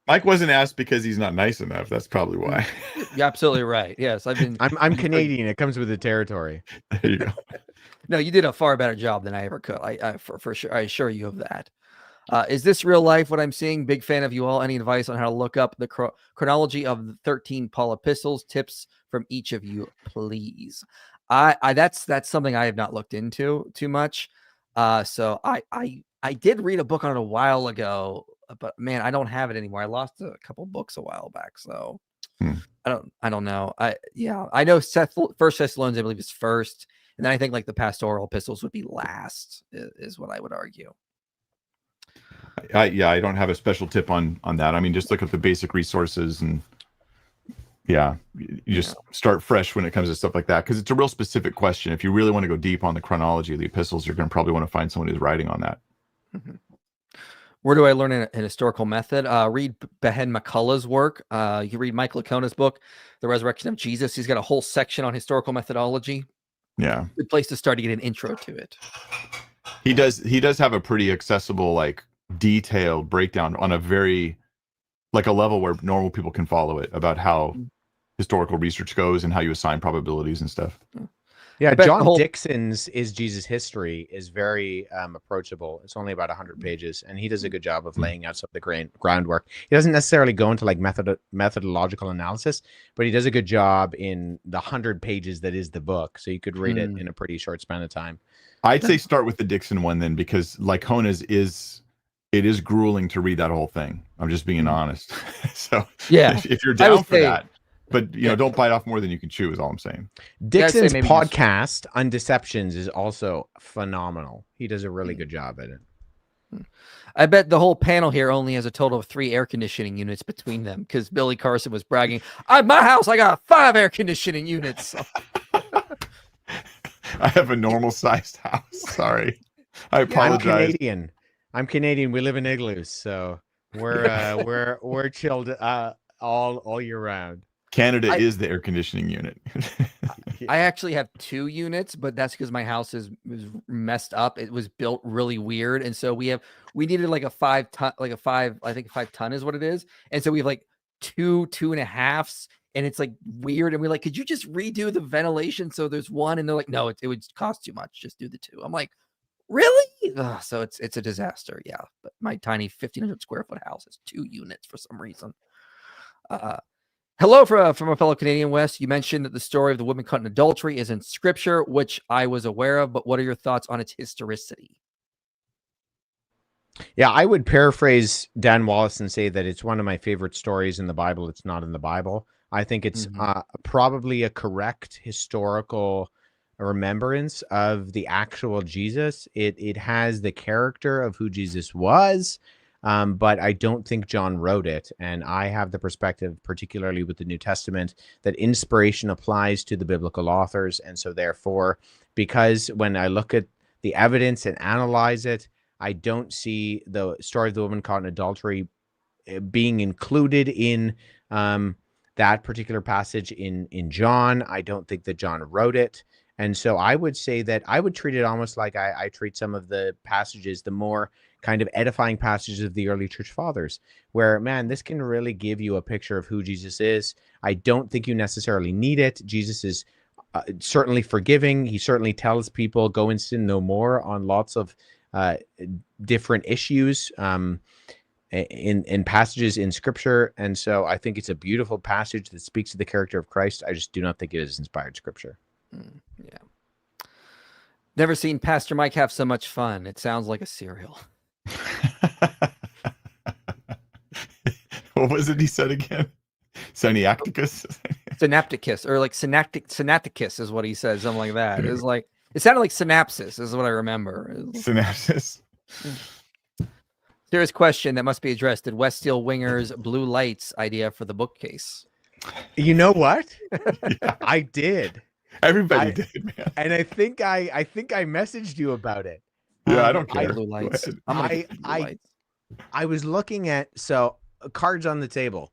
S6: Mike wasn't asked because he's not nice enough. That's probably why.
S3: You're absolutely right. Yes,
S2: I'm Canadian. It comes with the territory.
S6: There you go.
S3: No, you did a far better job than I ever could. I for sure. I assure you of that. Is this real life? What I'm seeing? Big fan of you all. Any advice on how to look up the chronology of the 13 Paul epistles? Tips from each of you, please. That's something I have not looked into too much. So I did read a book on it a while ago, but man, I don't have it anymore. I lost a couple books a while back, so I don't know. I know First Thessalonians, I believe, is first. And then I think like the pastoral epistles would be last, is what I would argue.
S6: I don't have a special tip on that. I mean, just look at the basic resources, and you just start fresh when it comes to stuff like that, because it's a real specific question. If you really want to go deep on the chronology of the epistles, you're going to probably want to find someone who's writing on that.
S3: Where do I learn an historical method? Read Behen McCullough's work. You can read Michael Lacona's book, The Resurrection of Jesus. He's got a whole section on historical methodology.
S6: Yeah,
S3: good place to start to get an intro to it.
S6: He does have a pretty accessible like detailed breakdown on a very like a level where normal people can follow it about how historical research goes and how you assign probabilities and stuff.
S2: Yeah, John Dixon's Is Jesus History is very approachable. It's only about 100 pages, and he does a good job of laying out some of the groundwork. He doesn't necessarily go into like methodological analysis, but he does a good job in the 100 pages that is the book. So you could read it in a pretty short span of time.
S6: I'd say start with the Dixon one then, because like Hona's it is grueling to read that whole thing. I'm just being honest. So
S3: yeah,
S6: if you're down for that, but you know, don't bite off more than you can chew is all I'm saying.
S2: Dixon's podcast on deceptions is also phenomenal. He does a really good job at it.
S3: I bet the whole panel here only has a total of 3 air conditioning units between them, because Billy Carson was bragging, at my house I got 5 air conditioning units.
S6: I have a normal sized house. Sorry. I apologize.
S2: I'm Canadian. We live in igloos, so we're chilled all year round.
S6: Canada is the air conditioning unit.
S3: I actually have 2 units, but that's because my house is messed up. It was built really weird, and so we needed like a 5 ton, I think 5 ton is what it is, and so we have like 2.5s, and it's like weird. And we're like, could you just redo the ventilation so there's one? And they're like, no, it would cost too much. Just do the 2. I'm like, really? Ugh, so it's a disaster. Yeah, but my tiny 1,500 square foot house has 2 units for some reason. Hello from a fellow Canadian, Wes. You mentioned that the story of the woman caught in adultery is in scripture, which I was aware of, but what are your thoughts on its historicity?
S2: Yeah, I would paraphrase Dan Wallace and say that it's one of my favorite stories in the Bible. It's not in the Bible. I think it's probably a correct historical remembrance of the actual Jesus. It has the character of who Jesus was. But I don't think John wrote it. And I have the perspective, particularly with the New Testament, that inspiration applies to the biblical authors. And so therefore, because when I look at the evidence and analyze it, I don't see the story of the woman caught in adultery being included in that particular passage in John. I don't think that John wrote it. And so I would say that I would treat it almost like I treat some of the passages, the more kind of edifying passages of the early church fathers, where, man, this can really give you a picture of who Jesus is. I don't think you necessarily need it. Jesus is certainly forgiving. He certainly tells people, go and sin no more on lots of different issues in passages in scripture. And so I think it's a beautiful passage that speaks to the character of Christ. I just do not think it is inspired scripture.
S3: Yeah. Never seen Pastor Mike have so much fun. It sounds like a cereal.
S6: What was it he said again? Sinaiticus?
S3: Sinaiticus, or like Sinaiticus is what he said, something like that. It was like, it sounded like synapses is what I remember.
S6: Synapses.
S3: Serious question that must be addressed. Did Wes steal Winger's blue lights idea for the bookcase?
S2: You know what?
S6: Yeah.
S2: I did.
S6: Everybody did, man.
S2: And I think I messaged you about it.
S6: Yeah, I don't care.
S3: Blue lights.
S2: I was looking at, so cards on the table.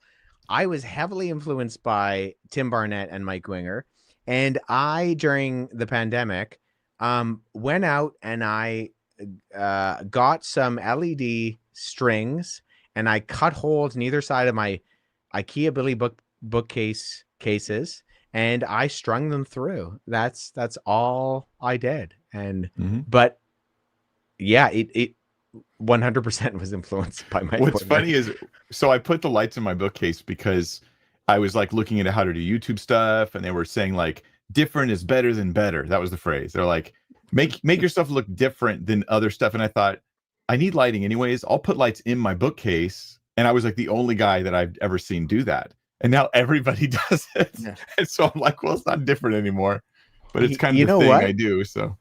S2: I was heavily influenced by Tim Barnett and Mike Winger. And I, during the pandemic, went out and I got some LED strings and I cut holes in either side of my IKEA Billy bookcase cases, and I strung them through. That's all I did. And but yeah, it 100% was influenced by my.
S6: What's funny is, so I put the lights in my bookcase because I was like looking at how to do YouTube stuff, and they were saying like different is better than better. That was the phrase. They're like, make your stuff look different than other stuff. And I thought, I need lighting anyways. I'll put lights in my bookcase. And I was like the only guy that I've ever seen do that. And now everybody does it. Yeah. And so I'm like, well, it's not different anymore. But it's kind of the thing I do. So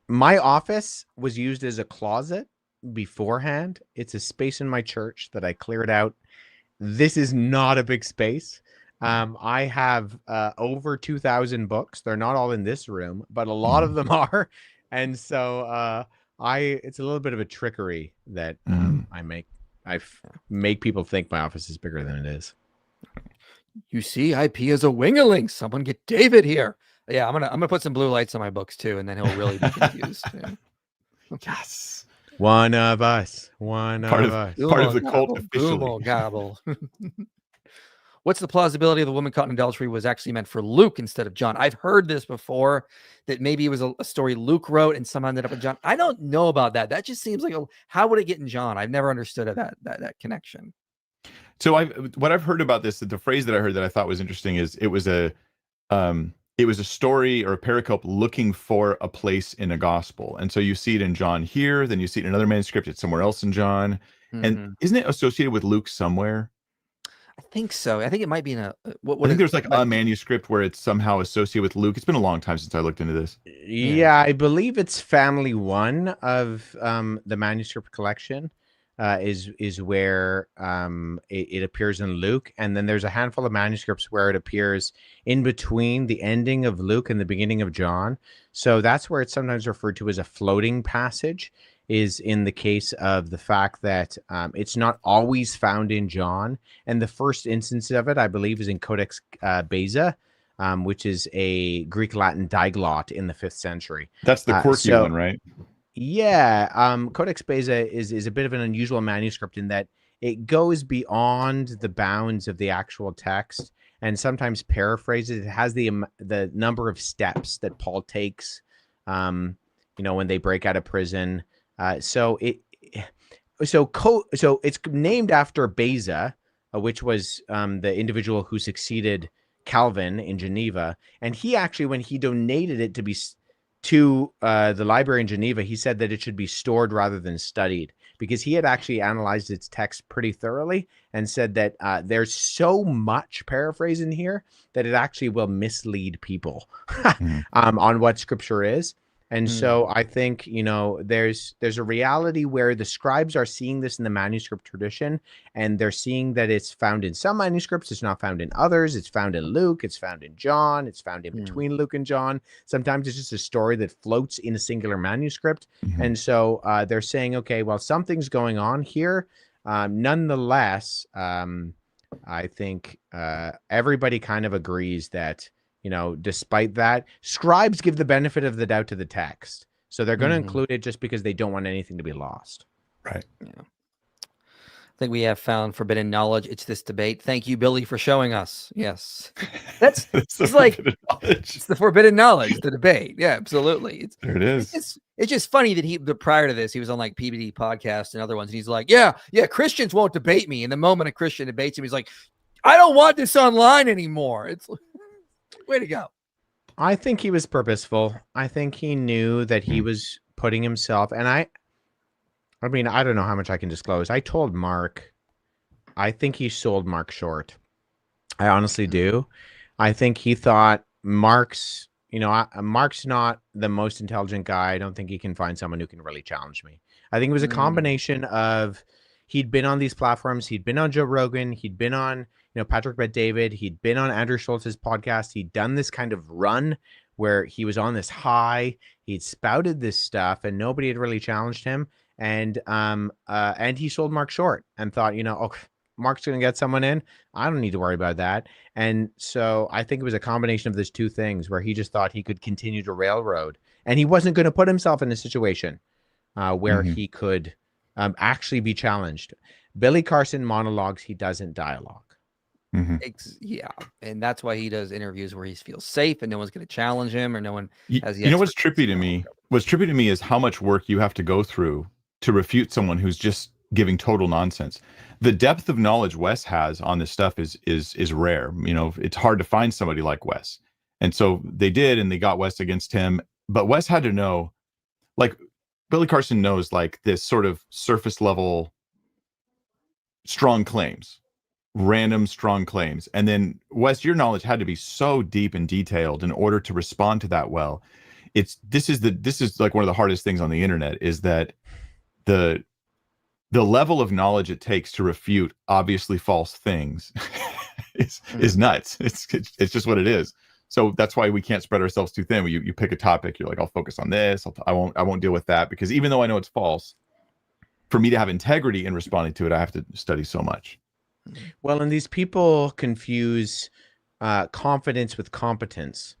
S2: my office was used as a closet beforehand. It's a space in my church that I cleared out. This is not a big space. I have over 2,000 books. They're not all in this room, but a lot of them are. And so it's a little bit of a trickery that I make people think my office is bigger than it is.
S3: You see, IP is a wingerling. Someone get David here. Yeah, I'm gonna put some blue lights on my books too, and then he'll really be confused. Yeah.
S6: Yes.
S2: One of us. One
S6: Part
S2: of
S6: of
S2: us.
S6: part of the
S3: Google
S6: cult
S3: gobble,
S6: officially.
S3: Google gobble. What's the plausibility of the woman caught in adultery was actually meant for Luke instead of John? I've heard this before, that maybe it was a story Luke wrote and somehow ended up with John. I don't know about that. That just seems like how would it get in John? I've never understood that connection.
S6: So what I've heard about this, the phrase that I heard that I thought was interesting is it was a story or a pericope looking for a place in a gospel. And so you see it in John here, then you see it in another manuscript, it's somewhere else in John. And isn't it associated with Luke somewhere?
S3: I think so. I think it might be in a.
S6: I think there's like a manuscript where it's somehow associated with Luke. It's been a long time since I looked into this.
S2: Yeah, I believe it's family 1 of the manuscript collection. Is where it appears in Luke, and then there's a handful of manuscripts where it appears in between the ending of Luke and the beginning of John. So that's where it's sometimes referred to as a floating passage, is in the case of the fact that it's not always found in John. And the first instance of it, I believe, is in Codex Beza, which is a Greek-Latin diglot in the 5th century.
S6: That's the quirky one, right?
S2: Yeah, Codex Beza is a bit of an unusual manuscript in that it goes beyond the bounds of the actual text and sometimes paraphrases. It has the number of steps that Paul takes, when they break out of prison. So it's named after Beza, which was the individual who succeeded Calvin in Geneva, and he actually, when he donated it to the library in Geneva, he said that it should be stored rather than studied, because he had actually analyzed its text pretty thoroughly and said that there's so much paraphrase in here that it actually will mislead people on what scripture is. And so I think, there's a reality where the scribes are seeing this in the manuscript tradition, and they're seeing that it's found in some manuscripts, it's not found in others, it's found in Luke, it's found in John, it's found in between Luke and John. Sometimes it's just a story that floats in a singular manuscript. And so they're saying, okay, well, something's going on here. Nonetheless, I think everybody kind of agrees that, despite that, scribes give the benefit of the doubt to the text. So they're going to include it just because they don't want anything to be lost.
S6: Right.
S3: Yeah. I think we have found forbidden knowledge. It's this debate. Thank you, Billy, for showing us. Yes. It's like, it's the forbidden knowledge, the debate. Yeah, absolutely.
S6: There it is.
S3: It's just funny that prior to this, he was on like PBD podcast and other ones. And he's like, yeah, Christians won't debate me. And the moment a Christian debates him, he's like, I don't want this online anymore. It's way to go.
S2: I think he was purposeful. I think he knew that he was putting himself, and I mean, I don't know how much I can disclose. I told Mark, I think he sold Mark short. I honestly do. I think he thought Mark's not the most intelligent guy. I don't think he can find someone who can really challenge me. I think it was a combination of, he'd been on these platforms. He'd been on Joe Rogan. He'd been on, Patrick Bet-David. He'd been on Andrew Schultz's podcast. He'd done this kind of run where he was on this high. He'd spouted this stuff and nobody had really challenged him. And he sold Mark short and thought, Mark's going to get someone in. I don't need to worry about that. And so I think it was a combination of those two things where he just thought he could continue to railroad, and he wasn't going to put himself in a situation where he could actually be challenged. Billy Carson monologues, he doesn't dialogue.
S3: Yeah, and that's why he does interviews where he feels safe and no one's going to challenge him, or no one has.
S6: What's trippy to me? What's trippy to me is how much work you have to go through to refute someone who's just giving total nonsense. The depth of knowledge Wes has on this stuff is rare. It's hard to find somebody like Wes, and so they did, and they got Wes against him. But Wes had to know, like Billy Carson knows, like this sort of surface level strong claims. Random strong claims, and then Wes, your knowledge had to be so deep and detailed in order to respond to that well. This is like one of the hardest things on the internet, is that the level of knowledge it takes to refute obviously false things is nuts. It's just what it is. So that's why we can't spread ourselves too thin. You pick a topic, you're like, I'll focus on this. I won't deal with that, because even though I know it's false, for me to have integrity in responding to it, I have to study so much.
S2: Well, and these people confuse confidence with competence,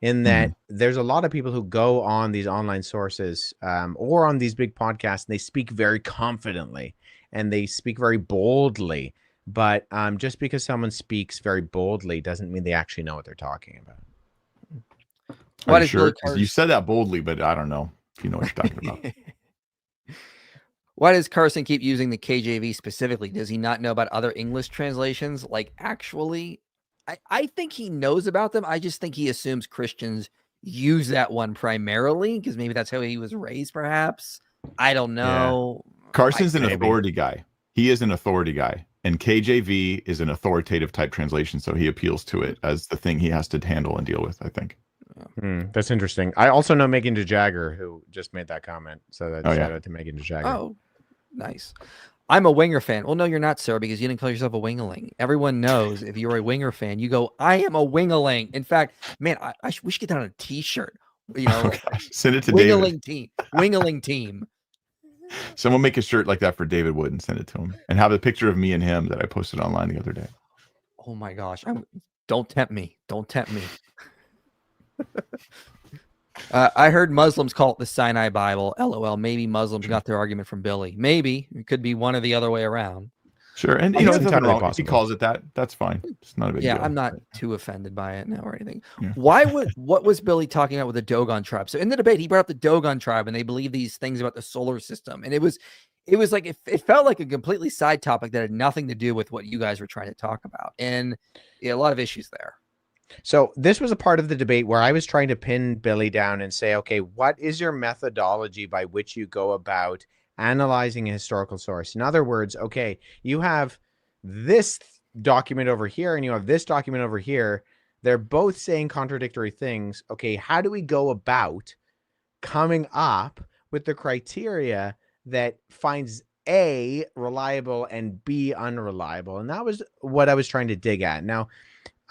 S2: in that there's a lot of people who go on these online sources or on these big podcasts, and they speak very confidently and they speak very boldly. But just because someone speaks very boldly doesn't mean they actually know what they're talking about.
S6: Are you sure? You said that boldly, but I don't know if you know what you're talking about.
S3: Why does Carson keep using the KJV specifically? Does he not know about other English translations? Like, actually, I think he knows about them. I just think he assumes Christians use that one primarily because maybe that's how he was raised, perhaps. I don't know.
S6: Yeah. Carson's an authority guy. He is an authority guy. And KJV is an authoritative type translation, so he appeals to it as the thing he has to handle and deal with, I think.
S2: That's interesting. I also know Megan DeJagger, who just made that comment. So that shout out to Megan DeJagger.
S3: Oh, nice. I'm a Winger fan. Well, no, you're not, sir, because you didn't call yourself a Wingaling. Everyone knows if you're a Winger fan, you go, I am a Wingaling. In fact, man, we should get that on a T-shirt. You know,
S6: send it to
S3: Wingaling
S6: David.
S3: team. Wingaling team.
S6: Someone make a shirt like that for David Wood and send it to him, and have a picture of me and him that I posted online the other day.
S3: Oh my gosh! Don't tempt me. Don't tempt me. I heard Muslims call it the Sinai Bible. LOL. Maybe Muslims got their argument from Billy. Maybe it could be one or the other way around.
S6: Sure, and you know, it's nothing wrong. If he calls it that, that's fine. It's not a big deal.
S3: I'm not too offended by it now or anything. Yeah. What was Billy talking about with the Dogon tribe? So in the debate, he brought up the Dogon tribe, and they believe these things about the solar system, and it was like it felt like a completely side topic that had nothing to do with what you guys were trying to talk about, and a lot of issues there.
S2: So this was a part of the debate where I was trying to pin Billy down and say, okay, what is your methodology by which you go about analyzing a historical source? In other words, okay, you have this document over here and you have this document over here. They're both saying contradictory things. Okay, how do we go about coming up with the criteria that finds A, reliable, and B, unreliable? And that was what I was trying to dig at. Now,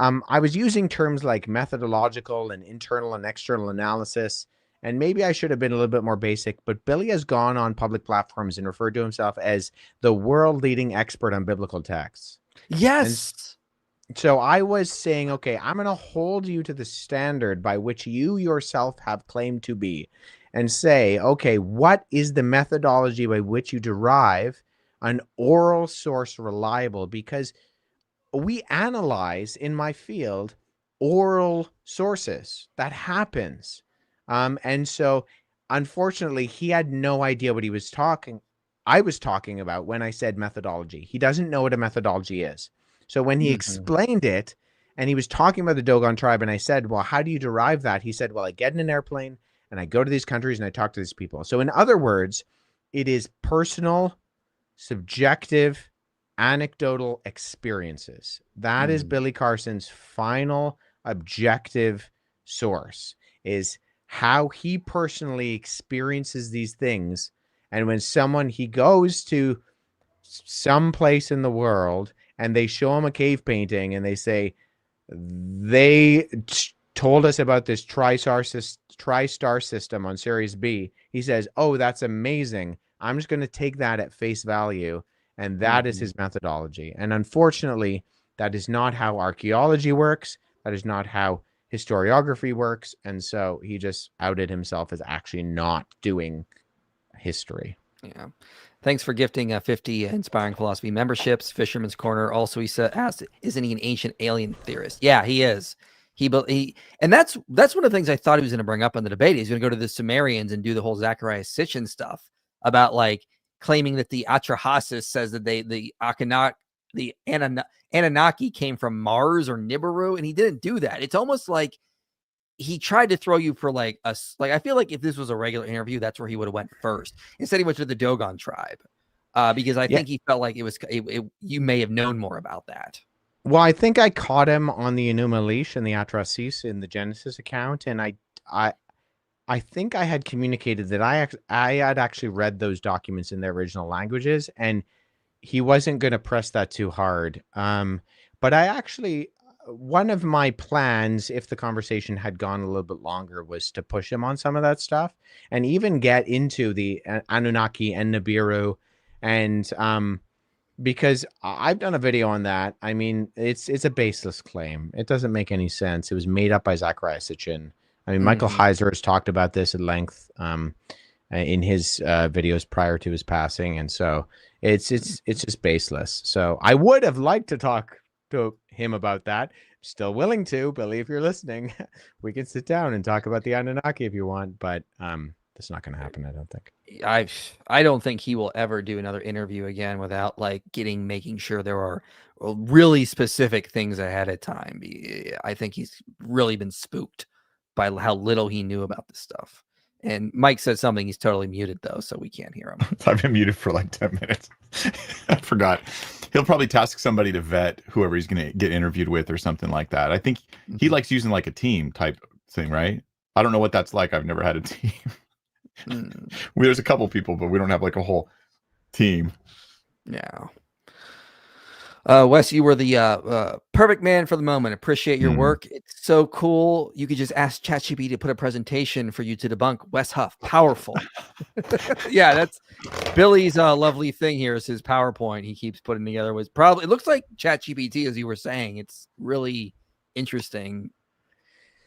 S2: I was using terms like methodological and internal and external analysis, and maybe I should have been a little bit more basic, but Billy has gone on public platforms and referred to himself as the world-leading expert on biblical texts.
S3: Yes.
S2: And so I was saying, okay, I'm going to hold you to the standard by which you yourself have claimed to be and say, okay, what is the methodology by which you derive an oral source reliable? Because we analyze in my field oral sources. That happens. And so unfortunately, he had no idea what I was talking about when I said methodology. He doesn't know what a methodology is. So when he explained it and he was talking about the Dogon tribe and I said, well, how do you derive that? He said, well, I get in an airplane and I go to these countries and I talk to these people. So in other words, it is personal, subjective, anecdotal experiences. That is Billy Carson's final objective source, is how he personally experiences these things. And when he goes to some place in the world and they show him a cave painting and they say, they told us about this tri-star system on Series B, he says, oh, that's amazing. I'm just going to take that at face value. And that is his methodology. And unfortunately, that is not how archaeology works. That is not how historiography works. And so he just outed himself as actually not doing history.
S3: Yeah. Thanks for gifting 50 Inspiring Philosophy memberships. Fisherman's Corner also, he asked, isn't he an ancient alien theorist? Yeah, he is. And that's one of the things I thought he was going to bring up on the debate. He's going to go to the Sumerians and do the whole Zechariah Sitchin stuff about like claiming that the Atrahasis says that the Anunnaki came from Mars or Nibiru, and he didn't do that. It's almost like he tried to throw you for like I feel like if this was a regular interview, that's where he would have went first. Instead, he went to the Dogon tribe because I think he felt like you may have known more about that.
S2: Well, I think I caught him on the Enuma Elish and the Atrahasis in the Genesis account, and I think I had communicated that I had actually read those documents in their original languages, and he wasn't going to press that too hard. But I actually, one of my plans, if the conversation had gone a little bit longer, was to push him on some of that stuff and even get into the Anunnaki and Nibiru. And because I've done a video on that. I mean, it's a baseless claim. It doesn't make any sense. It was made up by Zechariah Sitchin. I mean, Michael Heiser has talked about this at length in his videos prior to his passing, and so it's just baseless. So I would have liked to talk to him about that. Still willing to, Billy, if you're listening. We can sit down and talk about the Anunnaki if you want, but that's not going to happen, I don't think.
S3: I don't think he will ever do another interview again without like making sure there are really specific things ahead of time. I think he's really been spooked by how little he knew about this stuff. And Mike said something. He's totally muted though, so we can't hear him.
S6: I've been muted for like 10 minutes. I forgot. He'll probably task somebody to vet whoever he's going to get interviewed with or something like that. I think he likes using like a team type thing, right? I don't know what that's like. I've never had a team. There's a couple people, but we don't have like a whole team.
S3: Yeah. Wes, you were the perfect man for the moment. Appreciate your work. It's so cool. You could just ask ChatGPT to put a presentation for you to debunk Wes Huff. Powerful. Yeah, that's Billy's lovely thing here is his PowerPoint he keeps putting together. It looks like ChatGPT, as you were saying. It's really interesting.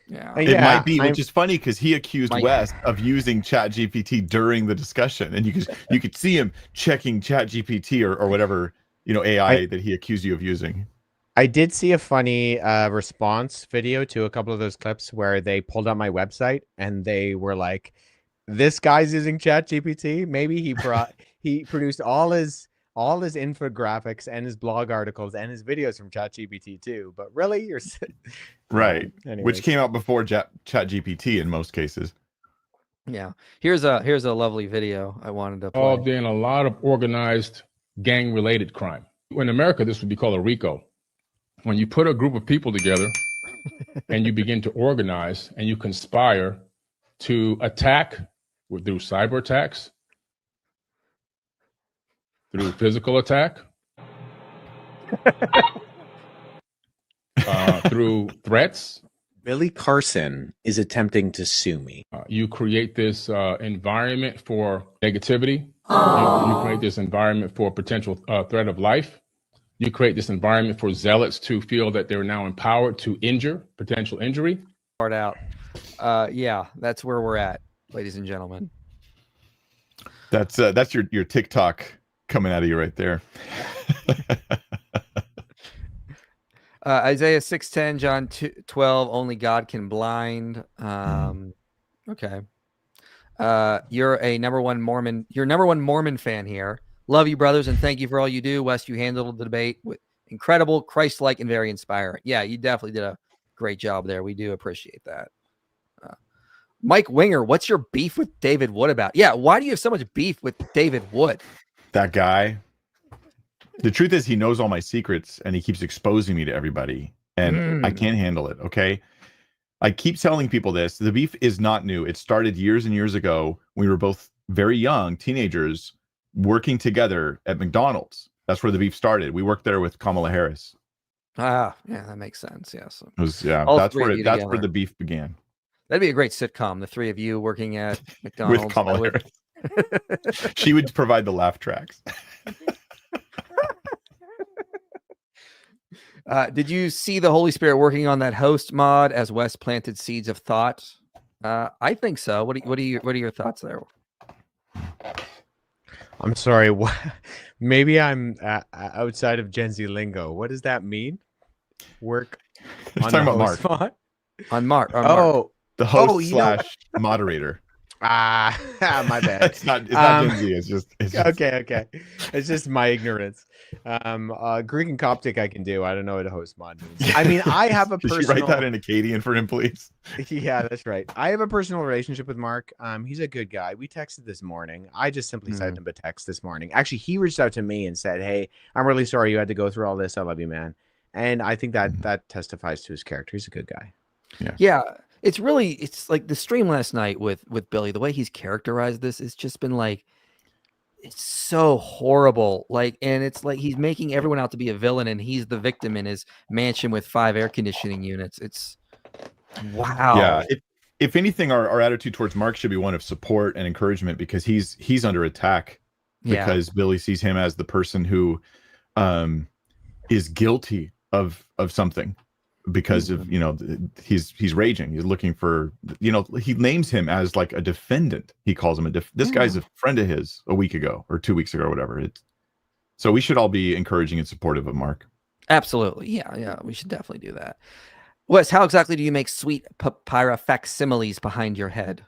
S3: Yeah,
S6: it might be, which is funny because he accused Wes of using ChatGPT during the discussion, and you could see him checking ChatGPT or whatever AI that he accused you of using.
S2: I did see a funny response video to a couple of those clips where they pulled up my website and they were like, "This guy's using ChatGPT. Maybe he produced all his infographics and his blog articles and his videos from ChatGPT too." But really, you're
S6: right, which came out before ChatGPT in most cases.
S3: Yeah, here's a lovely video I wanted to play.
S4: Involved in a lot of organized gang-related crime. In America, this would be called a RICO. When you put a group of people together and you begin to organize and you conspire to attack through cyber attacks, through physical attack, through threats.
S2: Billy Carson is attempting to sue me.
S4: You create this environment for negativity. You create this environment for potential threat of life. You create this environment for zealots to feel that they're now empowered to injure, potential injury.
S3: Part out. Yeah, that's where we're at, ladies and gentlemen.
S6: That's your TikTok coming out of you right there.
S3: Isaiah 6:10, John 12, only God can blind. Okay. You're a number one Mormon fan here. Love you, brothers, and thank you for all you do. Wes, you handled the debate with incredible, Christ-like, and very inspiring. Yeah, you definitely did a great job there. We do appreciate that. Mike Winger, what's your beef with David Wood about? Yeah, why do you have so much beef with David Wood?
S6: That guy. The truth is he knows all my secrets and he keeps exposing me to everybody. And I can't handle it, okay? I keep telling people this. The beef is not new. It started years and years ago. We were both very young teenagers working together at McDonald's. That's where the beef started. We worked there with Kamala Harris.
S3: Yeah, that makes sense. Yes.
S6: That's where the beef began.
S3: That'd be a great sitcom. The three of you working at McDonald's.
S6: With Kamala Harris. She would provide the laugh tracks.
S3: Did you see the Holy Spirit working on that host mod as Wes planted seeds of thought? I think so. What are your thoughts there?
S2: I'm sorry. Maybe I'm outside of Gen Z lingo. What does that mean? Work on
S6: talking about Mark.
S3: On Mark.
S6: The host / moderator.
S2: My bad.
S6: It's not Gen Z. It's just
S2: okay. It's just my ignorance. Greek and Coptic I can do. I don't know what a host mod means. I mean, I have a personal.
S6: Could you write that in Akkadian for him, please?
S2: Yeah, that's right. I have a personal relationship with Mark. He's a good guy. We texted this morning. I just simply sent him a text this morning. Actually, he reached out to me and said, "Hey, I'm really sorry you had to go through all this. I love you, man." And I think that testifies to his character. He's a good guy.
S3: Yeah. It's like the stream last night with Billy, the way he's characterized this, it's just been like, it's so horrible. Like, and it's like he's making everyone out to be a villain and he's the victim in his mansion with 5 air conditioning units. It's wow.
S6: Yeah. If anything, our attitude towards Mark should be one of support and encouragement because he's under attack because Billy sees him as the person who is guilty of something. because of, you know, he's raging. He's looking for, you know, he names him as like a defendant. He calls him this guy's a friend of his a week ago or 2 weeks ago or whatever. So we should all be encouraging and supportive of Mark.
S3: Absolutely. Yeah, we should definitely do that. Wes, how exactly do you make sweet papyra facsimiles behind your head?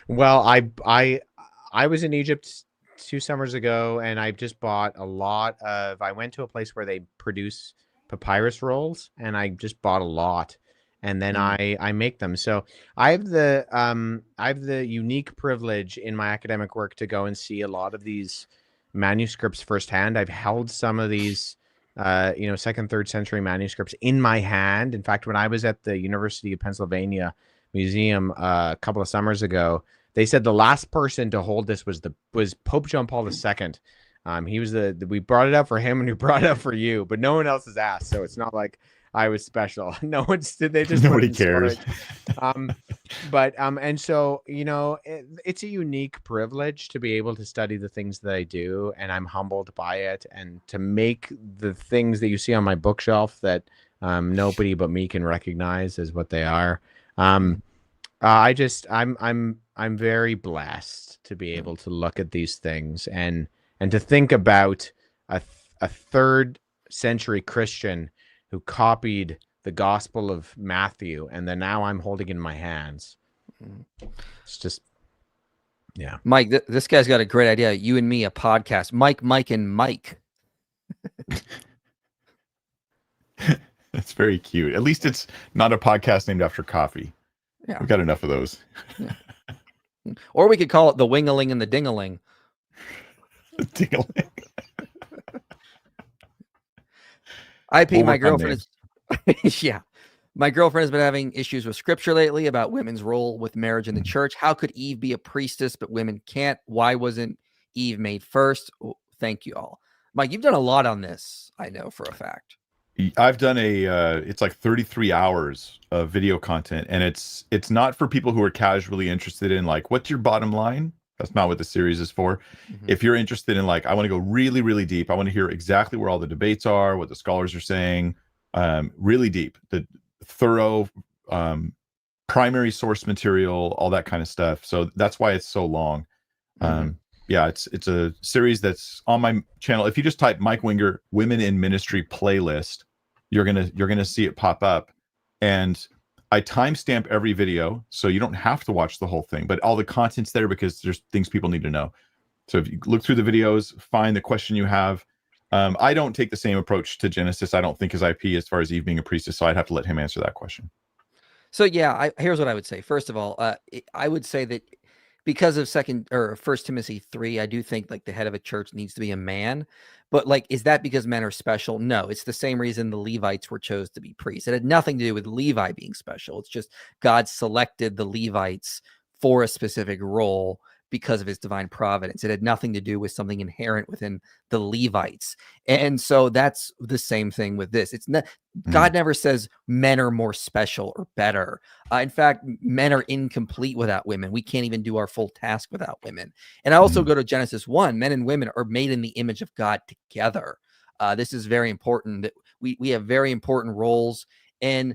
S2: Well, I was in Egypt 2 summers ago, and I just bought a lot of. I went to a place where they produce papyrus rolls, and I just bought a lot, and then I make them. So I have the unique privilege in my academic work to go and see a lot of these manuscripts firsthand. I've held some of these, you know, 2nd, 3rd century manuscripts in my hand. In fact, when I was at the University of Pennsylvania Museum a couple of summers ago, they said the last person to hold this was Pope John Paul II. He was we brought it up for him and we brought it up for you, but no one else has asked. So it's not like I was special. No one's they just
S6: nobody cares.
S2: And so, you know, it's a unique privilege to be able to study the things that I do, and I'm humbled by it, and to make the things that you see on my bookshelf that nobody but me can recognize as what they are. I'm very blessed to be able to look at these things and to think about a 3rd century Christian who copied the Gospel of Matthew, and then now I'm holding it in my hands. It's just, yeah.
S3: Mike, this guy's got a great idea. You and me, a podcast. Mike, and Mike.
S6: That's very cute. At least it's not a podcast named after coffee.
S3: Yeah.
S6: We've got enough of those.
S3: Yeah. Or we could call it the Wingaling and the Dingaling.
S6: The Dingaling.
S3: My girlfriend is yeah. My girlfriend has been having issues with scripture lately about women's role with marriage in the church. How could Eve be a priestess, but women can't? Why wasn't Eve made first? Oh, thank you all. Mike, you've done a lot on this, I know for a fact.
S6: I've done it's like 33 hours of video content, and it's not for people who are casually interested in like, what's your bottom line? That's not what the series is for. If you're interested in like, I want to go really, really deep. I want to hear exactly where all the debates are, what the scholars are saying, really deep, the thorough primary source material, all that kind of stuff. So that's why it's so long. Yeah, it's a series that's on my channel. If you just type Mike Winger Women in Ministry playlist, you're gonna see it pop up. And I timestamp every video, so you don't have to watch the whole thing, but all the content's there because there's things people need to know. So if you look through the videos, find the question you have. I don't take the same approach to Genesis, I don't think, as IP as far as Eve being a priestess, so I'd have to let him answer that question.
S3: So yeah, here's what I would say. First of all, I would say that because of 1 Timothy 3, I do think like the head of a church needs to be a man. But like, is that because men are special? No, it's the same reason the Levites were chose to be priests. It had nothing to do with Levi being special. It's just God selected the Levites for a specific role because of his divine providence. It had nothing to do with something inherent within the Levites. And so that's the same thing with this. It's not, God never says men are more special or better. In fact, men are incomplete without women. We can't even do our full task without women. And I also go to Genesis 1. Men and women are made in the image of God together. This is very important, that we have very important roles. And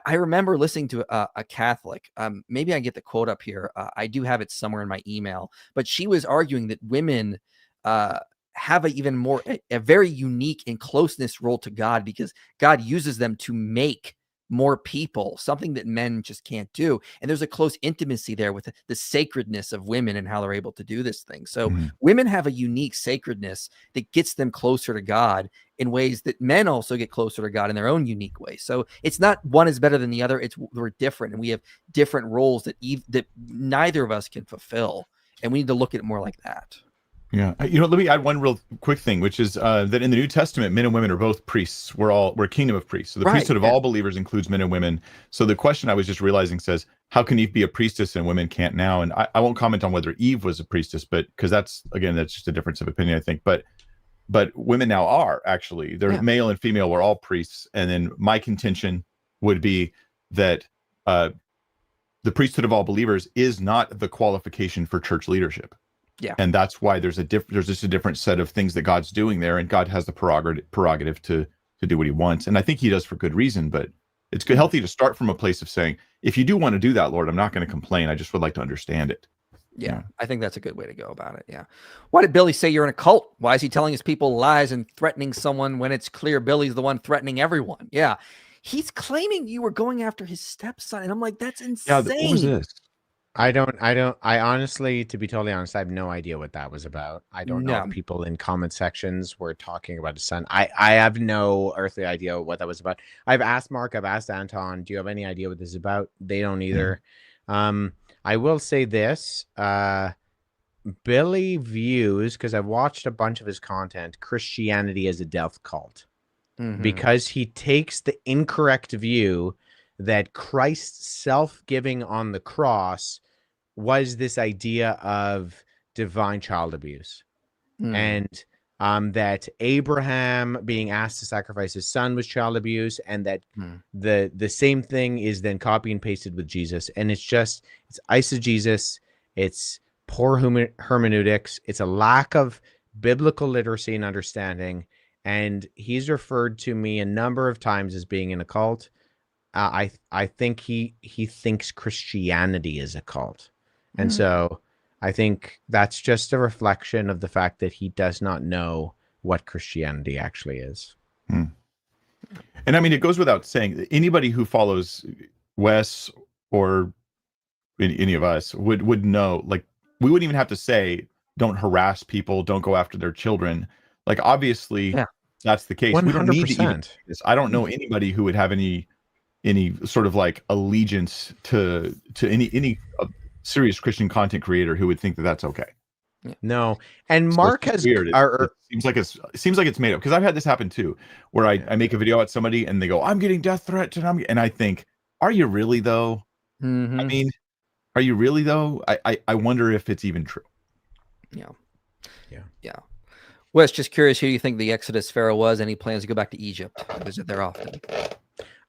S3: I remember listening to a Catholic, maybe I get the quote up here. I do have it somewhere in my email, but she was arguing that women have a very unique and closeness role to God, because God uses them to make more people, something that men just can't do. And there's a close intimacy there with the sacredness of women and how they're able to do this thing. So women have a unique sacredness that gets them closer to God in ways that men also get closer to God in their own unique way. So it's not one is better than the other. We're different, and we have different roles that neither of us can fulfill. And we need to look at it more like that.
S6: Yeah. Let me add one real quick thing, which is that in the New Testament, men and women are both priests. We're a kingdom of priests. So the priesthood of all believers includes men and women. So the question I was just realizing says, how can Eve be a priestess and women can't now? And I won't comment on whether Eve was a priestess, but because that's just a difference of opinion, I think. But women now are actually. They're male and female. We're all priests. And then my contention would be that the priesthood of all believers is not the qualification for church leadership.
S3: Yeah.
S6: And that's why there's just a different set of things that God's doing there, and God has the prerogative to to do what he wants. And I think he does for good reason, but it's good, healthy to start from a place of saying, if you do want to do that, Lord, I'm not going to complain. I just would like to understand it.
S3: Yeah, I think that's a good way to go about it. Yeah. Why did Billy say you're in a cult? Why is he telling his people lies and threatening someone when it's clear Billy's the one threatening everyone? Yeah. He's claiming you were going after his stepson. And I'm like, that's insane.
S6: Yeah, what was this?
S2: I honestly, to be totally honest, I have no idea what that was about. I don't know if people in comment sections were talking about his son. I have no earthly idea what that was about. I've asked Mark, I've asked Anton, do you have any idea what this is about? They don't either. I will say this, Billy views, because I've watched a bunch of his content, Christianity as a death cult, because he takes the incorrect view that Christ's self-giving on the cross was this idea of divine child abuse, and that Abraham being asked to sacrifice his son was child abuse, and that the same thing is then copy and pasted with Jesus. And it's eisegesis, it's poor hermeneutics, it's a lack of biblical literacy and understanding. And he's referred to me a number of times as being in a cult. I think he thinks Christianity is a cult. And so I think that's just a reflection of the fact that he does not know what Christianity actually is.
S6: And I mean, it goes without saying that anybody who follows Wes or any of us would know, like, we wouldn't even have to say, don't harass people, don't go after their children. Like, obviously that's the case.
S2: 100%.
S6: We don't need to even do this. I don't know anybody who would have any sort of like allegiance to any serious Christian content creator who would think that that's okay.
S2: No. And Mark has
S6: weird. It seems like it's made up, because I've had this happen too, where I make a video at somebody and they go, I'm getting death threats, and I think, are you really though? I mean, are you really though? I wonder if it's even true.
S3: Yeah. Wes, just curious, who do you think the Exodus Pharaoh was? Any plans to go back to Egypt? Visit there often?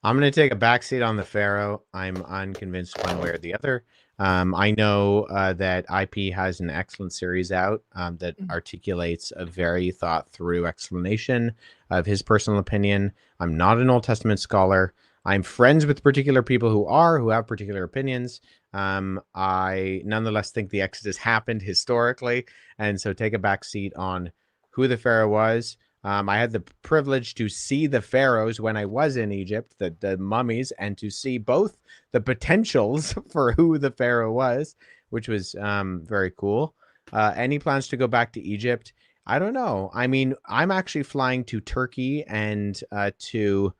S2: I'm going to take a backseat on the Pharaoh. I'm unconvinced one way or the other. I know that IP has an excellent series out that articulates a very thought-through explanation of his personal opinion. I'm not an Old Testament scholar. I'm friends with particular people who have particular opinions. I nonetheless think the Exodus happened historically, and so take a backseat on who the Pharaoh was. I had the privilege to see the pharaohs when I was in Egypt, the mummies, and to see both the potentials for who the Pharaoh was, which was very cool. Any plans to go back to Egypt? I don't know. I mean, I'm actually flying to Turkey and to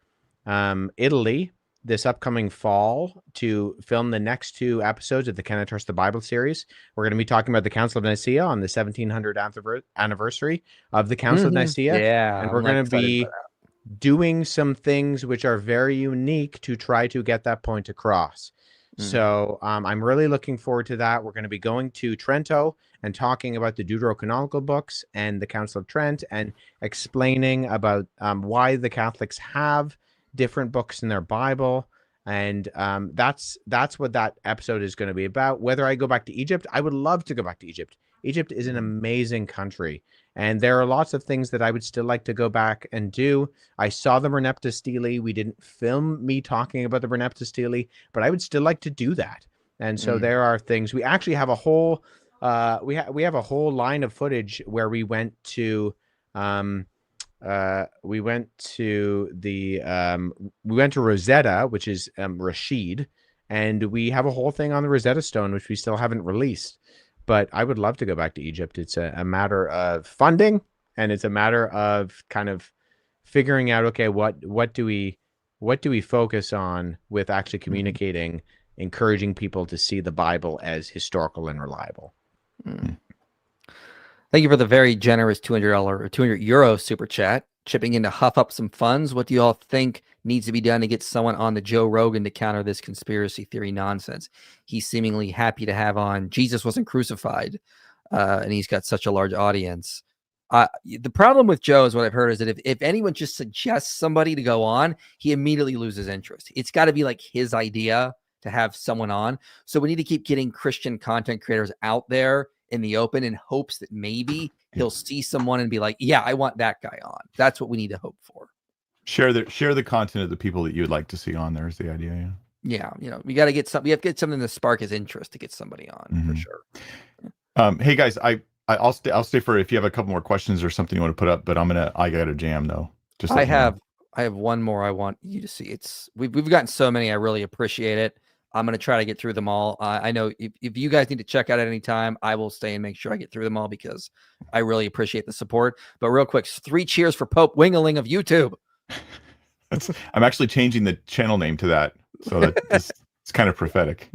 S2: Italy this upcoming fall to film the next 2 episodes of the Can I Trust the Bible series. We're going to be talking about the Council of Nicaea on the 1700th anniversary of the Council of Nicaea.
S3: Yeah.
S2: And we're going to be doing some things which are very unique to try to get that point across. So I'm really looking forward to that. We're going to be going to Trento and talking about the Deuterocanonical books and the Council of Trent, and explaining about why the Catholics have different books in their Bible. And that's what that episode is going to be about. Whether I go back to Egypt, I would love to go back to Egypt. Egypt is an amazing country, and there are lots of things that I would still like to go back and do. I saw the Merneptah Stele. We didn't film me talking about the Merneptah Stele, but I would still like to do that. And so there are things. We actually have a whole we have a whole line of footage where we went to Rosetta, which is Rashid, and we have a whole thing on the Rosetta Stone, which we still haven't released. But I would love to go back to Egypt. It's a matter of funding, and it's a matter of kind of figuring out, okay, what do we focus on with actually communicating, encouraging people to see the Bible as historical and reliable.
S3: Thank you for the very generous $200 or €200 super chat, chipping in to huff up some funds. What do you all think needs to be done to get someone on the Joe Rogan to counter this conspiracy theory nonsense? He's seemingly happy to have on Jesus wasn't crucified, and he's got such a large audience. The problem with Joe is what I've heard is that if anyone just suggests somebody to go on, he immediately loses interest. It's got to be like his idea to have someone on. So we need to keep getting Christian content creators out there in the open in hopes that maybe he'll see someone and be like, yeah, I want that guy on. That's what we need to hope for.
S6: Share the content of the people that you would like to see on there is the idea. Yeah.
S3: Yeah, you know, we got to get some. We have to get something to spark his interest to get somebody on for sure.
S6: Hey guys, I'll stay for if you have a couple more questions or something you want to put up, but I got a jam though. Just
S3: I have one more I want you to see. We've gotten so many. I really appreciate it. I'm going to try to get through them all. I know if you guys need to check out at any time, I will stay and make sure I get through them all because I really appreciate the support. But real quick, 3 cheers for Pope Wingaling of YouTube.
S6: I'm actually changing the channel name to that, so that it's kind of prophetic.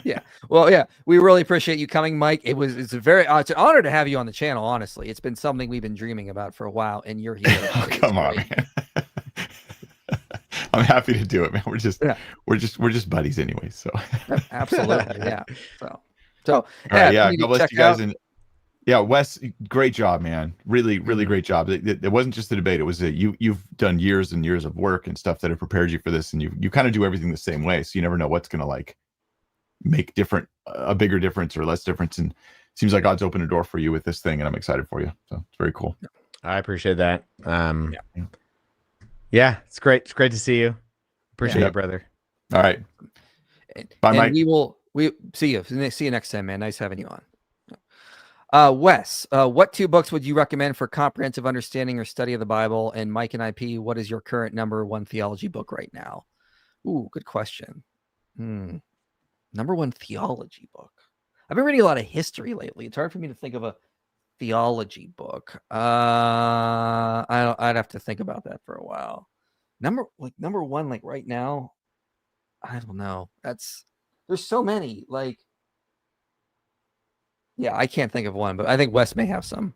S3: Yeah. Well, yeah, we really appreciate you coming, Mike. It's an honor to have you on the channel. Honestly, it's been something we've been dreaming about for a while, and you're here.
S6: Oh, come on, man. I'm happy to do it, man. We're just buddies anyway. So
S3: absolutely, yeah. So
S6: all right, yeah. God bless you guys, and yeah, Wes, great job, man. Really great job. It wasn't just the debate; it was you've done years and years of work and stuff that have prepared you for this, and you kind of do everything the same way, so you never know what's going to make a bigger difference or less difference. And it seems like God's opened a door for you with this thing, and I'm excited for you. So it's very cool.
S2: I appreciate that. Yeah, it's great. It's great to see you. Appreciate it, brother.
S6: All right. Bye, Mike.
S3: We see you. See you next time, man. Nice having you on. Wes, what 2 books would you recommend for comprehensive understanding or study of the Bible? And Mike and IP, what is your current #1 theology book right now? Ooh, good question. #1 theology book. I've been reading a lot of history lately. It's hard for me to think of a theology book. I'd have to think about that for a while. #1, like right now, I don't know. There's so many. Like, yeah, I can't think of one, but I think Wes may have some.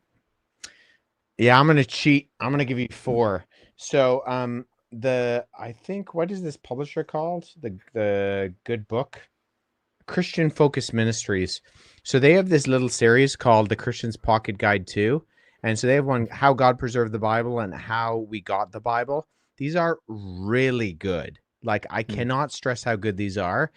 S2: Yeah, I'm gonna cheat. I'm gonna give you 4. So I think, what is this publisher called? The good book, Christian Focus Ministries. So they have this little series called The Christian's Pocket Guide 2. And so they have one, How God Preserved the Bible and How We Got the Bible. These are really good. Like, I cannot stress how good these are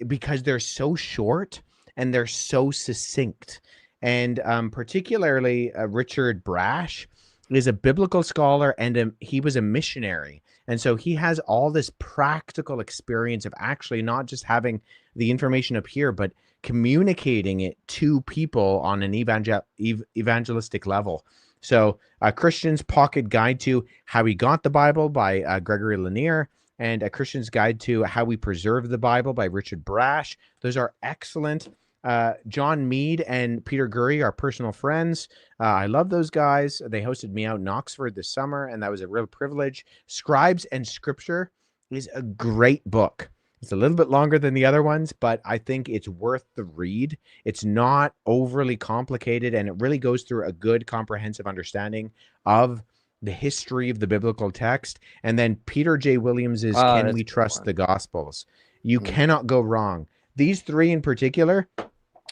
S2: because they're so short and they're so succinct. And particularly Richard Brash is a biblical scholar and he was a missionary. And so he has all this practical experience of actually not just having the information up here, but communicating it to people on an evangelistic level. So Christian's Pocket Guide to How We Got the Bible by Gregory Lanier, and A Christian's Guide to How We Preserve the Bible by Richard Brash. Those are excellent. John Mead and Peter Gurry are personal friends. I love those guys. They hosted me out in Oxford this summer, and that was a real privilege. Scribes and Scripture is a great book. It's a little bit longer than the other ones, but I think it's worth the read. It's not overly complicated, and it really goes through a good comprehensive understanding of the history of the biblical text. And then Peter J. Williams is Can We Trust the Gospels? You cannot go wrong. These 3 in particular,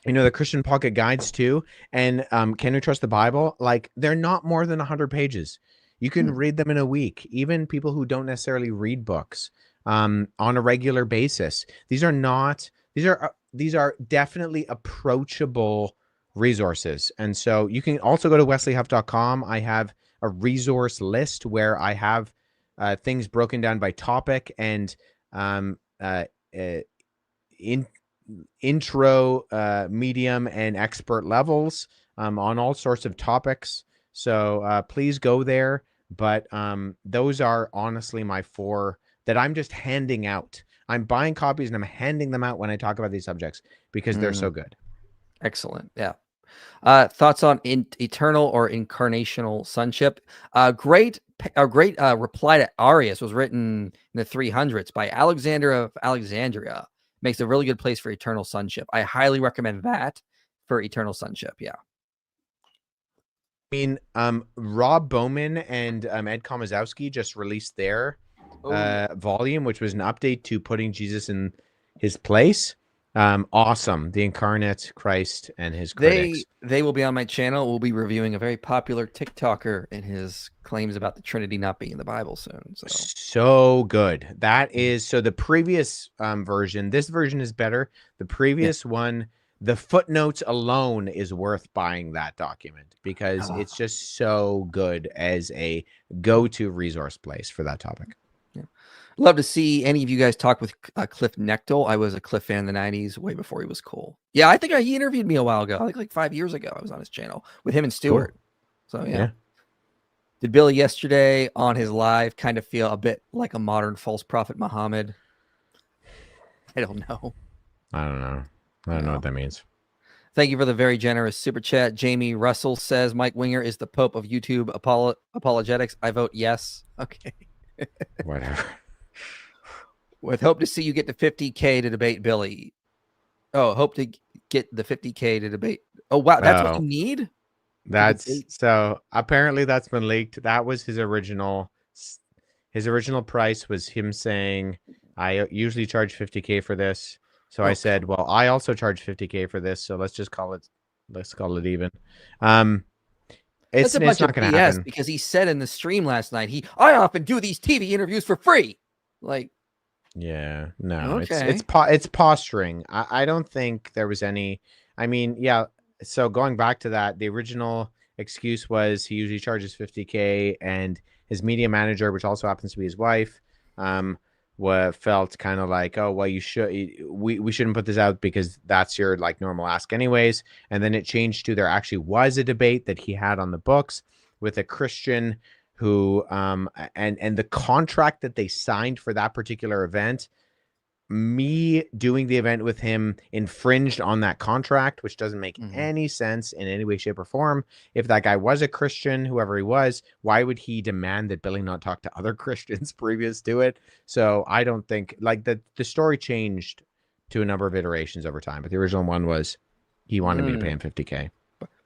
S2: the Christian Pocket Guides too, and Can We Trust the Bible? Like, they're not more than 100 pages. You can read them in a week. Even people who don't necessarily read books on a regular basis. These are definitely approachable resources. And so you can also go to wesleyhuff.com. I have a resource list where I have things broken down by topic and intro, medium, and expert levels on all sorts of topics. So please go there. But those are honestly my 4 that I'm just handing out. I'm buying copies and I'm handing them out when I talk about these subjects because they're so good.
S3: Excellent. Yeah. Thoughts on eternal or incarnational sonship? Great reply to Arius was written in the 300s by Alexander of Alexandria. Makes a really good place for eternal sonship. I highly recommend that for eternal sonship. Yeah.
S2: I mean, Rob Bowman and Ed Komazowski just released their volume, which was an update to putting Jesus in his place. Awesome. The incarnate Christ and his critics.
S3: They will be on my channel. We'll be reviewing a very popular TikToker and his claims about the Trinity not being in the Bible soon.
S2: So good. That is, so the previous version, this version is better. The previous one, the footnotes alone is worth buying that document because it's just so good as a go-to resource place for that topic.
S3: Yeah. Love to see any of you guys talk with Cliff Nechtel. I was a Cliff fan in the 90s, way before he was cool. Yeah, I think he interviewed me a while ago. I think like 5 years ago. I was on his channel with him and Stewart. Cool. So yeah. Did Billy yesterday on his live kind of feel a bit like a modern false prophet Muhammad? I don't know.
S2: I don't know. I don't know what that means.
S3: Thank you for the very generous super chat. Jamie Russell says Mike Winger is the Pope of YouTube apologetics. I vote yes. Okay.
S2: Whatever.
S3: With hope to see you get to 50K to debate Billy. Oh, hope to get the 50K to debate. Oh, wow. That's what you need?
S2: That's so apparently that's been leaked. That was his original price was him saying, I usually charge 50K for this. So I said, well, I also charge 50K for this. So let's call it even. It's not going to happen
S3: because he said in the stream last night, I often do these TV interviews for free. Like,
S2: yeah, no, it's posturing. I don't think there was any, I mean, yeah. So going back to that, the original excuse was he usually charges 50K and his media manager, which also happens to be his wife, felt kind of like, oh, well, we shouldn't put this out because that's your like normal ask anyways. And then it changed to there actually was a debate that he had on the books with a Christian who and the contract that they signed for that particular event, me doing the event with him infringed on that contract, which doesn't make any sense in any way, shape, or form. If that guy was a Christian, whoever he was, why would he demand that Billy not talk to other Christians previous to it? So I don't think like the story changed to a number of iterations over time, but the original one was he wanted me to pay him 50K.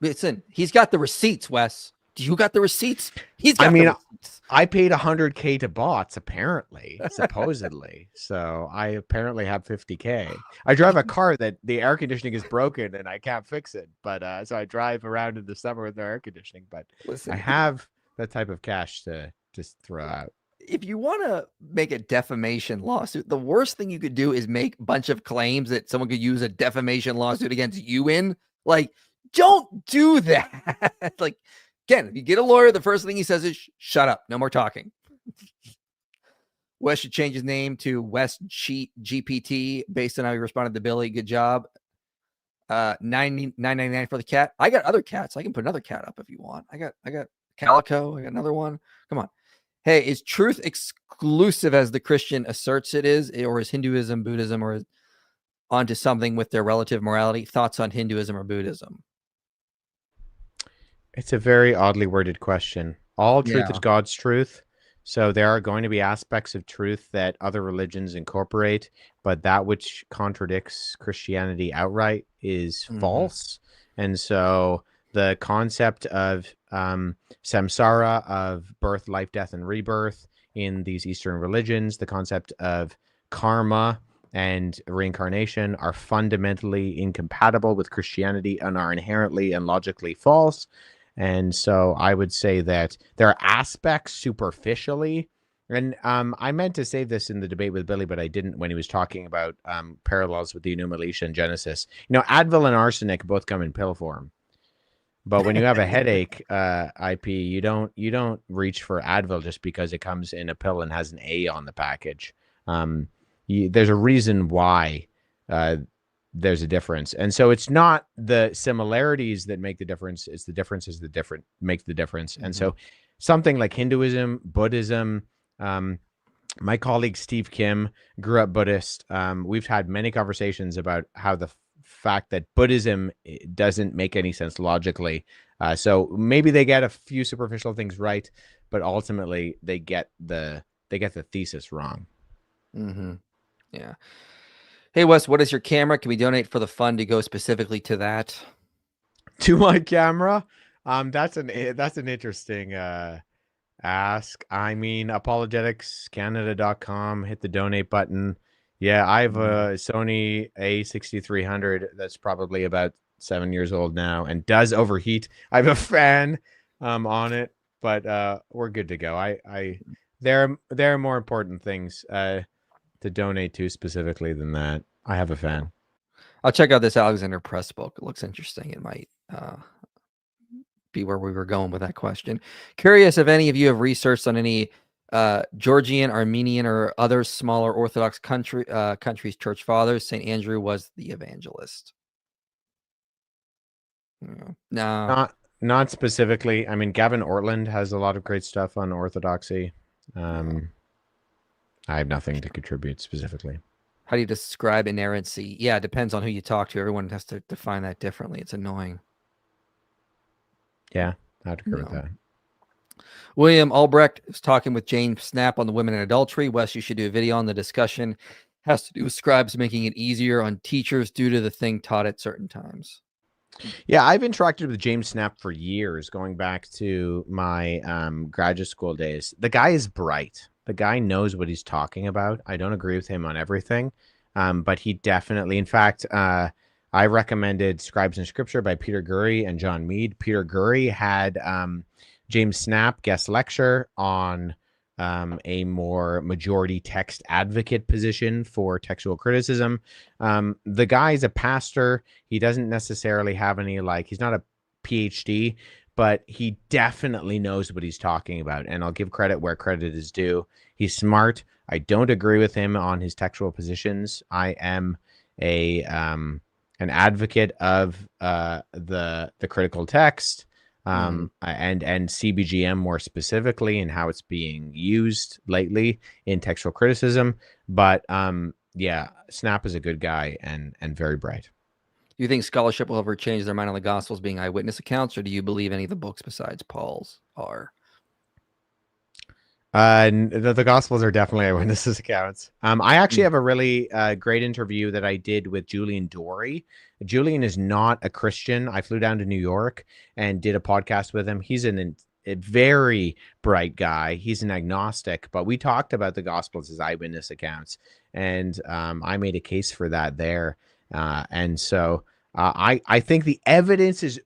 S3: Listen, he's got the receipts, Wes. Do you got the receipts? He's got the receipts.
S2: I paid 100K to bots, apparently, supposedly. So I apparently have 50K. I drive a car that the air conditioning is broken and I can't fix it. But so I drive around in the summer with no air conditioning. But listen, I have that type of cash to just throw out.
S3: If you want to make a defamation lawsuit, the worst thing you could do is make a bunch of claims that someone could use a defamation lawsuit against you in. Like, don't do that. Like, again, if you get a lawyer, the first thing he says is, shut up. No more talking. Wes should change his name to Wes GPT based on how he responded to Billy. Good job. $9.99 for the cat. I got other cats. I can put another cat up if you want. I got Calico. I got another one. Come on. Hey, is truth exclusive as the Christian asserts it is, or is Hinduism, Buddhism, or onto something with their relative morality? Thoughts on Hinduism or Buddhism?
S2: It's a very oddly worded question. All truth is God's truth. So there are going to be aspects of truth that other religions incorporate, but that which contradicts Christianity outright is false. And so the concept of samsara, of birth, life, death, and rebirth in these Eastern religions, the concept of karma and reincarnation are fundamentally incompatible with Christianity and are inherently and logically false. And so I would say that there are aspects superficially, and I meant to say this in the debate with Billy, but I didn't when he was talking about parallels with the Enuma Elish and Genesis. You know, Advil and arsenic both come in pill form, but when you have a headache, IP, you don't reach for Advil just because it comes in a pill and has an A on the package. There's a reason why there's a difference. And so it's not the similarities that make the difference. It's the differences that make the difference. And so something like Hinduism, Buddhism, my colleague Steve Kim grew up Buddhist. We've had many conversations about how the fact that Buddhism doesn't make any sense logically. So maybe they get a few superficial things right, but ultimately they get the thesis wrong.
S3: Yeah. Hey, Wes, what is your camera? Can we donate for the fund to go specifically to that?
S2: To my camera? That's an interesting ask. I mean, apologeticscanada.com, hit the donate button. Yeah, I have a Sony A6300 that's probably about 7 years old now and does overheat. I have a fan on it, but we're good to go. There are more important things to donate to specifically than that. I have a fan.
S3: I'll check out this Alexander Press book. It looks interesting. It might be where we were going with that question. Curious if any of you have researched on any Georgian, Armenian, or other smaller Orthodox countries' church fathers. St. Andrew was the evangelist. No.
S2: Not specifically. I mean, Gavin Ortland has a lot of great stuff on orthodoxy. I have nothing to contribute specifically.
S3: How do you describe inerrancy? Yeah, it depends on who you talk to. Everyone has to define that differently. It's annoying.
S2: Yeah, I would agree with that.
S3: William Albrecht is talking with Jane Snap on the women in adultery. Wes, you should do a video on the discussion. Has to do with scribes making it easier on teachers due to the thing taught at certain times.
S2: Yeah, I've interacted with James Snap for years, going back to my graduate school days. The guy is bright. The guy knows what he's talking about. I don't agree with him on everything, but he definitely, in fact, I recommended Scribes in Scripture by Peter Gurry and John Mead. Peter Gurry had James Snap guest lecture on a more majority text advocate position for textual criticism. The guy's a pastor. He doesn't necessarily have any, he's not a PhD, but he definitely knows what he's talking about. And I'll give credit where credit is due. He's smart. I don't agree with him on his textual positions. I am an advocate of the critical text. And CBGM more specifically, and how it's being used lately in textual criticism. But yeah, Snap is a good guy and very bright.
S3: Do you think scholarship will ever change their mind on the Gospels being eyewitness accounts, or do you believe any of the books besides Paul's are?
S2: The Gospels are definitely eyewitnesses accounts. I actually have a really great interview that I did with Julian Dory. Julian is not a Christian. I flew down to New York and did a podcast with him. He's a very bright guy. He's an agnostic, but we talked about the Gospels as eyewitness accounts, and I made a case for that there. And so I think the evidence is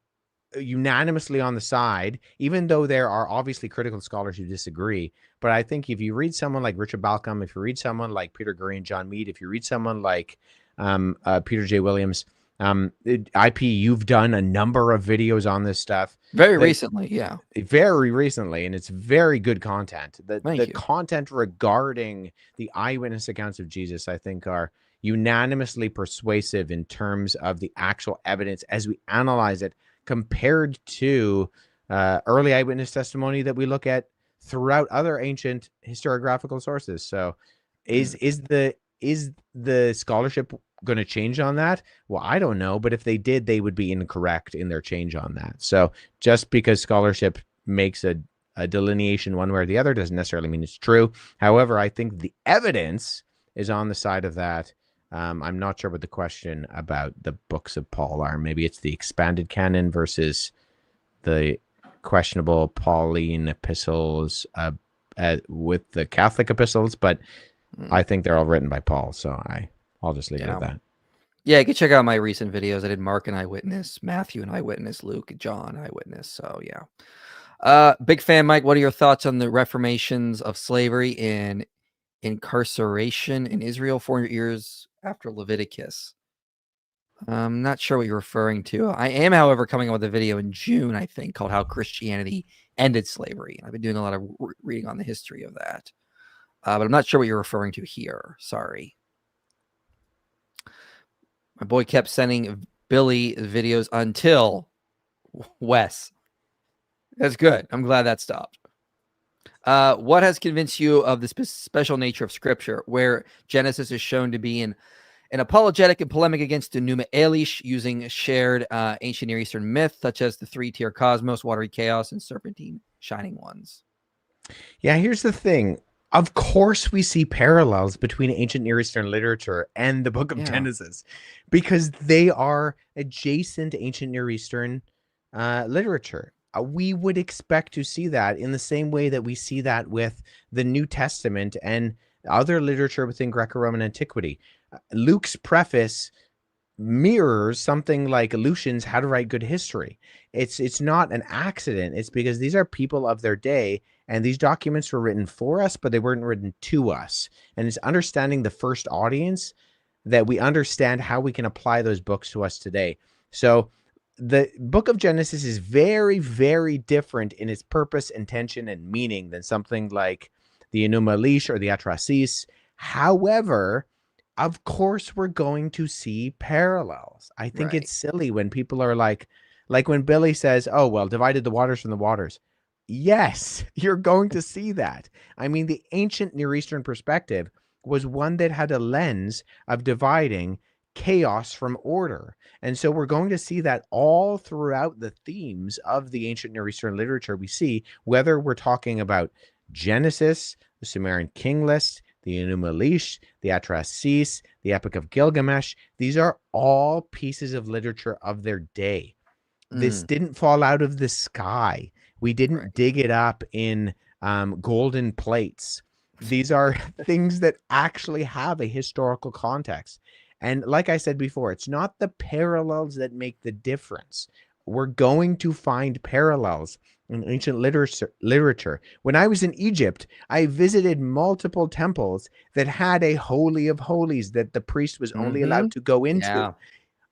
S2: unanimously on the side, even though there are obviously critical scholars who disagree. But I think if you read someone like Richard Balcom, if you read someone like Peter Gurry and John Mead, if you read someone like Peter J. Williams, IP, you've done a number of videos on this stuff.
S3: Very recently, yeah.
S2: Very recently, and it's very good content. The content regarding the eyewitness accounts of Jesus, I think, are unanimously persuasive in terms of the actual evidence as we analyze it, compared to early eyewitness testimony that we look at throughout other ancient historiographical sources. So is the scholarship going to change on that? Well, I don't know, but if they did, they would be incorrect in their change on that. So just because scholarship makes a delineation one way or the other doesn't necessarily mean it's true. However, I think the evidence is on the side of that. I'm not sure what the question about the books of Paul are. Maybe it's the expanded canon versus the questionable Pauline epistles with the Catholic epistles, but I think they're all written by Paul, so I'll just leave it at that.
S3: Yeah, you can check out my recent videos. I did Mark and Eyewitness, Matthew and Eyewitness, Luke, John Eyewitness. So yeah. Big fan, Mike. What are your thoughts on the reformations of slavery and incarceration in Israel 400 years after Leviticus? I'm not sure what you're referring to. I am, however, coming up with a video in June, I think, called How Christianity Ended Slavery. I've been doing a lot of reading on the history of that. But I'm not sure what you're referring to here. Sorry. My boy kept sending Billy videos until Wes. That's good. I'm glad that stopped. What has convinced you of the special nature of Scripture, where Genesis is shown to be an apologetic and polemic against the Pneuma Elish, using shared ancient Near Eastern myth, such as the three-tier cosmos, watery chaos, and serpentine shining ones?
S2: Yeah, here's the thing. Of course, we see parallels between ancient Near Eastern literature and the book of Genesis, because they are adjacent ancient Near Eastern literature. We would expect to see that in the same way that we see that with the New Testament and other literature within Greco-Roman antiquity. Luke's preface mirrors something like Lucian's How to Write Good History. It's not an accident. It's because these are people of their day, and these documents were written for us, but they weren't written to us. And it's understanding the first audience that we understand how we can apply those books to us today. So the book of Genesis is very, very different in its purpose, intention, and meaning than something like the Enuma Elish or the Atrasis. However, of course, we're going to see parallels. I think
S3: Right.
S2: it's silly when people are like when Billy says, oh, well, divided the waters from the waters. Yes, you're going to see that. I mean, the ancient Near Eastern perspective was one that had a lens of dividing chaos from order. And so we're going to see that all throughout the themes of the ancient Near Eastern literature we see, whether we're talking about Genesis, the Sumerian king list, the Enuma Elish, the Atrasis, the Epic of Gilgamesh. These are all pieces of literature of their day. This didn't fall out of the sky. We didn't dig it up in golden plates. These are things that actually have a historical context. And like I said before, it's not the parallels that make the difference. We're going to find parallels in ancient literature. When I was in Egypt, I visited multiple temples that had a holy of holies that the priest was only allowed to go into.
S3: Yeah.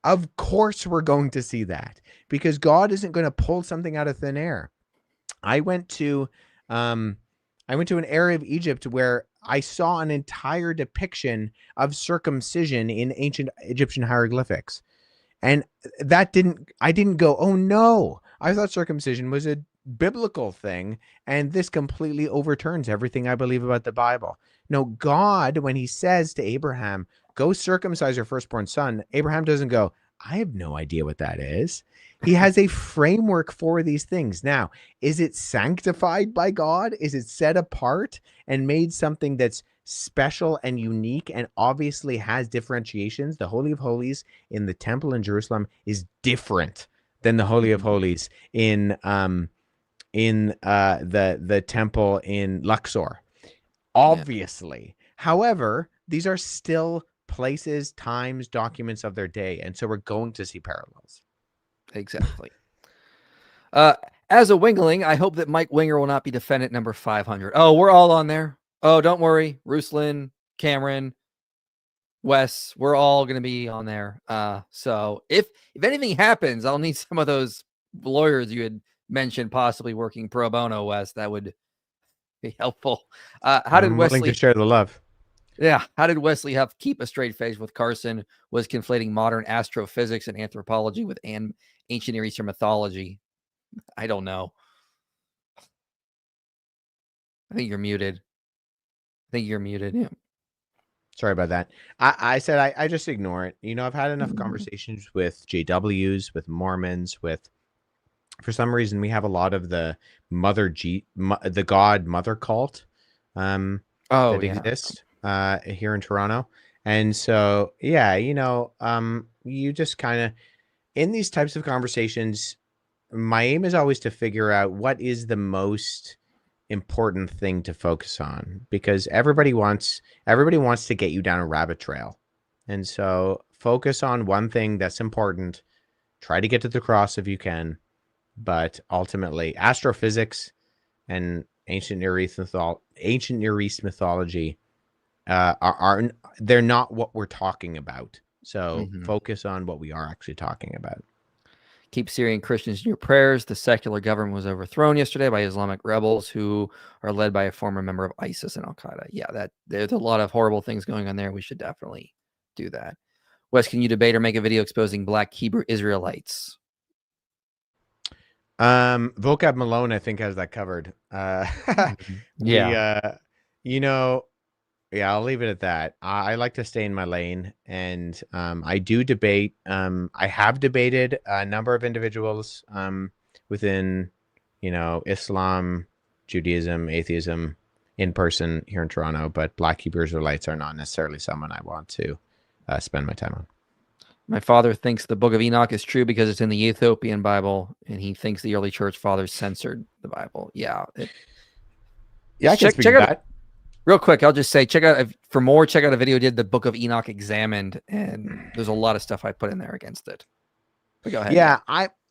S2: Of course, we're going to see that because God isn't going to pull something out of thin air. I went to an area of Egypt where I saw an entire depiction of circumcision in ancient Egyptian hieroglyphics. And I didn't go, oh no, I thought circumcision was a biblical thing, and this completely overturns everything I believe about the Bible. No, God, when he says to Abraham, go circumcise your firstborn son, Abraham doesn't go, I have no idea what that is. He has a framework for these things. Now, is it sanctified by God? Is it set apart and made something that's special and unique and obviously has differentiations? The Holy of Holies in the temple in Jerusalem is different than the Holy of Holies in the temple in Luxor, obviously. However, these are still places, times, documents of their day, and so we're going to see parallels.
S3: Exactly. As a Wingling, I hope that Mike Winger will not be defendant number 500. Oh, we're all on there. Oh, don't worry, Ruslan, Cameron, Wes, we're all going to be on there. So if anything happens, I'll need some of those lawyers you had mentioned possibly working pro bono, Wes. That would be helpful. How did Wesley
S2: willing to share the love?
S3: Yeah. How did Wesley Huff keep a straight face with Carson? Was conflating modern astrophysics and anthropology with ancient Near Eastern mythology? I don't know. I think you're muted. Yeah.
S2: Sorry about that. I said I just ignore it. You know, I've had enough conversations with JWs, with Mormons, for some reason we have a lot of the the God Mother cult that exists here in Toronto. And so, yeah, you know, you just kind of, in these types of conversations, my aim is always to figure out what is the most important thing to focus on, because everybody wants to get you down a rabbit trail. And so focus on one thing that's important, try to get to the cross if you can, but ultimately astrophysics and ancient Near East mythology they're not what we're talking about. So focus on what we are actually talking about.
S3: Keep Syrian Christians in your prayers. The secular government was overthrown yesterday by Islamic rebels who are led by a former member of ISIS and Al-Qaeda. Yeah, there's a lot of horrible things going on there. We should definitely do that. Wes, can you debate or make a video exposing Black Hebrew Israelites?
S2: Vocab Malone, I think, has that covered. You know, yeah, I'll leave it at that. I like to stay in my lane, and I do debate. I have debated a number of individuals within, you know, Islam, Judaism, atheism in person here in Toronto, but Black Hebrew Israelites are not necessarily someone I want to spend my time on.
S3: My father thinks the Book of Enoch is true because it's in the Ethiopian Bible, and he thinks the early church fathers censored the Bible. Yeah.
S2: I can speak to that.
S3: Real quick, I'll just say, check out a video did the Book of Enoch Examined, and there's a lot of stuff I put in there against it. But go ahead.
S2: Yeah,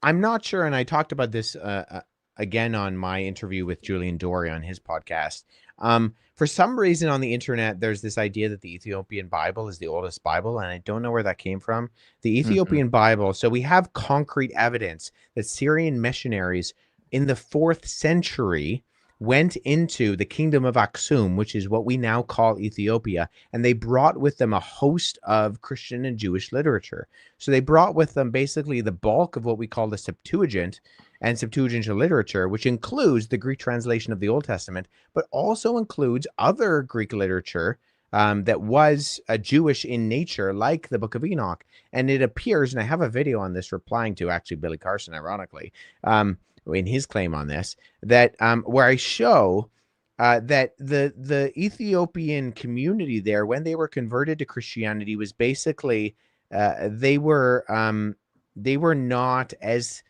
S2: I'm not sure, and I talked about this again on my interview with Julian Dory on his podcast. For some reason on the internet, there's this idea that the Ethiopian Bible is the oldest Bible, and I don't know where that came from. The Ethiopian Bible, so we have concrete evidence that Syrian missionaries in the 4th century went into the kingdom of Aksum, which is what we now call Ethiopia, and they brought with them a host of Christian and Jewish literature. So they brought with them basically the bulk of what we call the Septuagint and Septuaginta literature, which includes the Greek translation of the Old Testament, but also includes other Greek literature that was Jewish in nature, like the Book of Enoch. And it appears, and I have a video on this replying to actually Billy Carson, ironically, in his claim on this, that where I show that the Ethiopian community there, when they were converted to Christianity, was basically they were not as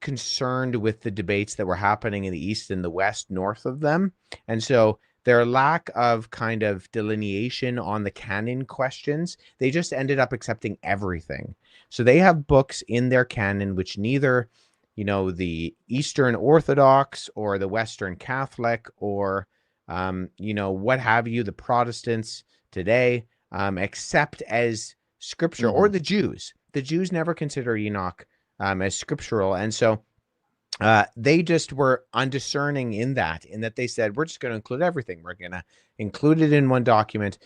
S2: concerned with the debates that were happening in the East and the West north of them, and so their lack of kind of delineation on the canon questions, they just ended up accepting everything. So they have books in their canon which neither, the Eastern Orthodox or the Western Catholic or, what have you, the Protestants today accept as scripture, or the Jews. The Jews never consider Enoch as scriptural. And so they just were undiscerning in that they said, we're just going to include everything. We're going to include it in one document.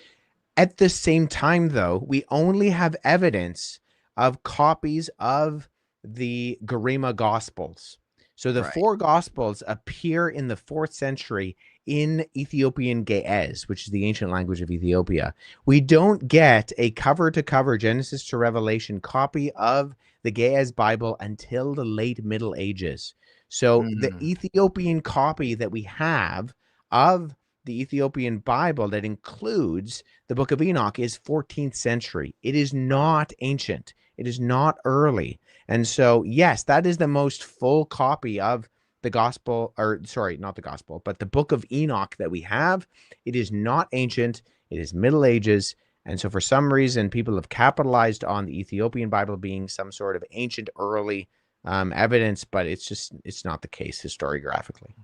S2: At the same time, though, we only have evidence of copies of the Garima Gospels. So the 4 Gospels appear in the 4th century in Ethiopian Ge'ez, which is the ancient language of Ethiopia. We don't get a cover-to-cover Genesis to Revelation copy of the Ge'ez Bible until the late Middle Ages. So the Ethiopian copy that we have of the Ethiopian Bible that includes the Book of Enoch is 14th century. It is not ancient. It is not early. And so, yes, that is the most full copy of the gospel, or sorry, not the gospel, but the Book of Enoch that we have. It is not ancient. It is Middle Ages. And so for some reason, people have capitalized on the Ethiopian Bible being some sort of ancient early evidence, but it's not the case historiographically.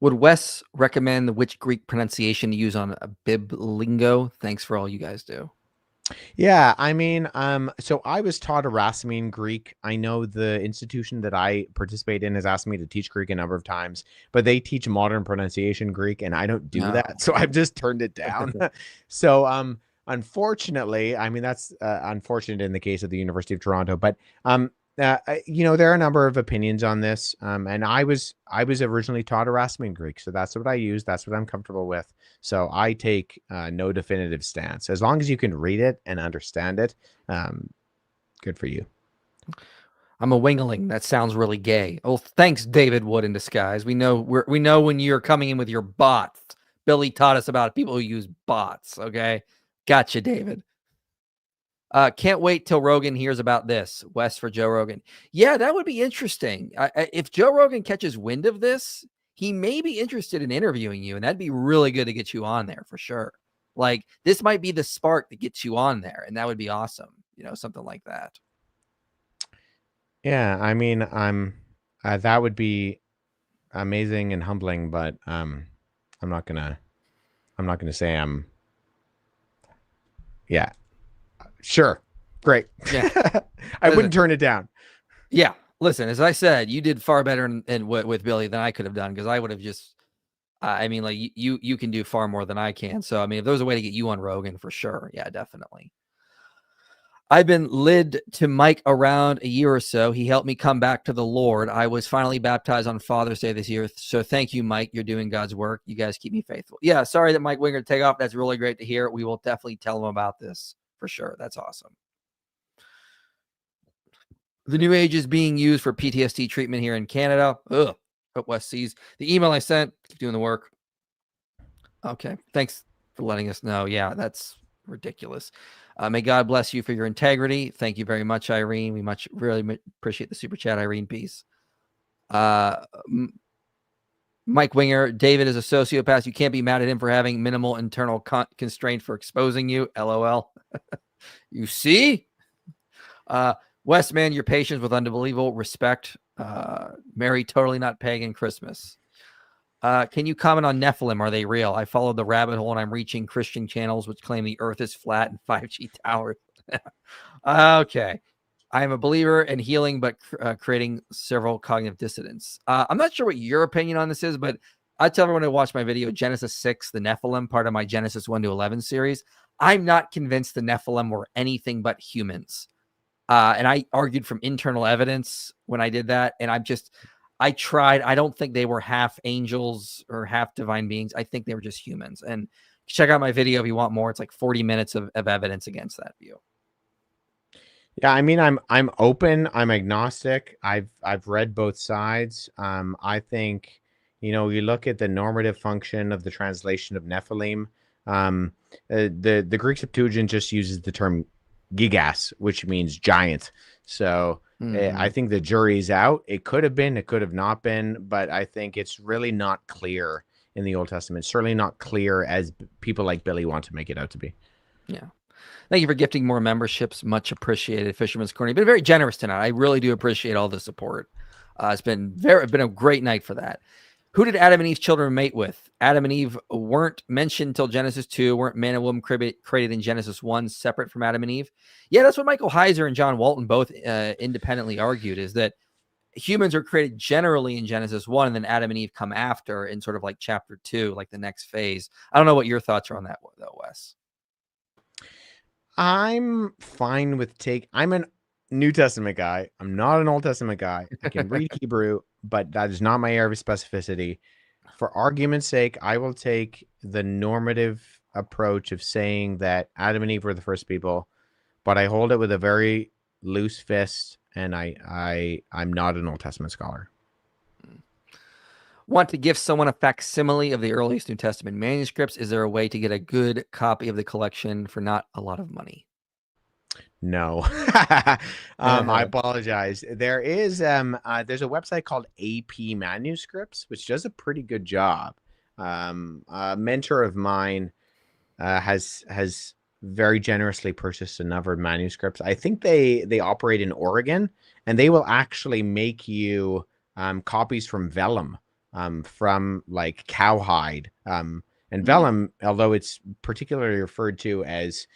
S3: Would Wes recommend which Greek pronunciation to use on a Biblingo? Thanks for all you guys do.
S2: Yeah, I mean, so I was taught Erasmian Greek. I know the institution that I participate in has asked me to teach Greek a number of times, but they teach modern pronunciation Greek, and I don't do that, so I've just turned it down. So, unfortunately, I mean, that's unfortunate in the case of the University of Toronto, but there are a number of opinions on this, and I was originally taught Erasmian Greek, so that's what I use. That's what I'm comfortable with. So I take no definitive stance. As long as you can read it and understand it, good for you.
S3: I'm a wingling. That sounds really gay. Oh, thanks, David Wood in disguise. We know when you're coming in with your bots. Billy taught us about people who use bots. Okay, gotcha, David. Can't wait till Rogan hears about this. Wes for Joe Rogan. Yeah, that would be interesting. If Joe Rogan catches wind of this, he may be interested in interviewing you, and that'd be really good to get you on there for sure. Like, this might be the spark that gets you on there, and that would be awesome. Something like that.
S2: Yeah, I mean, that would be amazing and humbling, but I'm not gonna say I'm. Yeah. Sure. Great.
S3: Yeah.
S2: I wouldn't turn it down.
S3: Yeah. Listen, as I said, you did far better with Billy than I could have done, because I would have just, you can do far more than I can. So, I mean, if there was a way to get you on Rogan, for sure. Yeah, definitely. I've been led to Mike around a year or so. He helped me come back to the Lord. I was finally baptized on Father's Day this year. So thank you, Mike. You're doing God's work. You guys keep me faithful. Yeah. Sorry that Mike Winger to take off. That's really great to hear. We will definitely tell him about this. For sure. That's awesome. The New Age is being used for PTSD treatment here in Canada. Ugh. Hope West sees the email I sent. Keep doing the work. Okay. Thanks for letting us know. Yeah, that's ridiculous. May God bless you for your integrity. Thank you very much, Irene. We really appreciate the super chat, Irene. Peace. Mike Winger, David is a sociopath. You can't be mad at him for having minimal internal constraint for exposing you. LOL. You see? Wes, man, your patience with unbelievable respect. Mary, totally not pagan Christmas. Can you comment on Nephilim? Are they real? I followed the rabbit hole and I'm reaching Christian channels which claim the earth is flat and 5G towers. Okay. I am a believer in healing, but creating several cognitive dissidents. I'm not sure what your opinion on this is, but I tell everyone to watch my video, Genesis 6, the Nephilim, part of my Genesis 1 to 11 series. I'm not convinced the Nephilim were anything but humans. And I argued from internal evidence when I did that. And I tried. I don't think they were half angels or half divine beings. I think they were just humans. And check out my video if you want more. It's like 40 minutes of evidence against that view.
S2: Yeah, I mean, I'm open. I'm agnostic. I've read both sides. I think, you look at the normative function of the translation of Nephilim. The Greek Septuagint just uses the term gigas, which means giant. So I think the jury's out. It could have been, it could have not been, but I think it's really not clear in the Old Testament. Certainly not clear as people like Billy want to make it out to be.
S3: Yeah. Thank you for gifting more memberships. Much appreciated, Fisherman's Corner. You've been very generous tonight. I really do appreciate all the support. It's been a great night for that. Who did Adam and Eve's children mate with? Adam and Eve weren't mentioned until Genesis 2, weren't man and woman created in Genesis 1, separate from Adam and Eve. Yeah, that's what Michael Heiser and John Walton both independently argued, is that humans are created generally in Genesis 1, and then Adam and Eve come after in sort of like chapter 2, like the next phase. I don't know what your thoughts are on that, though, Wes.
S2: I'm fine with I'm a New Testament guy. I'm not an Old Testament guy. I can read Hebrew, but that is not my area of specificity. For argument's sake, I will take the normative approach of saying that Adam and Eve were the first people, but I hold it with a very loose fist, and I'm not an Old Testament scholar.
S3: Want to give someone a facsimile of the earliest New Testament manuscripts? Is there a way to get a good copy of the collection for not a lot of money?
S2: No. I apologize. There is there's a website called AP Manuscripts, which does a pretty good job. A mentor of mine has very generously purchased a number of manuscripts. I think they operate in Oregon, and they will actually make you copies from vellum, from like cowhide. And vellum, although it's particularly referred to as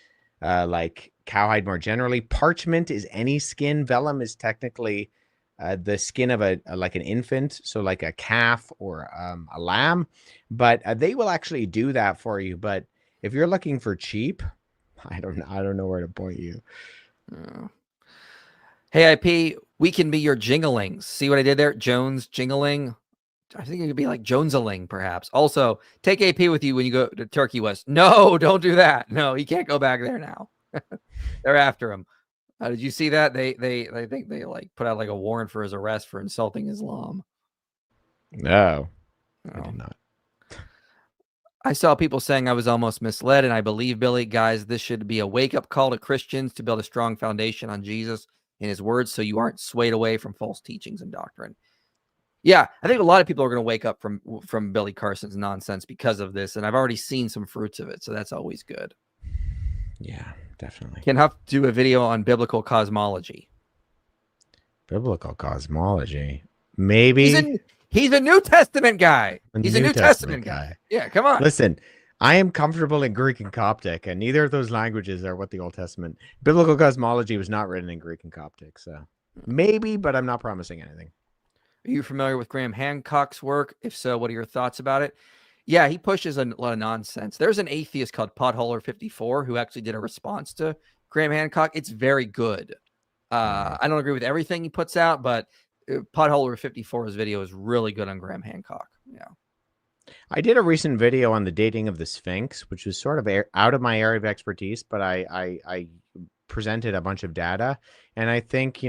S2: like cowhide more generally, parchment is any skin. Vellum is technically the skin of like an infant, so like a calf or a lamb. But they will actually do that for you. But if you're looking for cheap, I don't know where to point you.
S3: Hey, IP, we can be your jinglings. See what I did there? Jones jingling. I think it could be like Jonesaling, perhaps. Also, take AP with you when you go to Turkey West. No, don't do that. No, he can't go back there now. They're after him. Did you see that? They think they like put out like a warrant for his arrest for insulting Islam.
S2: No, I did not.
S3: I saw people saying I was almost misled, and I believe Billy. Guys, this should be a wake-up call to Christians to build a strong foundation on Jesus and his words so you aren't swayed away from false teachings and doctrine. Yeah, I think a lot of people are going to wake up from Billy Carson's nonsense because of this, and I've already seen some fruits of it, so that's always good.
S2: Yeah, definitely.
S3: Can Huff do a video on biblical cosmology?
S2: Biblical cosmology? Maybe.
S3: He's a New Testament guy. He's a New Testament guy. Yeah, come on.
S2: Listen, I am comfortable in Greek and Coptic, and neither of those languages are what the Old Testament. Biblical cosmology was not written in Greek and Coptic, so maybe, but I'm not promising anything.
S3: Are you familiar with Graham Hancock's work? If so, what are your thoughts about it? Yeah, he pushes a lot of nonsense. There's an atheist called Potholer54 who actually did a response to Graham Hancock. It's very good. I don't agree with everything he puts out, but Potholer54's video is really good on Graham Hancock. Yeah.
S2: I did a recent video on the dating of the Sphinx, which was sort of out of my area of expertise, but I presented a bunch of data, and I think,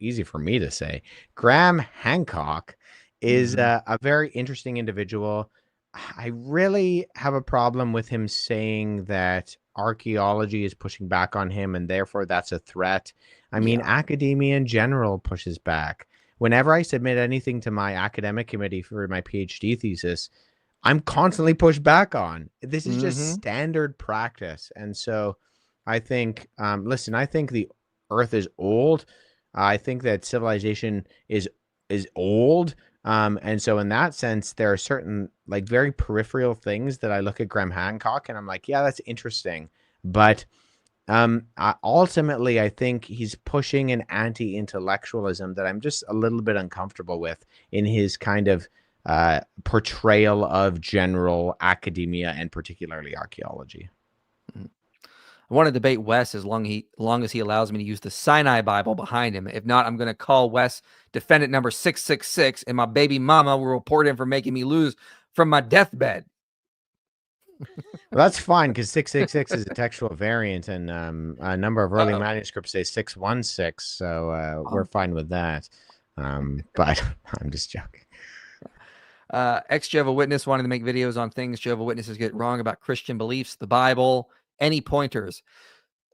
S2: easy for me to say, Graham Hancock is a very interesting individual. I really have a problem with him saying that archaeology is pushing back on him and therefore that's a threat. I mean, academia in general pushes back. Whenever I submit anything to my academic committee for my PhD thesis, I'm constantly pushed back on. This is just standard practice. And so I think, listen, I think the earth is old. I think that civilization is old. And so in that sense, there are certain like very peripheral things that I look at Graham Hancock and I'm like, yeah, that's interesting. But ultimately, I think he's pushing an anti-intellectualism that I'm just a little bit uncomfortable with in his kind of portrayal of general academia and particularly archaeology.
S3: I want to debate Wes as long as he allows me to use the Sinai Bible behind him. If not, I'm going to call Wes defendant number 666, and my baby mama will report him for making me lose from my deathbed.
S2: Well, that's fine because 666 is a textual variant, and a number of early manuscripts say 616, so we're fine with that. But I'm just joking.
S3: Ex-Jehovah's Witness wanted to make videos on things Jehovah's Witnesses get wrong about Christian beliefs, the Bible. Any pointers?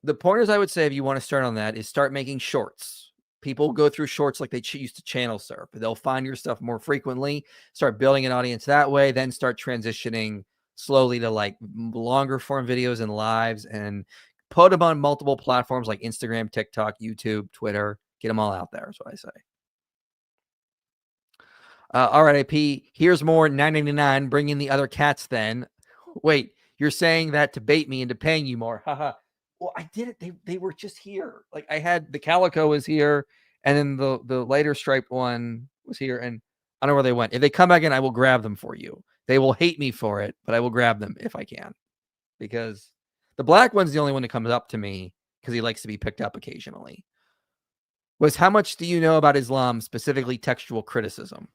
S3: The pointers I would say if you want to start on that is start making shorts. People go through shorts like they used to channel surf. They'll find your stuff more frequently, start building an audience that way, then start transitioning slowly to like longer form videos and lives and put them on multiple platforms like Instagram, TikTok, YouTube, Twitter. Get them all out there is what I say. All right, AP, here's more 999. Bring in the other cats then. Wait, you're saying that to bait me into paying you more. Haha. Well, I did it. They were just here. Like I had the Calico was here, and then the later striped one was here, and I don't know where they went. If they come back in, I will grab them for you. They will hate me for it, but I will grab them if I can. Because the black one's the only one that comes up to me because he likes to be picked up occasionally. Was how much do you know about Islam, specifically textual criticism?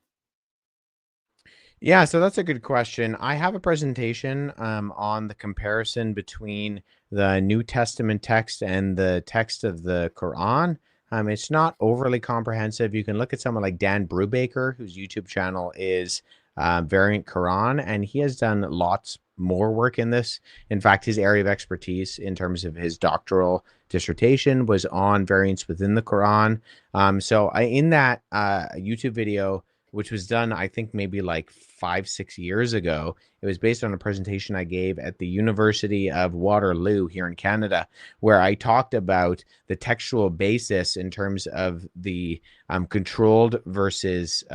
S2: Yeah, so that's a good question. I have a presentation on the comparison between the New Testament text and the text of the Quran. It's not overly comprehensive. You can look at someone like Dan Brubaker, whose YouTube channel is Variant Quran, and he has done lots more work in this. In fact, his area of expertise in terms of his doctoral dissertation was on variants within the Quran. In that YouTube video, which was done, I think, maybe like 5-6 years ago. It was based on a presentation I gave at the University of Waterloo here in Canada, where I talked about the textual basis in terms of the controlled versus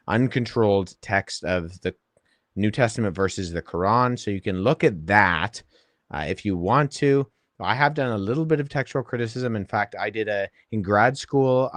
S2: uncontrolled text of the New Testament versus the Quran. So you can look at that if you want to. I have done a little bit of textual criticism. In fact, I did in grad school,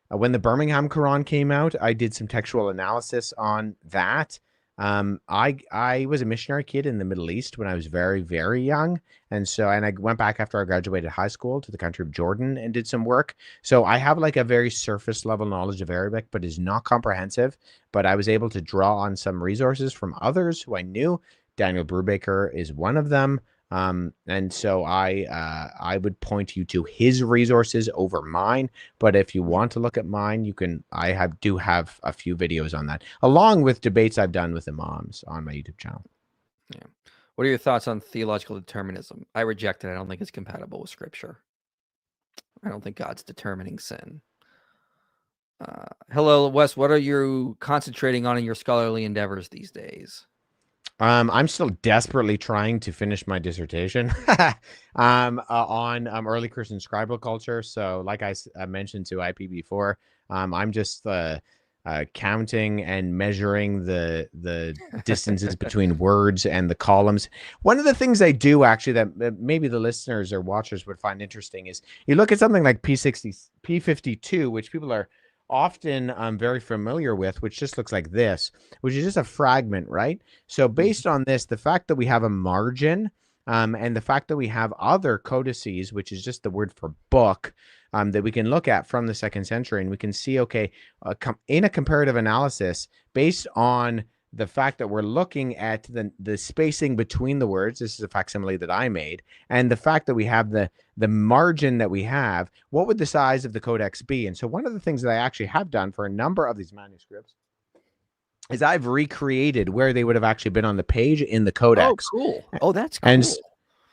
S2: when the Birmingham Quran came out, I did some textual analysis on that. I was a missionary kid in the Middle East when I was very, very young. And I went back after I graduated high school to the country of Jordan and did some work. So I have like a very surface level knowledge of Arabic, but is not comprehensive. But I was able to draw on some resources from others who I knew. Daniel Brubaker is one of them. And so I would point you to his resources over mine. But if you want to look at mine, you can. I do have a few videos on that, along with debates I've done with imams on my YouTube channel.
S3: Yeah. What are your thoughts on theological determinism? I reject it. I don't think it's compatible with Scripture. I don't think God's determining sin. Hello, Wes. What are you concentrating on in your scholarly endeavors these days?
S2: I'm still desperately trying to finish my dissertation on early Christian scribal culture. So like I mentioned to IP before, I'm just counting and measuring the distances between words and the columns. One of the things I do actually that maybe the listeners or watchers would find interesting is you look at something like P52, which people are often very familiar with, which just looks like this, which is just a fragment, right? So based on this, the fact that we have a margin and the fact that we have other codices, which is just the word for book, that we can look at from the 2nd century, and we can see, okay, in a comparative analysis, based on the fact that we're looking at the spacing between the words, this is a facsimile that I made, and the fact that we have the margin that we have, what would the size of the codex be? And so one of the things that I actually have done for a number of these manuscripts is I've recreated where they would have actually been on the page in the codex.
S3: Oh, cool. Oh, that's cool.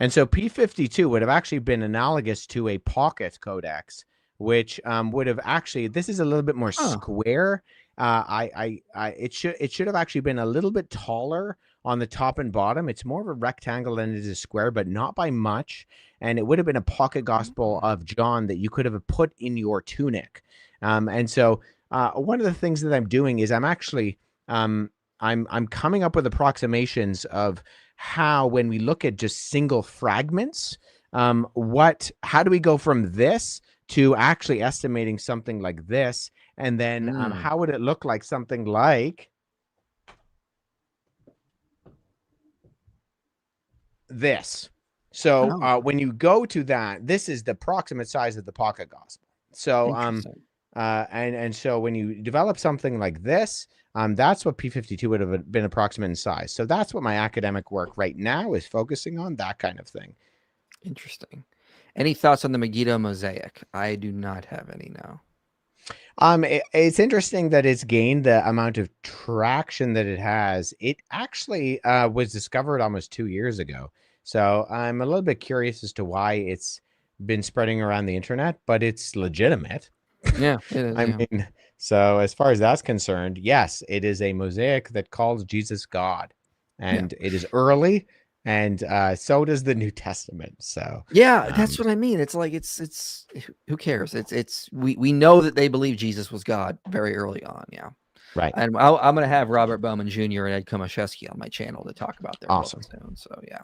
S2: And so P52 would have actually been analogous to a pocket codex, which would have actually, this is a little bit more square. It should have actually been a little bit taller on the top and bottom. It's more of a rectangle than it is a square, but not by much. And it would have been a pocket gospel of John that you could have put in your tunic. And so one of the things that I'm doing is I'm actually I'm coming up with approximations of how, when we look at just single fragments, how do we go from this to actually estimating something like this, and then how would it look like something like this? So when you go to that, this is the approximate size of the pocket gospel. So and so when you develop something like this, that's what P52 would have been approximate in size. So that's what my academic work right now is focusing on, that kind of thing.
S3: Interesting. Any thoughts on the Megiddo mosaic? I do not have any now.
S2: It's interesting that it's gained the amount of traction that it has. It actually was discovered almost 2 years ago. So I'm a little bit curious as to why it's been spreading around the internet, but it's legitimate.
S3: Yeah, it is.
S2: I mean, so as far as that's concerned, yes, it is a mosaic that calls Jesus God, and it is early, and so does the New Testament. So
S3: yeah, that's what I mean. It's like it's who cares? We know that they believe Jesus was God very early on. Yeah,
S2: right.
S3: And I'm going to have Robert Bowman Jr. and Ed Komaszewski on my channel to talk about their
S2: awesome
S3: book soon. So yeah.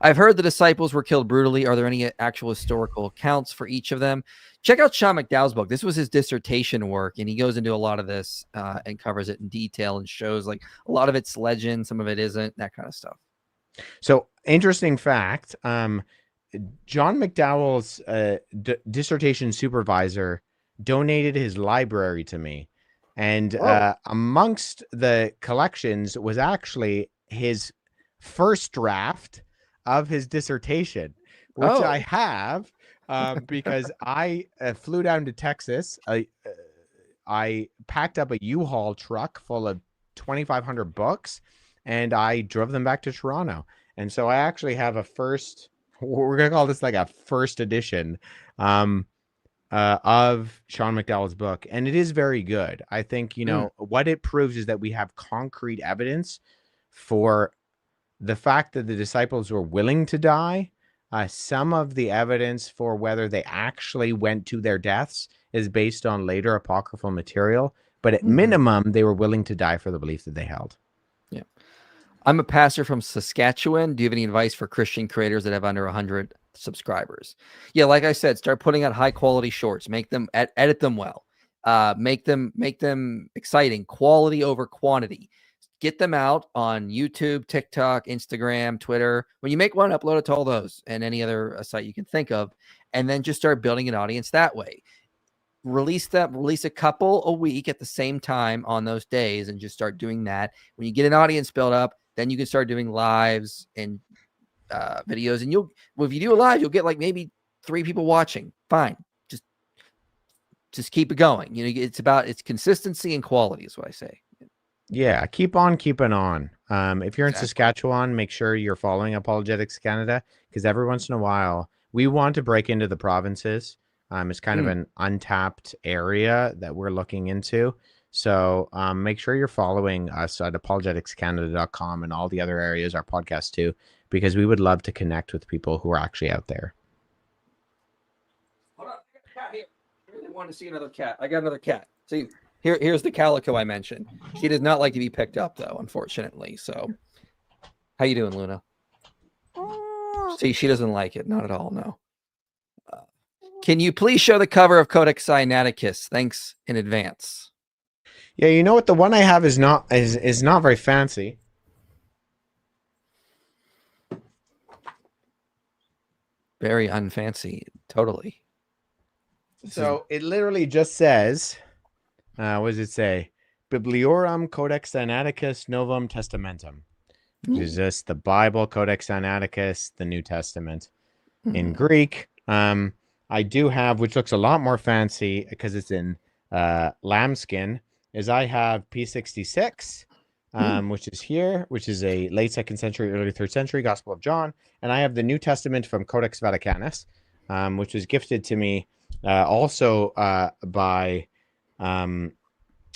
S3: I've heard the disciples were killed brutally. Are there any actual historical accounts for each of them? Check out Sean McDowell's book. This was his dissertation work, and he goes into a lot of this and covers it in detail and shows like a lot of it's legend, some of it isn't, that kind of stuff.
S2: So interesting fact, John McDowell's dissertation supervisor donated his library to me. And amongst the collections was actually his first draft of his dissertation, which I have because I flew down to Texas. I packed up a U-Haul truck full of 2,500 books, and I drove them back to Toronto. And so I actually have a first, we're going to call this like a first edition of Sean McDowell's book. And it is very good. I think, you know, what it proves is that we have concrete evidence for the fact that the disciples were willing to die. Some of the evidence for whether they actually went to their deaths is based on later apocryphal material, but at minimum, they were willing to die for the belief that they held.
S3: Yeah. I'm a pastor from Saskatchewan. Do you have any advice for Christian creators that have under 100 subscribers? Yeah, like I said, start putting out high quality shorts, make them edit them well, make them exciting, quality over quantity. Get them out on YouTube, TikTok, Instagram, Twitter. When you make one, upload it to all those and any other site you can think of, and then just start building an audience that way. Release a couple a week at the same time on those days, and just start doing that. When you get an audience built up, then you can start doing lives and videos. And if you do a live, you'll get like maybe 3 people watching. Fine, just keep it going. You know, it's consistency and quality is what I say.
S2: Yeah, keep on keeping on. If you're in Saskatchewan, make sure you're following Apologetics Canada, because every once in a while we want to break into the provinces. It's kind of an untapped area that we're looking into. So make sure you're following us at apologeticscanada.com and all the other areas, our podcast too, because we would love to connect with people who are actually out there.
S3: Hold on, I got a cat here. I really want to see another cat. I got another cat. See. Here's the calico I mentioned. She does not like to be picked up, though, unfortunately. So, how you doing, Luna? See, she doesn't like it. Not at all, no. Can you please show the cover of Codex Sinaiticus? Thanks in advance.
S2: Yeah, you know what? The one I have is not very fancy.
S3: Very unfancy, totally.
S2: So it literally just says... what does it say? Bibliorum Codex Sinaiticus Novum Testamentum. Which is just the Bible, Codex Sinaiticus, the New Testament in Greek. I do have, which looks a lot more fancy because it's in lambskin, is I have P66, which is here, which is a late 2nd century, early 3rd century Gospel of John. And I have the New Testament from Codex Vaticanus, which was gifted to me also by...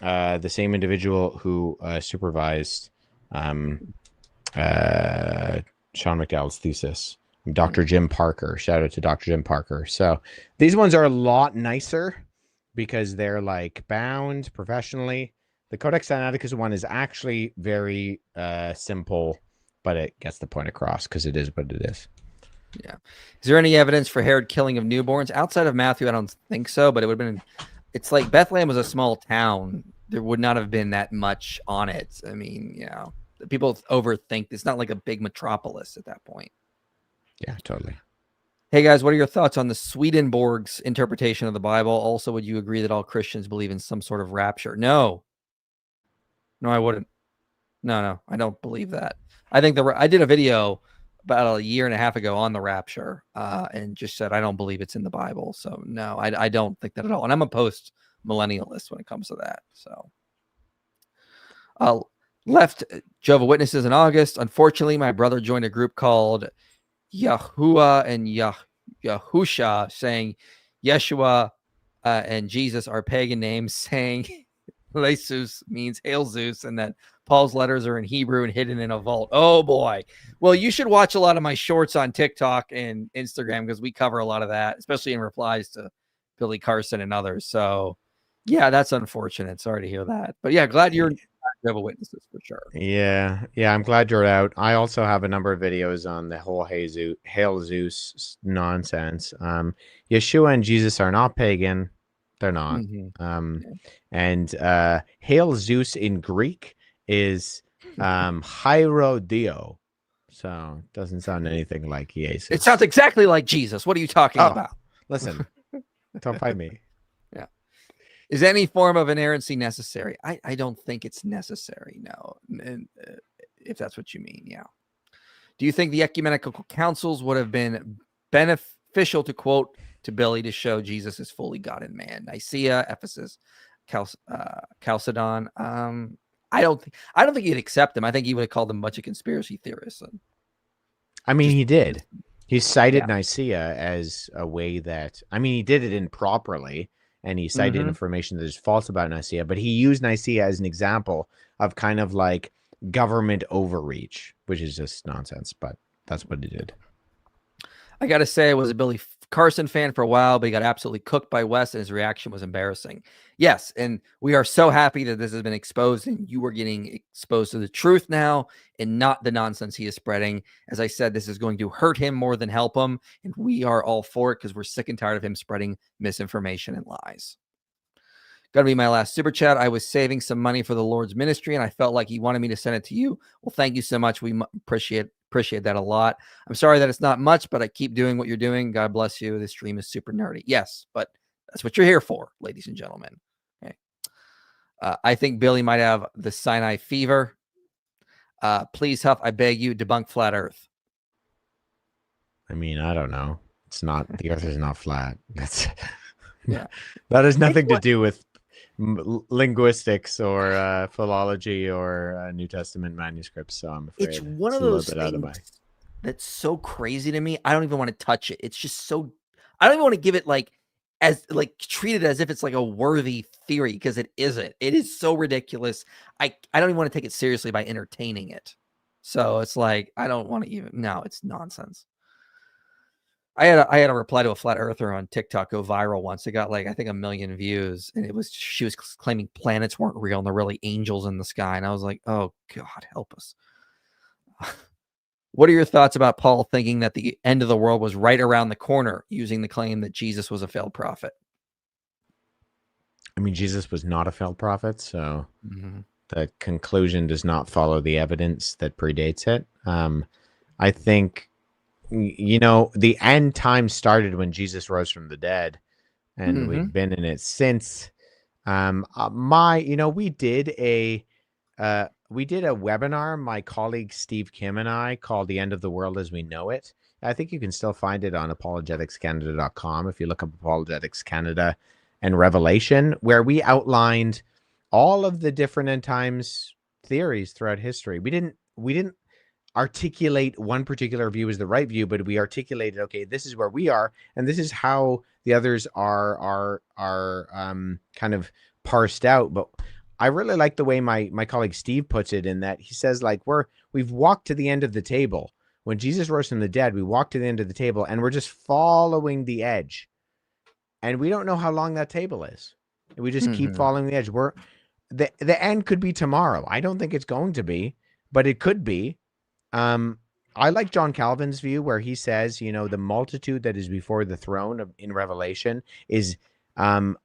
S2: the same individual who supervised Sean McDowell's thesis, Dr. Jim Parker. Shout out to Dr. Jim Parker. So these ones are a lot nicer because they're like bound professionally. The Codex Sinaiticus one is actually very simple, but it gets the point across because it is what it is.
S3: Yeah. Is there any evidence for Herod killing of newborns outside of Matthew? I don't think so, but it would have been. It's like Bethlehem was a small town. There would not have been that much on it. I mean, you know, people overthink. It's not like a big metropolis at that point.
S2: Yeah, totally.
S3: Hey guys, what are your thoughts on the Swedenborg's interpretation of the Bible? Also, would you agree that all Christians believe in some sort of rapture? No, I wouldn't. No, I don't believe that. I think I did a video about a year and a half ago on the rapture, and just said I don't believe it's in the Bible. So no, I don't think that at all. And I'm a post-millennialist when it comes to that. So left Jehovah's Witnesses in August. Unfortunately, my brother joined a group called Yahuwah and Yahusha, saying Yeshua and Jesus are pagan names, saying Jesus means Hail Zeus, and that Paul's letters are in Hebrew and hidden in a vault. Oh boy. Well, you should watch a lot of my shorts on TikTok and Instagram because we cover a lot of that, especially in replies to Billy Carson and others. So yeah, that's unfortunate. Sorry to hear that. But yeah, glad you're Jehovah's Witnesses for sure.
S2: Yeah, I'm glad you're out. I also have a number of videos on the whole Hail Zeus nonsense. Yeshua and Jesus are not pagan. They're not. And Hail Zeus in Greek is Hierodio. So it doesn't sound anything like Jesus.
S3: It sounds exactly like Jesus. What are you talking about?
S2: Listen, don't fight me.
S3: Yeah. Is any form of inerrancy necessary? I don't think it's necessary. No. And, if that's what you mean. Yeah. Do you think the ecumenical councils would have been beneficial to quote to Billy to show Jesus is fully God and man? Nicaea, Ephesus, Chalcedon. I don't think he'd accept them. I think he would have called them a bunch of conspiracy theorists.
S2: I mean, he did. He cited Nicaea as a way that, I mean, he did it improperly, and he cited information that is false about Nicaea, but he used Nicaea as an example of kind of like government overreach, which is just nonsense, but that's what he did.
S3: I got to say, I was a Billy Carson fan for a while, but he got absolutely cooked by Wes, and his reaction was embarrassing. Yes, and we are so happy that this has been exposed, and you are getting exposed to the truth now and not the nonsense he is spreading. As I said, this is going to hurt him more than help him, and we are all for it because we're sick and tired of him spreading misinformation and lies. Gonna be my last super chat. I was saving some money for the Lord's ministry, and I felt like he wanted me to send it to you. Well, thank you so much. We appreciate that a lot. I'm sorry that it's not much, but I keep doing what you're doing. God bless you. This stream is super nerdy. Yes, but that's what you're here for, ladies and gentlemen. Okay. I think Billy might have the Sinai fever. Please, Huff, I beg you, debunk flat Earth.
S2: I mean, I don't know. It's not, the Earth is not flat. That's
S3: yeah.
S2: That has nothing to do with linguistics or philology or New Testament manuscripts. So I'm afraid
S3: it's one of those things that's so crazy to me. I don't even want to touch it. It's just so, I don't even want to give it treat it as if it's like a worthy theory, because it isn't. It is so ridiculous. I don't even want to take it seriously by entertaining it. So it's like, I don't want to even, no, it's nonsense. I had a reply to a flat earther on TikTok go viral once. It got like, I think 1 million views, and she was claiming planets weren't real and they're really angels in the sky. And I was like, oh God, help us. What are your thoughts about Paul thinking that the end of the world was right around the corner, using the claim that Jesus was a failed prophet?
S2: I mean, Jesus was not a failed prophet, so the conclusion does not follow the evidence that predates it. I think, you know, the end time started when Jesus rose from the dead, and we've been in it since. We did a webinar, my colleague Steve Kim and I, called The End of the World as We Know It. I think you can still find it on apologeticscanada.com if you look up Apologetics Canada and Revelation, where we outlined all of the different end times theories throughout history. We didn't articulate one particular view as the right view, but we articulated, okay, this is where we are, and this is how the others are kind of parsed out. But I really like the way my colleague Steve puts it, in that he says, like, we've walked to the end of the table. When Jesus rose from the dead, we walked to the end of the table, and we're just following the edge. And we don't know how long that table is. We just keep following the edge. The end could be tomorrow. I don't think it's going to be, but it could be. I like John Calvin's view where he says, the multitude that is before the throne in Revelation is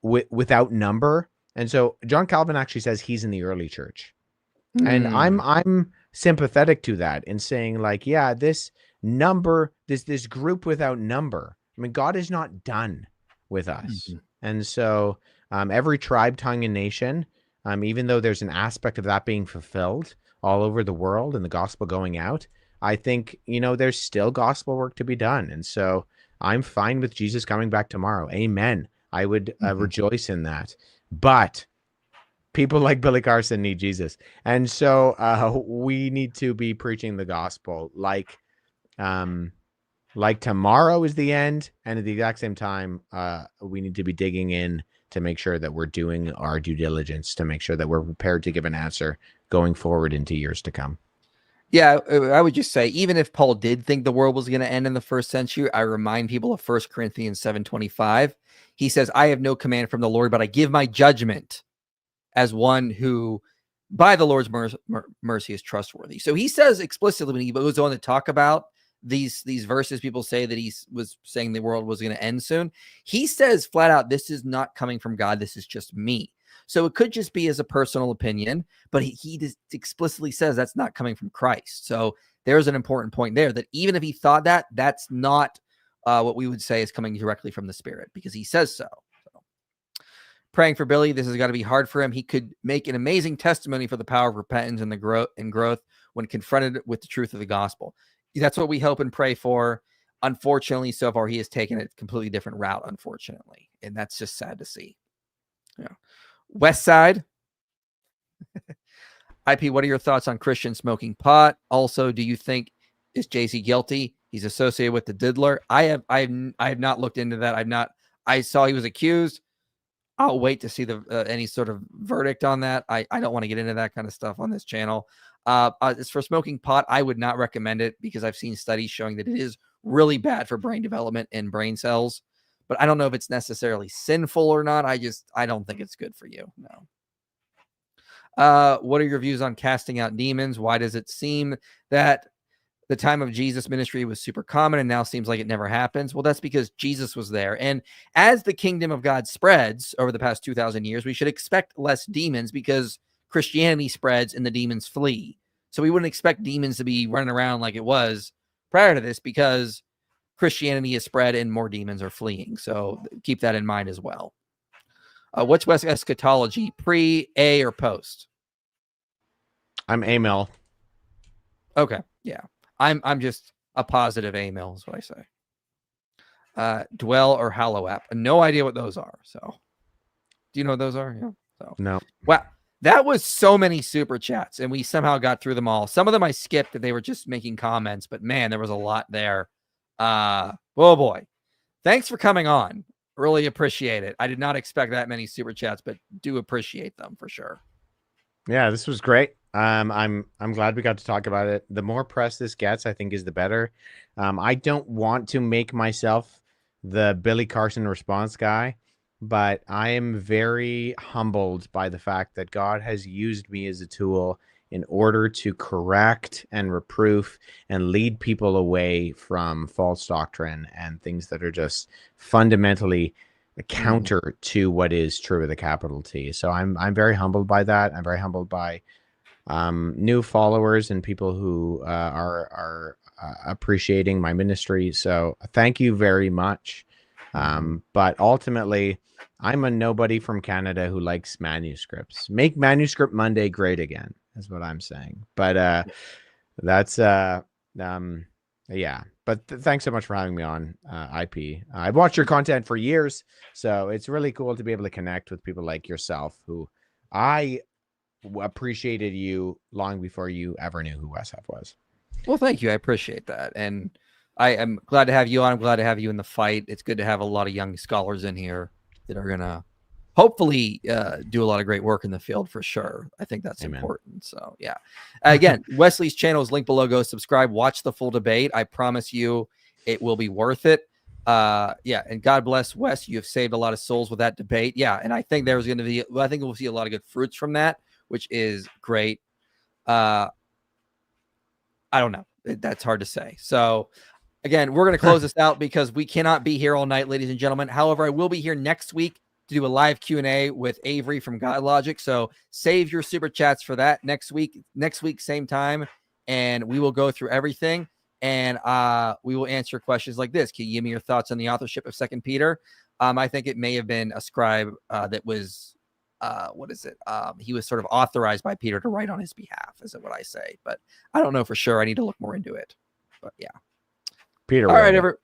S2: without number. And so John Calvin actually says he's in the early church. And I'm sympathetic to that in saying like, yeah, this group without number. I mean, God is not done with us. And so every tribe, tongue, and nation, even though there's an aspect of that being fulfilled all over the world and the gospel going out, I think, there's still gospel work to be done. And so I'm fine with Jesus coming back tomorrow. Amen. I would rejoice in that. But people like Billy Carson need Jesus. And so we need to be preaching the gospel like tomorrow is the end. And at the exact same time, we need to be digging in to make sure that we're doing our due diligence to make sure that we're prepared to give an answer going forward into years to come.
S3: Yeah, I would just say, even if Paul did think the world was going to end in the first century, I remind people of 1 Corinthians 7:25. He says, I have no command from the Lord, but I give my judgment as one who by the Lord's mercy is trustworthy. So he says explicitly when he goes on to talk about these verses, people say that he was saying the world was going to end soon. He says flat out, this is not coming from God. This is just me. So it could just be as a personal opinion, but he just explicitly says that's not coming from Christ. So there's an important point there that even if he thought that, that's not what we would say is coming directly from the Spirit because he says so. Praying for Billy. This has got to be hard for him. He could make an amazing testimony for the power of repentance and the growth when confronted with the truth of the gospel. That's what we hope and pray for. Unfortunately, so far, he has taken a completely different route, unfortunately. And that's just sad to see. Yeah. West Side. IP, what are your thoughts on Christians smoking pot? Also, do you think is Jay-Z guilty? He's associated with the diddler. I have not looked into that. I saw he was accused. I'll wait to see the any sort of verdict on that. I don't want to get into that kind of stuff on this channel. As for smoking pot, I would not recommend it because I've seen studies showing that it is really bad for brain development and brain cells. But I don't know if it's necessarily sinful or not. I don't think it's good for you. No. What are your views on casting out demons? Why does it seem that the time of Jesus' ministry was super common and now seems like it never happens? Well, that's because Jesus was there. And as the kingdom of God spreads over the past 2,000 years, we should expect less demons because Christianity spreads and the demons flee. So we wouldn't expect demons to be running around like it was prior to this because Christianity is spread and more demons are fleeing. So keep that in mind as well. What's West eschatology, pre, A, or post?
S2: I'm amil.
S3: Okay, yeah. I'm just a positive amil is what I say. Dwell or Hallow app. No idea what those are. So do you know what those are? Yeah. So
S2: no.
S3: Wow. That was so many super chats and we somehow got through them all. Some of them I skipped that they were just making comments, but man, there was a lot there. Oh boy. Thanks for coming on. Really appreciate it. I did not expect that many super chats, but do appreciate them for sure.
S2: Yeah, this was great. I'm glad we got to talk about it. The more press this gets, I think is the better. I don't want to make myself the Billy Carson response guy, but I am very humbled by the fact that God has used me as a tool in order to correct and reproof and lead people away from false doctrine and things that are just fundamentally counter to what is true with a capital T. So I'm very humbled by that. I'm very humbled by new followers and people who are appreciating my ministry. So thank you very much. But ultimately, I'm a nobody from Canada who likes manuscripts. Make Manuscript Monday great again, is what I'm saying. But that's yeah. But thanks so much for having me on, IP. I've watched your content for years, so it's really cool to be able to connect with people like yourself who I appreciated you long before you ever knew who Wes Huff was.
S3: Well, thank you. I appreciate that. And I am glad to have you on. I'm glad to have you in the fight. It's good to have a lot of young scholars in here that are going to hopefully do a lot of great work in the field for sure. I think that's important. So yeah, again, Wesley's channel is linked below. Go subscribe, watch the full debate. I promise you it will be worth it. Yeah, and God bless Wes. You have saved a lot of souls with that debate. Yeah, and I think there's going to be, I think we'll see a lot of good fruits from that, which is great. I don't know. That's hard to say. So again, we're going to close this out because we cannot be here all night, ladies and gentlemen. However, I will be here next week to do a live Q&A with Avery from God Logic. So save your super chats for that next week, same time. And we will go through everything. And we will answer questions like this. Can you give me your thoughts on the authorship of 2 Peter? I think it may have been a scribe that was, he was sort of authorized by Peter to write on his behalf, is what I say. But I don't know for sure. I need to look more into it. But yeah.
S2: Peter.
S3: All right,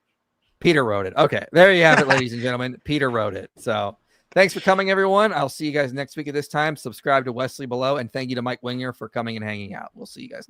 S3: Peter wrote it. Okay, there you have it, ladies and gentlemen. Peter wrote it. So thanks for coming, everyone. I'll see you guys next week at this time. Subscribe to Wesley below. And thank you to Mike Winger for coming and hanging out. We'll see you guys next